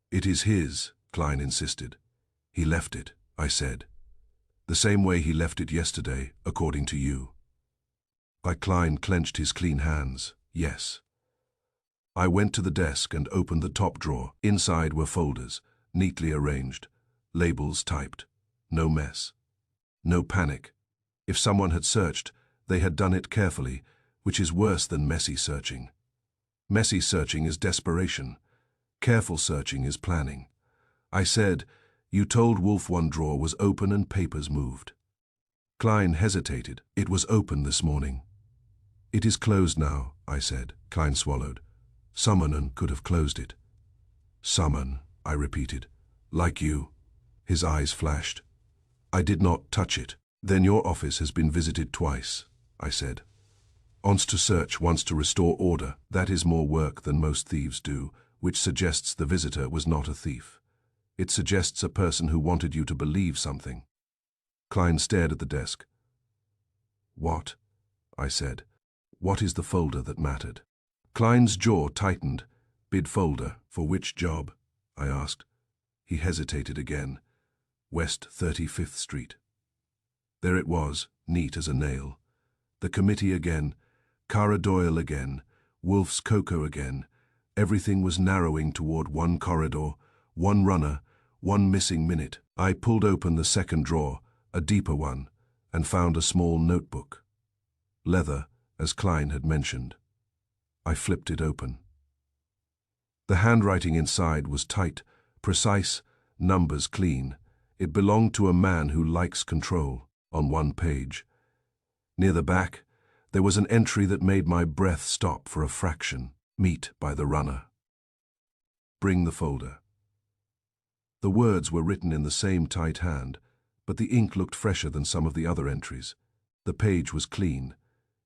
"It is his," Klein insisted. "He left it," I said. "The same way he left it yesterday, according to you." Klein clenched his clean hands. "Yes." I went to the desk and opened the top drawer. Inside were folders, neatly arranged. Labels typed. No mess. No panic. If someone had searched, they had done it carefully, which is worse than messy searching. Messy searching is desperation. Careful searching is planning. I said, "You told Wolfe one drawer was open and papers moved." Klein hesitated. "It was open this morning." "It is closed now," I said. Klein swallowed. "Someone could have closed it." "Someone," I repeated. "Like you." His eyes flashed. "I did not touch it." "Then your office has been visited twice," I said. "Once to search, once to restore order. That is more work than most thieves do, which suggests the visitor was not a thief. It suggests a person who wanted you to believe something." Klein stared at the desk. "What?" I said. "What is the folder that mattered?" Klein's jaw tightened. "Bid folder, for which job?" I asked. He hesitated again. "West 35th Street. There it was, neat as a nail. The committee again, Cara Doyle again, Wolfe's cocoa again. Everything was narrowing toward one corridor, one runner, one missing minute. I pulled open the second drawer, a deeper one, and found a small notebook. Leather, as Klein had mentioned. I flipped it open. The handwriting inside was tight, precise, numbers clean. It belonged to a man who likes control. On one page, near the back, there was an entry that made my breath stop for a fraction. "Meet by the runner. Bring the folder." The words were written in the same tight hand, but the ink looked fresher than some of the other entries. The page was clean.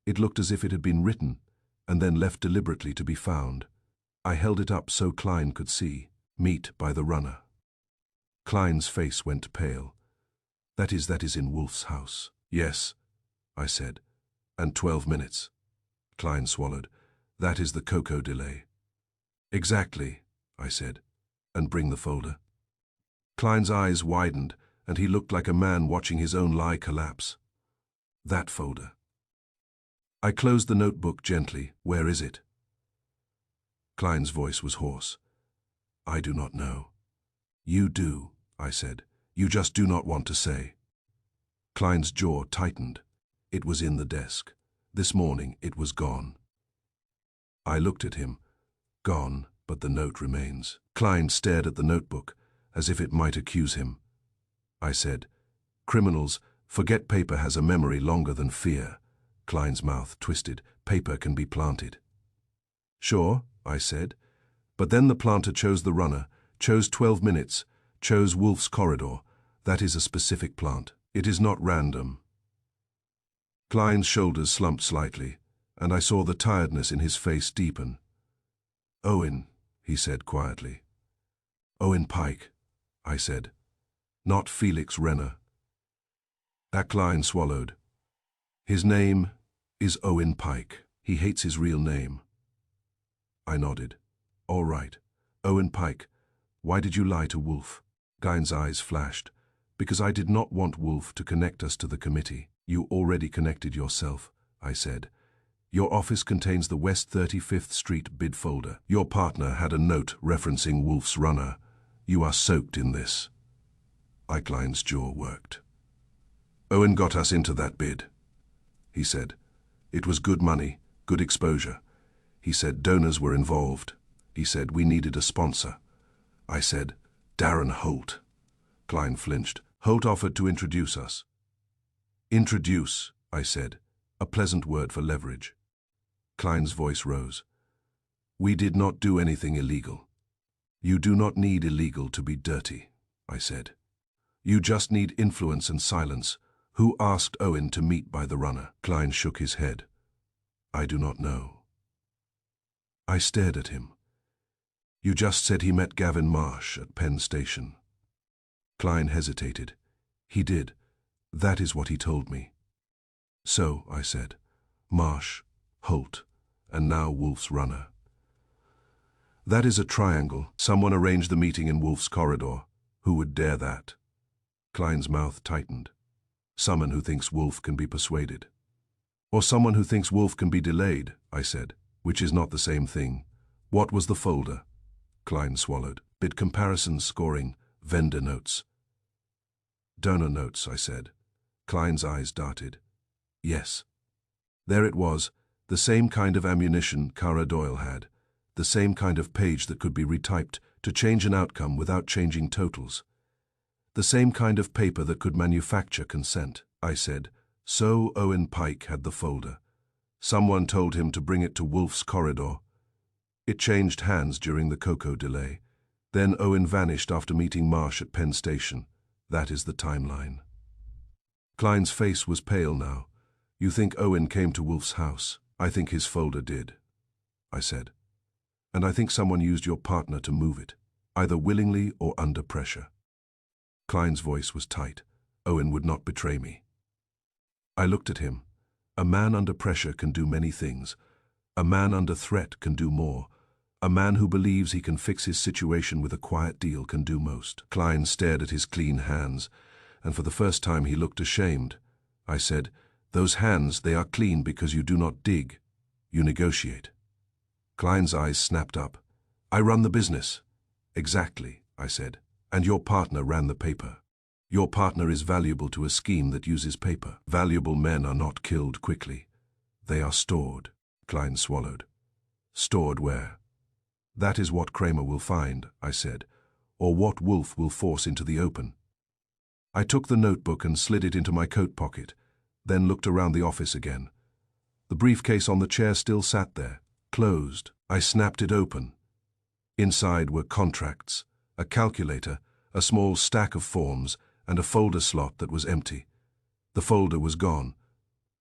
It looked as if it had been written and then left deliberately to be found. I held it up so Klein could see. "Meet by the runner." Klein's face went pale. That is in Wolfe's house." "Yes," I said. "And 12 minutes." Klein swallowed. "That is the cocoa delay." "Exactly," I said. "And bring the folder." Klein's eyes widened, and he looked like a man watching his own lie collapse. "That folder." I closed the notebook gently. "Where is it?" Klein's voice was hoarse. "I do not know." "You do," I said. "You just do not want to say." Klein's jaw tightened. "It was in the desk. This morning it was gone." I looked at him. "Gone, but the note remains." Klein stared at the notebook, as if it might accuse him. I said, "Criminals forget paper has a memory longer than fear." Klein's mouth twisted. "Paper can be planted." "Sure," I said. "But then the planter chose the runner, chose 12 minutes, chose Wolfe's corridor. That is a specific plant. It is not random." Klein's shoulders slumped slightly. and I saw the tiredness in his face deepen. "Owen," he said quietly. "Owen Pike," I said. "Not Felix Renner." Klein swallowed. "His name is Owen Pike. He hates his real name." I nodded. "All right. Owen Pike, why did you lie to Wolfe?" Guy's eyes flashed. "Because I did not want Wolfe to connect us to the committee." "You already connected yourself," I said. "Your office contains the West 35th Street bid folder. Your partner had a note referencing Wolfe's runner. You are soaked in this." Klein's jaw worked. "Owen got us into that bid," he said. "It was good money, good exposure. He said donors were involved. He said we needed a sponsor. I said, Darren Holt." Klein flinched. "Holt offered to introduce us." "Introduce," I said, a pleasant word for leverage. Klein's voice rose. "We did not do anything illegal." "You do not need illegal to be dirty," I said. "You just need influence and silence. Who asked Owen to meet by the runner?" Klein shook his head. "I do not know." I stared at him. "You just said he met Gavin Marsh at Penn Station." Klein hesitated. "He did. That is what he told me." "So," I said, "Marsh, Holt, and now Wolfe's runner. That is a triangle. Someone arranged the meeting in Wolfe's corridor. Who would dare that?" Klein's mouth tightened. "Someone who thinks Wolfe can be persuaded." "Or someone who thinks Wolfe can be delayed," I said, "which is not the same thing." "What was the folder?" Klein swallowed. "Bid comparisons, scoring, vendor notes." "Donor notes," I said. Klein's eyes darted. "Yes." There it was, the same kind of ammunition Cara Doyle had, the same kind of page that could be retyped to change an outcome without changing totals. The same kind of paper that could manufacture consent. I said, "So Owen Pike had the folder. Someone told him to bring it to Wolfe's corridor. It changed hands during the cocoa delay. Then Owen vanished after meeting Marsh at Penn Station. That is the timeline." Klein's face was pale now. "You think Owen came to Wolfe's house?" "I think his folder did," I said. "And I think someone used your partner to move it, either willingly or under pressure." Klein's voice was tight. "Owen would not betray me." I looked at him. A man under pressure can do many things. A man under threat can do more. A man who believes he can fix his situation with a quiet deal can do most. Klein stared at his clean hands, and for the first time he looked ashamed. I said, "Those hands, they are clean because you do not dig. You negotiate." Klein's eyes snapped up. "I run the business." "Exactly," I said. "And your partner ran the paper. Your partner is valuable to a scheme that uses paper. Valuable men are not killed quickly. They are stored." Klein swallowed. "Stored where?" "That is what Kramer will find," I said, "or what Wolfe will force into the open." I took the notebook and slid it into my coat pocket, then looked around the office again. The briefcase on the chair still sat there, closed. I snapped it open. Inside were contracts, a calculator, a small stack of forms, and a folder slot that was empty. The folder was gone,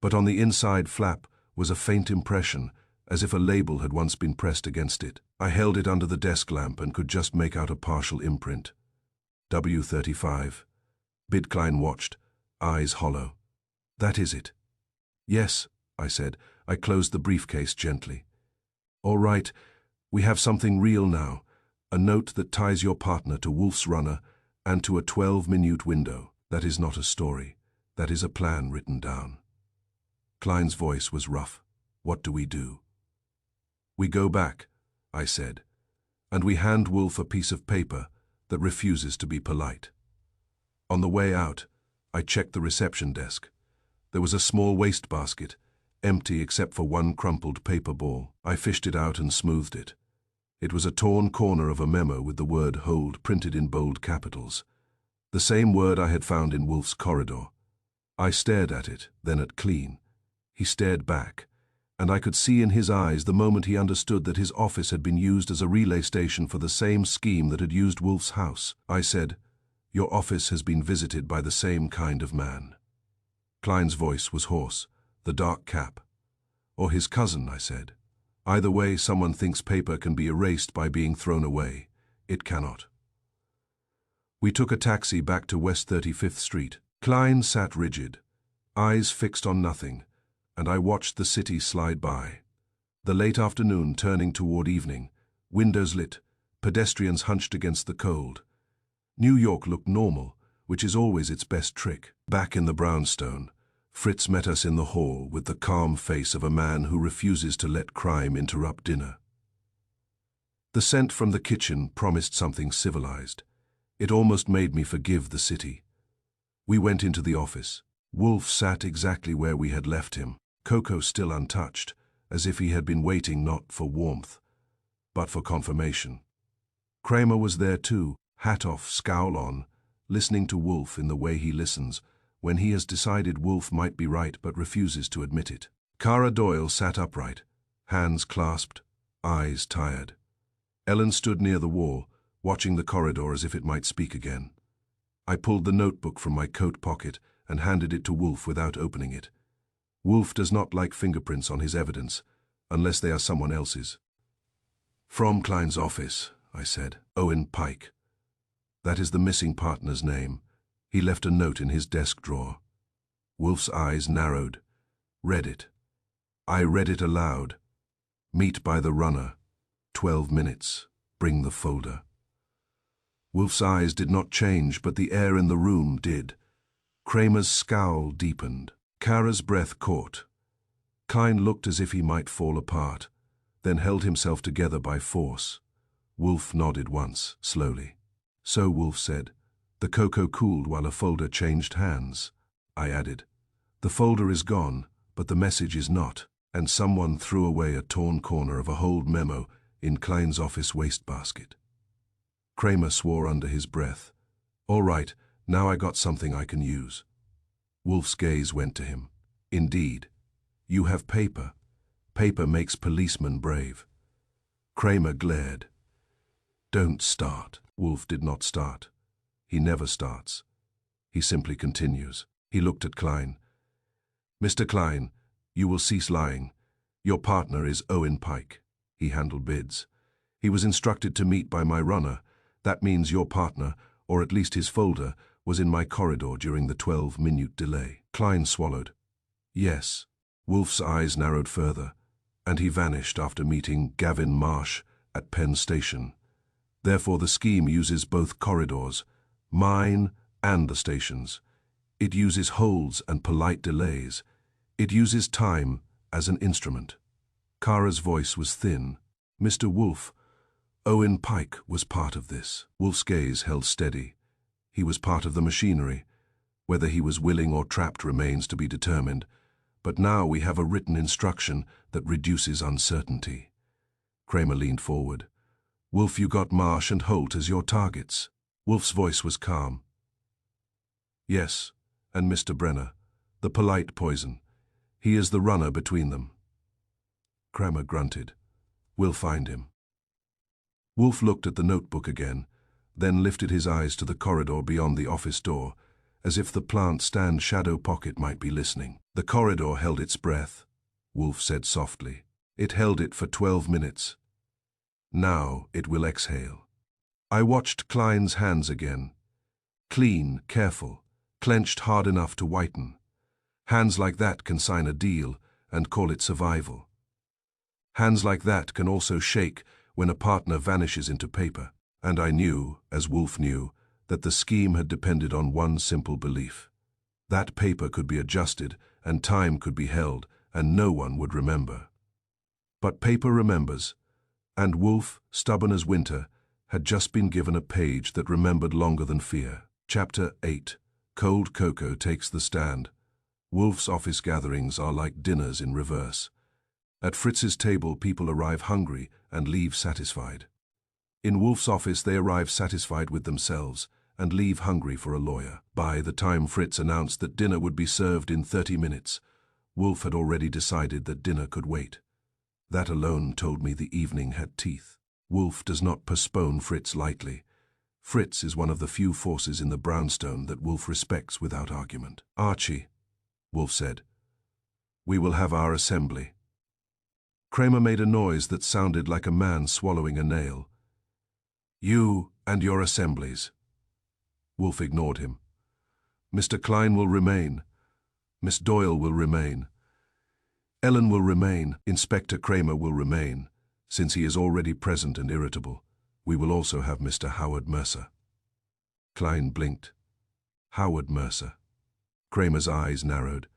but on the inside flap was a faint impression, as if a label had once been pressed against it. I held it under the desk lamp and could just make out a partial imprint. W35. Bid Klein watched, eyes hollow. "That is it." "Yes," I said. I closed the briefcase gently. "All right, we have something real now. A note that ties your partner to Wolfe's runner and to a 12-minute window. That is not a story. That is a plan written down." Klein's voice was rough. "What do we do?" "We go back," I said, "and we hand Wolfe a piece of paper that refuses to be polite." On the way out, I checked the reception desk. There was a small wastebasket, empty except for one crumpled paper ball. I fished it out and smoothed it. It was a torn corner of a memo with the word "hold" printed in bold capitals. The same word I had found in Wolfe's corridor. I stared at it, then at Klein. He stared back, and I could see in his eyes the moment he understood that his office had been used as a relay station for the same scheme that had used Wolfe's house. I said, "Your office has been visited by the same kind of man." Klein's voice was hoarse, the dark cap. Or his cousin, I said. Either way, someone thinks paper can be erased by being thrown away. It cannot. We took a taxi back to West 35th Street. Klein sat rigid, eyes fixed on nothing, and I watched the city slide by. The late afternoon turning toward evening, windows lit, pedestrians hunched against the cold. New York looked normal, which is always its best trick. Back in the brownstone, Fritz met us in the hall with the calm face of a man who refuses to let crime interrupt dinner. The scent from the kitchen promised something civilized. It almost made me forgive the city. We went into the office. Wolfe sat exactly where we had left him, cocoa still untouched, as if he had been waiting not for warmth, but for confirmation. Kramer was there too, hat off, scowl on, listening to Wolfe in the way he listens, when he has decided Wolfe might be right but refuses to admit it. Kara Doyle sat upright, hands clasped, eyes tired. Ellen stood near the wall, watching the corridor as if it might speak again. I pulled the notebook from my coat pocket and handed it to Wolfe without opening it. Wolfe does not like fingerprints on his evidence, unless they are someone else's. From Klein's office, I said. Owen Pike. That is the missing partner's name. He left a note in his desk drawer. Wolfe's eyes narrowed. Read it. I read it aloud. Meet by the runner. 12 minutes. Bring the folder. Wolfe's eyes did not change, but the air in the room did. Kramer's scowl deepened. Kara's breath caught. Klein looked as if he might fall apart, then held himself together by force. Wolfe nodded once, slowly. So, Wolfe said, the cocoa cooled while a folder changed hands. I added, the folder is gone, but the message is not, and someone threw away a torn corner of a old memo in Klein's office wastebasket. Kramer swore under his breath. All right, now I got something I can use. Wolfe's gaze went to him. Indeed. You have paper. Paper makes policemen brave. Kramer glared. Don't start. Wolfe did not start. He never starts. He simply continues. He looked at Klein. Mr. Klein, you will cease lying. Your partner is Owen Pike. He handled bids. He was instructed to meet by my runner. That means your partner, or at least his folder, was in my corridor during the 12-minute delay. Klein swallowed. Yes. Wolfe's eyes narrowed further, and he vanished after meeting Gavin Marsh at Penn Station. Therefore the scheme uses both corridors, mine and the station's. It uses holds and polite delays. It uses time as an instrument. Kara's voice was thin. Mr. Wolfe, Owen Pike was part of this. Wolfe's gaze held steady. He was part of the machinery. Whether he was willing or trapped remains to be determined. But now we have a written instruction that reduces uncertainty. Kramer leaned forward. Wolfe, you got Marsh and Holt as your targets. Wolfe's voice was calm. Yes, and Mr. Brenner, the polite poison. He is the runner between them. Kramer grunted. We'll find him. Wolfe looked at the notebook again, then lifted his eyes to the corridor beyond the office door, as if the plant stand shadow pocket might be listening. The corridor held its breath, Wolfe said softly. It held it for 12 minutes. Now it will exhale. I watched Klein's hands again. Clean, careful, clenched hard enough to whiten. Hands like that can sign a deal and call it survival. Hands like that can also shake when a partner vanishes into paper. And I knew, as Wolfe knew, that the scheme had depended on one simple belief. That paper could be adjusted, and time could be held, and no one would remember. But paper remembers, and Wolfe, stubborn as winter, had just been given a page that remembered longer than fear. Chapter 8. Cold cocoa takes the stand. Wolfe's office gatherings are like dinners in reverse. At Fritz's table, people arrive hungry and leave satisfied. In Wolfe's office, they arrive satisfied with themselves and leave hungry for a lawyer. By the time Fritz announced that dinner would be served in 30 minutes, Wolfe had already decided that dinner could wait. That alone told me the evening had teeth. Wolfe does not postpone Fritz lightly. Fritz is one of the few forces in the brownstone that Wolfe respects without argument. Archie, Wolfe said, we will have our assembly. Kramer made a noise that sounded like a man swallowing a nail. You and your assemblies. Wolfe ignored him. Mr. Klein will remain. Miss Doyle will remain. Ellen will remain. Inspector Kramer will remain. Since he is already present and irritable, we will also have Mr. Howard Mercer. Klein blinked. Howard Mercer. Kramer's eyes narrowed.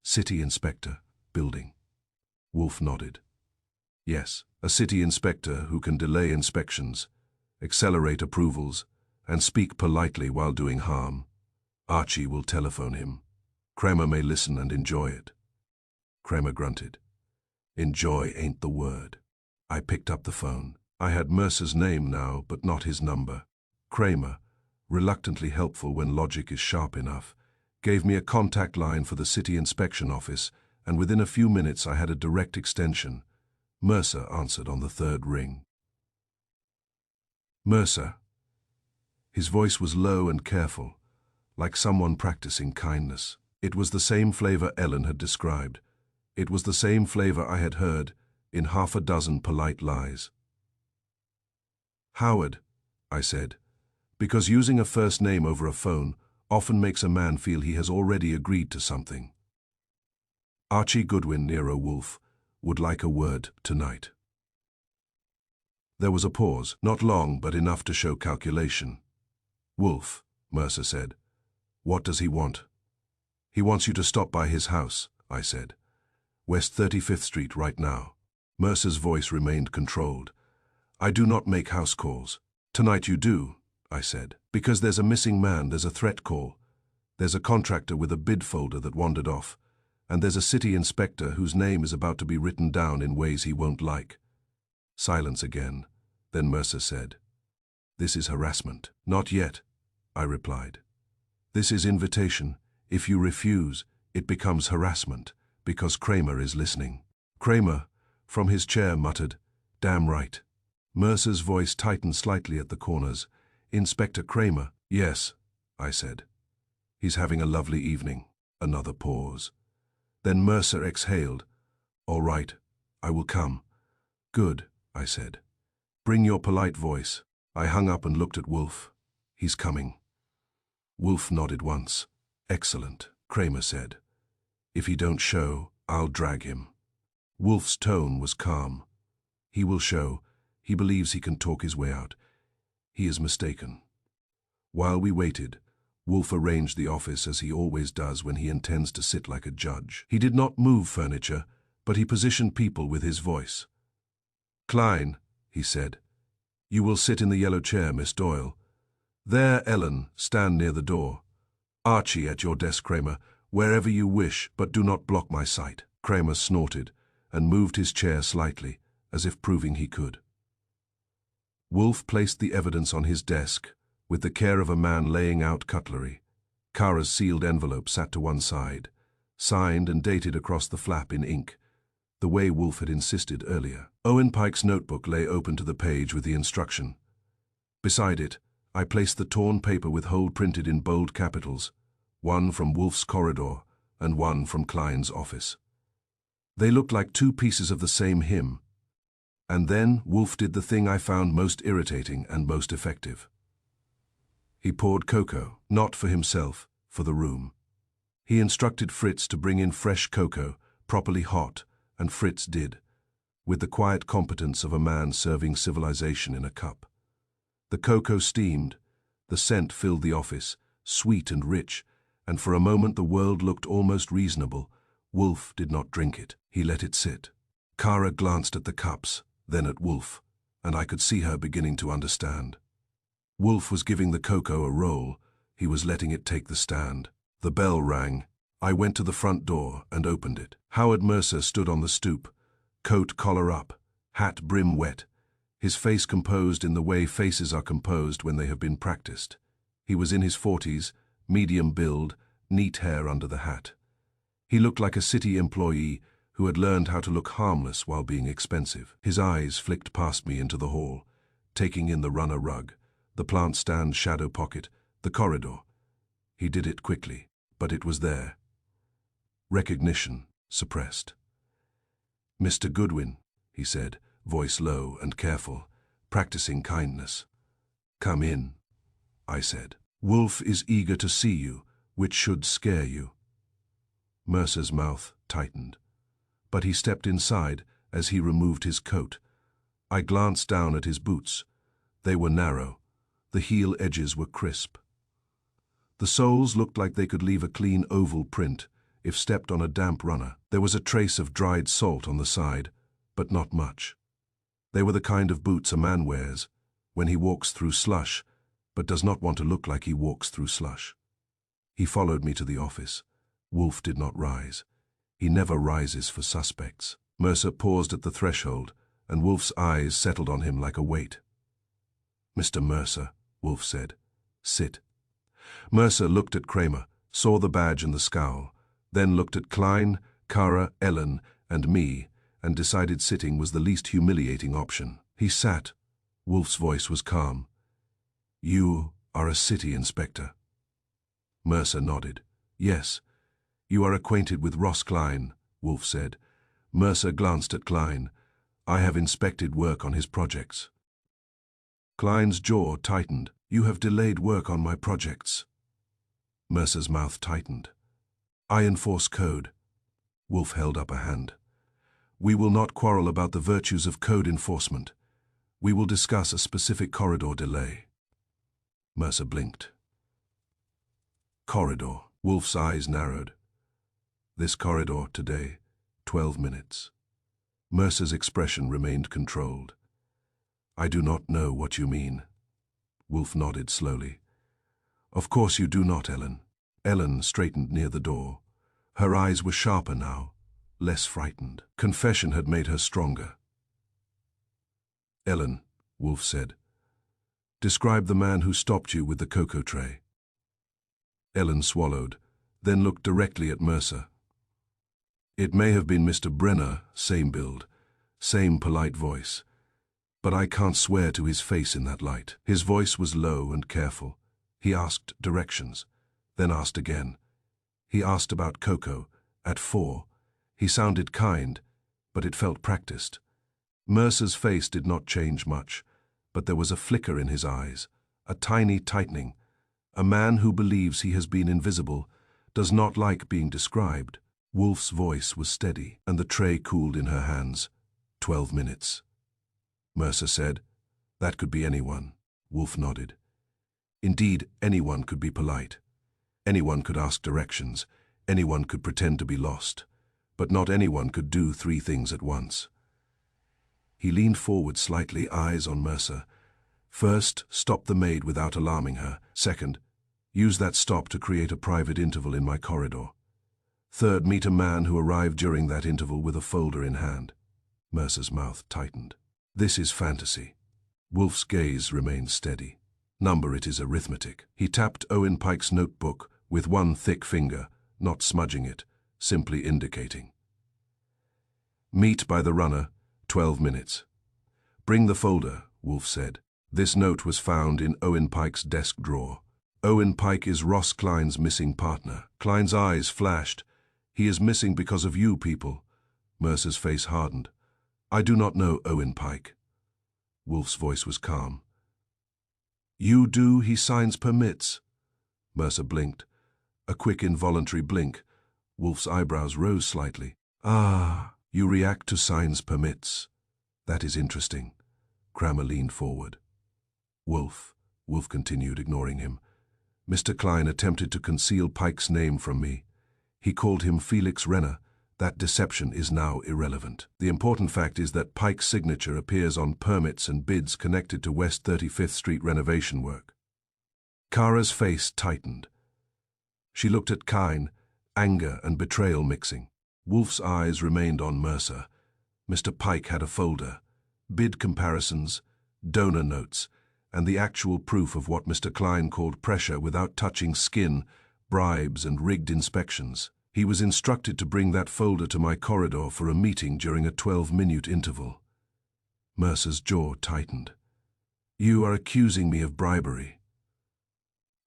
City inspector, building. Wolfe nodded. Yes, a city inspector who can delay inspections, accelerate approvals, and speak politely while doing harm. Archie will telephone him. Kramer may listen and enjoy it. Kramer grunted. Enjoy ain't the word. I picked up the phone. I had Mercer's name now, but not his number. Kramer, reluctantly helpful when logic is sharp enough, gave me a contact line for the city inspection office, and within a few minutes I had a direct extension. Mercer answered on the third ring. Mercer. His voice was low and careful, like someone practicing kindness. It was the same flavor Ellen had described. It was the same flavor I had heard in half a dozen polite lies. Howard, I said, because using a first name over a phone often makes a man feel he has already agreed to something. Archie Goodwin, Nero Wolfe, would like a word tonight. There was a pause, not long but enough to show calculation. Wolfe, Mercer said. What does he want? He wants you to stop by his house, I said. West 35th Street right now. Mercer's voice remained controlled. I do not make house calls. Tonight you do, I said. Because there's a missing man, there's a threat call. There's a contractor with a bid folder that wandered off. And there's a city inspector whose name is about to be written down in ways he won't like. Silence again. Then Mercer said, This is harassment. Not yet, I replied. This is invitation. If you refuse, it becomes harassment, because Kramer is listening. Kramer, from his chair, muttered, Damn right. Mercer's voice tightened slightly at the corners. Inspector Kramer. Yes, I said. He's having a lovely evening. Another pause. Then Mercer exhaled. All right, I will come. Good, I said. Bring your polite voice. I hung up and looked at Wolfe. He's coming. Wolfe nodded once. Excellent, Kramer said. If he don't show, I'll drag him. Wolfe's tone was calm. He will show. He believes he can talk his way out. He is mistaken. While we waited, Wolfe arranged the office as he always does when he intends to sit like a judge. He did not move furniture, but he positioned people with his voice. Klein, he said, you will sit in the yellow chair, Miss Doyle. There, Ellen, stand near the door. Archie at your desk, Kramer, wherever you wish, but do not block my sight. Kramer snorted and moved his chair slightly, as if proving he could. Wolfe placed the evidence on his desk, with the care of a man laying out cutlery. Kara's sealed envelope sat to one side, signed and dated across the flap in ink, the way Wolfe had insisted earlier. Owen Pike's notebook lay open to the page with the instruction. Beside it, I placed the torn paper with hold printed in bold capitals, one from Wolfe's corridor and one from Klein's office. They looked like two pieces of the same hymn. And then Wolfe did the thing I found most irritating and most effective. He poured cocoa, not for himself, for the room. He instructed Fritz to bring in fresh cocoa, properly hot, and Fritz did, with the quiet competence of a man serving civilization in a cup. The cocoa steamed, the scent filled the office, sweet and rich, and for a moment the world looked almost reasonable. Wolfe did not drink it. He let it sit. Kara glanced at the cups, then at Wolfe, and I could see her beginning to understand. Wolfe was giving the cocoa a roll. He was letting it take the stand. The bell rang. I went to the front door and opened it. Howard Mercer stood on the stoop, coat collar up, hat brim wet, his face composed in the way faces are composed when they have been practiced. He was in his 40s, medium build, neat hair under the hat. He looked like a city employee who had learned how to look harmless while being expensive. His eyes flicked past me into the hall, taking in the runner rug, the plant stand shadow pocket, the corridor. He did it quickly, but it was there. Recognition suppressed. Mr. Goodwin, he said, voice low and careful, practicing kindness. Come in, I said. Wolfe is eager to see you, which should scare you. Mercer's mouth tightened, but he stepped inside as he removed his coat. I glanced down at his boots. They were narrow. The heel edges were crisp. The soles looked like they could leave a clean oval print if stepped on a damp runner. There was a trace of dried salt on the side, but not much. They were the kind of boots a man wears when he walks through slush, but does not want to look like he walks through slush. He followed me to the office. Wolfe did not rise. He never rises for suspects. Mercer paused at the threshold, and Wolfe's eyes settled on him like a weight. Mr. Mercer, Wolfe said, sit. Mercer looked at Kramer, saw the badge and the scowl, then looked at Klein, Kara, Ellen, and me, and decided sitting was the least humiliating option. He sat. Wolfe's voice was calm. You are a city inspector. Mercer nodded. Yes. You are acquainted with Ross Klein, Wolfe said. Mercer glanced at Klein. I have inspected work on his projects. Klein's jaw tightened. You have delayed work on my projects. Mercer's mouth tightened. I enforce code. Wolfe held up a hand. We will not quarrel about the virtues of code enforcement. We will discuss a specific corridor delay. Mercer blinked. Corridor. Wolfe's eyes narrowed. This corridor today, 12 minutes. Mercer's expression remained controlled. I do not know what you mean. Wolfe nodded slowly. Of course you do not, Ellen. Ellen straightened near the door. Her eyes were sharper now, less frightened. Confession had made her stronger. Ellen, Wolfe said, describe the man who stopped you with the cocoa tray. Ellen swallowed, then looked directly at Mercer. It may have been Mr. Brenner, same build, same polite voice, but I can't swear to his face in that light. His voice was low and careful. He asked directions, then asked again. He asked about cocoa, at 4. He sounded kind, but it felt practiced. Mercer's face did not change much, but there was a flicker in his eyes, a tiny tightening. A man who believes he has been invisible does not like being described. Wolfe's voice was steady, and the tray cooled in her hands. 12 minutes. Mercer said, that could be anyone. Wolfe nodded. Indeed, anyone could be polite. Anyone could ask directions. Anyone could pretend to be lost. But not anyone could do 3 things at once. He leaned forward slightly, eyes on Mercer. First, stop the maid without alarming her. Second, use that stop to create a private interval in my corridor. Third, meet a man who arrived during that interval with a folder in hand. Mercer's mouth tightened. This is fantasy. Wolfe's gaze remained steady. Number it is arithmetic. He tapped Owen Pike's notebook with one thick finger, not smudging it, simply indicating. Meet by the runner, 12 minutes. Bring the folder, Wolfe said. This note was found in Owen Pike's desk drawer. Owen Pike is Ross Klein's missing partner. Klein's eyes flashed. He is missing because of you people. Mercer's face hardened. I do not know Owen Pike. Wolfe's voice was calm. You do, he signs permits. Mercer blinked. A quick involuntary blink. Wolfe's eyebrows rose slightly. Ah, you react to signs permits. That is interesting. Kramer leaned forward. Wolfe continued, ignoring him. Mr. Klein attempted to conceal Pike's name from me. He called him Felix Renner. That deception is now irrelevant. The important fact is that Pike's signature appears on permits and bids connected to West 35th Street renovation work. Kara's face tightened. She looked at Klein, anger and betrayal mixing. Wolfe's eyes remained on Mercer. Mr. Pike had a folder, bid comparisons, donor notes, and the actual proof of what Mr. Klein called pressure without touching skin, bribes and rigged inspections. He was instructed to bring that folder to my corridor for a meeting during a 12-minute interval. Mercer's jaw tightened. You are accusing me of bribery.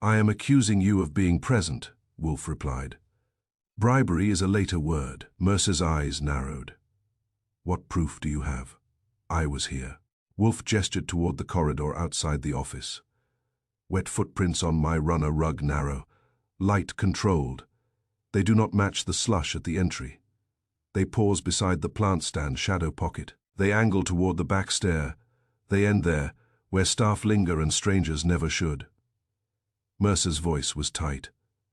I am accusing you of being present, Wolfe replied. Bribery is a later word. Mercer's eyes narrowed. What proof do you have? I was here. Wolfe gestured toward the corridor outside the office. Wet footprints on my runner rug narrow, light controlled. They do not match the slush at the entry. They pause beside the plant stand shadow pocket. They angle toward the back stair. They end there, where staff linger and strangers never should. Mercer's voice was tight.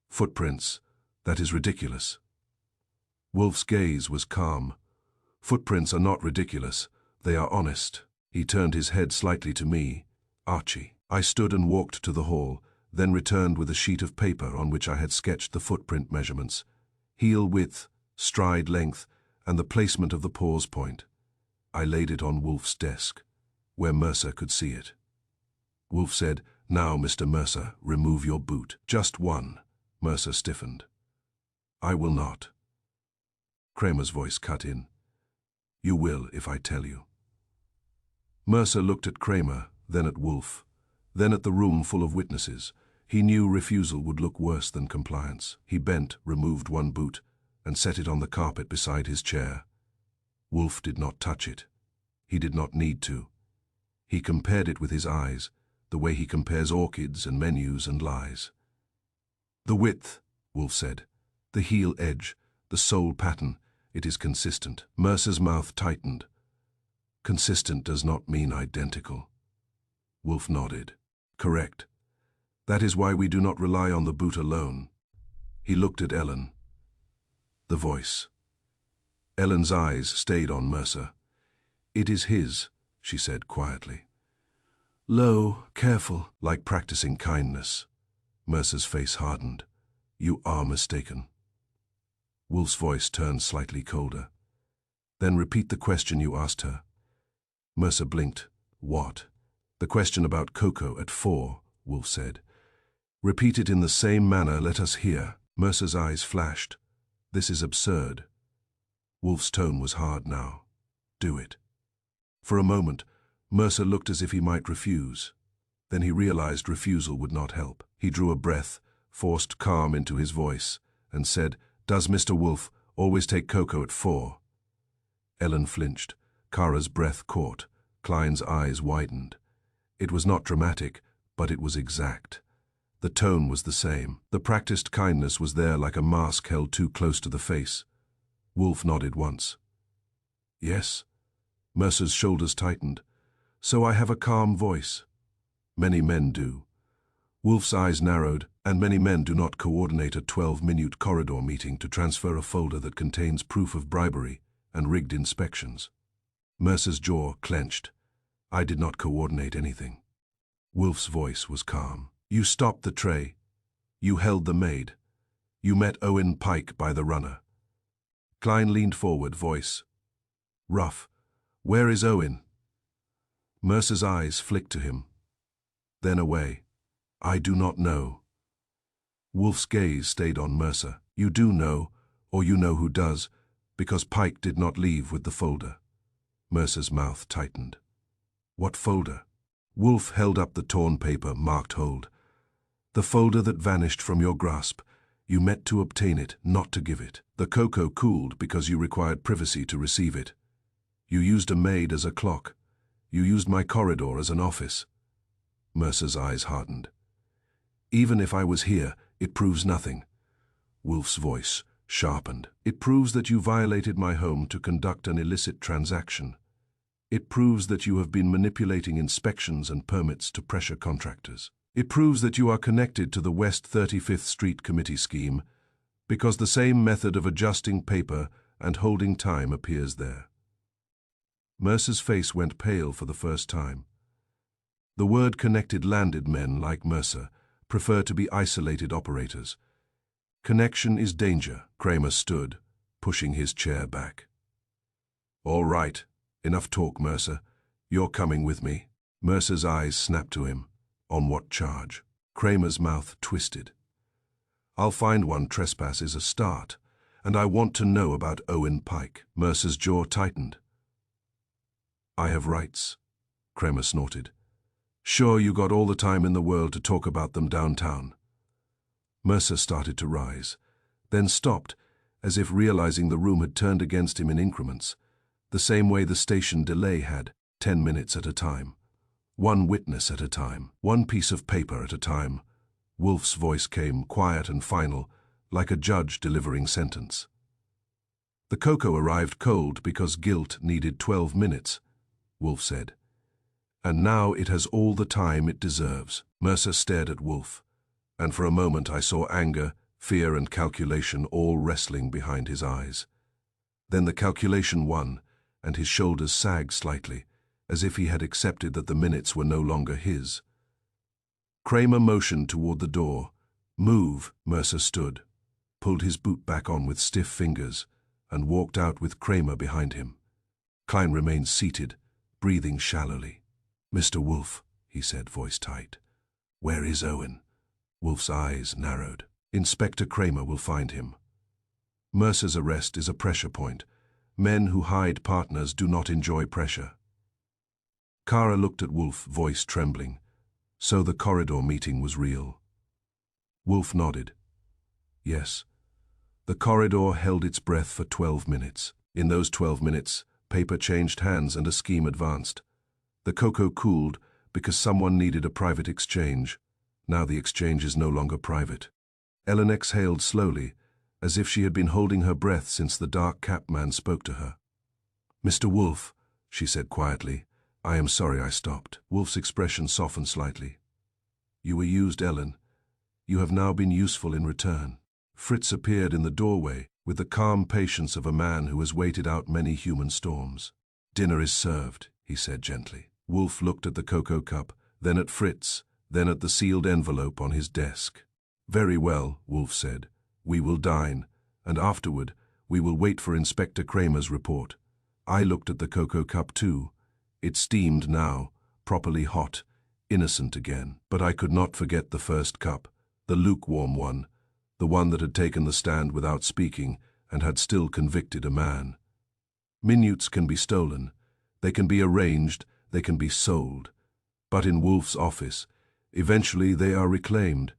Footprints. That is ridiculous. Wolfe's gaze was calm. Footprints are not ridiculous. They are honest. He turned his head slightly to me. Archie. I stood and walked to the hall, then returned with a sheet of paper on which I had sketched the footprint measurements. Heel width, stride length, and the placement of the pause point. I laid it on Wolfe's desk, where Mercer could see it. Wolfe said, "Now, Mr. Mercer, remove your boot." "Just one." Mercer stiffened. "I will not." Kramer's voice cut in. "You will if I tell you." Mercer looked at Kramer, then at Wolfe, then at the room full of witnesses. He knew refusal would look worse than compliance. He bent, removed one boot, and set it on the carpet beside his chair. Wolfe did not touch it. He did not need to. He compared it with his eyes, the way he compares orchids and menus and lies. "The width," Wolfe said, "the heel edge, the sole pattern, it is consistent." Mercer's mouth tightened. "Consistent does not mean identical." Wolfe nodded. "Correct. That is why we do not rely on the boot alone." He looked at Ellen. The voice. Ellen's eyes stayed on Mercer. "It is his," she said quietly. "Low, careful, like practicing kindness." Mercer's face hardened. "You are mistaken." Wolfe's voice turned slightly colder. "Then repeat the question you asked her." Mercer blinked. "What?" "The question about Coco at 4, Wolfe said. "Repeat it in the same manner, let us hear." Mercer's eyes flashed. "This is absurd." Wolfe's tone was hard now. "Do it." For a moment, Mercer looked as if he might refuse. Then he realized refusal would not help. He drew a breath, forced calm into his voice, and said, "Does Mr. Wolfe always take Coco at 4? Ellen flinched. Kara's breath caught. Klein's eyes widened. It was not dramatic, but it was exact. The tone was the same. The practiced kindness was there like a mask held too close to the face. Wolfe nodded once. "Yes." Mercer's shoulders tightened. "So I have a calm voice." "Many men do." Wolfe's eyes narrowed, and many men do not coordinate a 12-minute corridor meeting to transfer a folder that contains proof of bribery and rigged inspections. Mercer's jaw clenched. "I did not coordinate anything." Wolfe's voice was calm. "You stopped the tray. You held the maid. You met Owen Pike by the runner." Klein leaned forward, voice rough. "Where is Owen?" Mercer's eyes flicked to him, then away. "I do not know." Wolfe's gaze stayed on Mercer. "You do know, or you know who does, because Pike did not leave with the folder." Mercer's mouth tightened. "What folder?" Wolfe held up the torn paper marked hold. "The folder that vanished from your grasp. You met to obtain it, not to give it. The cocoa cooled because you required privacy to receive it. You used a maid as a clock. You used my corridor as an office." Mercer's eyes hardened. "Even if I was here, it proves nothing." Wolfe's voice sharpened. "It proves that you violated my home to conduct an illicit transaction. It proves that you have been manipulating inspections and permits to pressure contractors. It proves that you are connected to the West 35th Street Committee scheme, because the same method of adjusting paper and holding time appears there." Mercer's face went pale for the first time. The word connected landed men like Mercer prefer to be isolated operators. Connection is danger. Kramer stood, pushing his chair back. "All right. Enough talk, Mercer. You're coming with me." Mercer's eyes snapped to him. "On what charge?" Kramer's mouth twisted. "I'll find one. Trespass is a start, and I want to know about Owen Pike." Mercer's jaw tightened. "I have rights," Kramer snorted. "Sure, you got all the time in the world to talk about them downtown." Mercer started to rise, then stopped, as if realizing the room had turned against him in increments. the same way the station delay had, 10 minutes at a time. One witness at a time, one piece of paper at a time. Wolfe's voice came, quiet and final, like a judge delivering sentence. The cocoa arrived cold because guilt needed 12 minutes, Wolfe said. And now it has all the time it deserves. Mercer stared at Wolfe, and for a moment I saw anger, fear and calculation all wrestling behind his eyes. Then the calculation won, and his shoulders sagged slightly, as if he had accepted that the minutes were no longer his. Kramer motioned toward the door. Move, Mercer stood, pulled his boot back on with stiff fingers, and walked out with Kramer behind him. Klein remained seated, breathing shallowly. Mr. Wolfe, he said, voice tight. Where is Owen? Wolfe's eyes narrowed. Inspector Kramer will find him. Mercer's arrest is a pressure point. Men who hide partners do not enjoy pressure. Kara looked at Wolfe, voice trembling. So the corridor meeting was real. Wolfe nodded. Yes. The corridor held its breath for 12 minutes. In those 12 minutes, paper changed hands and a scheme advanced. The cocoa cooled because someone needed a private exchange. Now the exchange is no longer private. Ellen exhaled slowly, as if she had been holding her breath since the dark cap man spoke to her. Mr. Wolfe, she said quietly, I am sorry I stopped. Wolfe's expression softened slightly. You were used, Ellen. You have now been useful in return. Fritz appeared in the doorway with the calm patience of a man who has waited out many human storms. Dinner is served, he said gently. Wolfe looked at the cocoa cup, then at Fritz, then at the sealed envelope on his desk. Very well, Wolfe said. We will dine, and afterward we will wait for Inspector Kramer's report. I looked at the cocoa cup too. It steamed now, properly hot, innocent again. But I could not forget the first cup, the lukewarm one, the one that had taken the stand without speaking and had still convicted a man. Minutes can be stolen, they can be arranged, they can be sold. But in Wolfe's office, eventually they are reclaimed,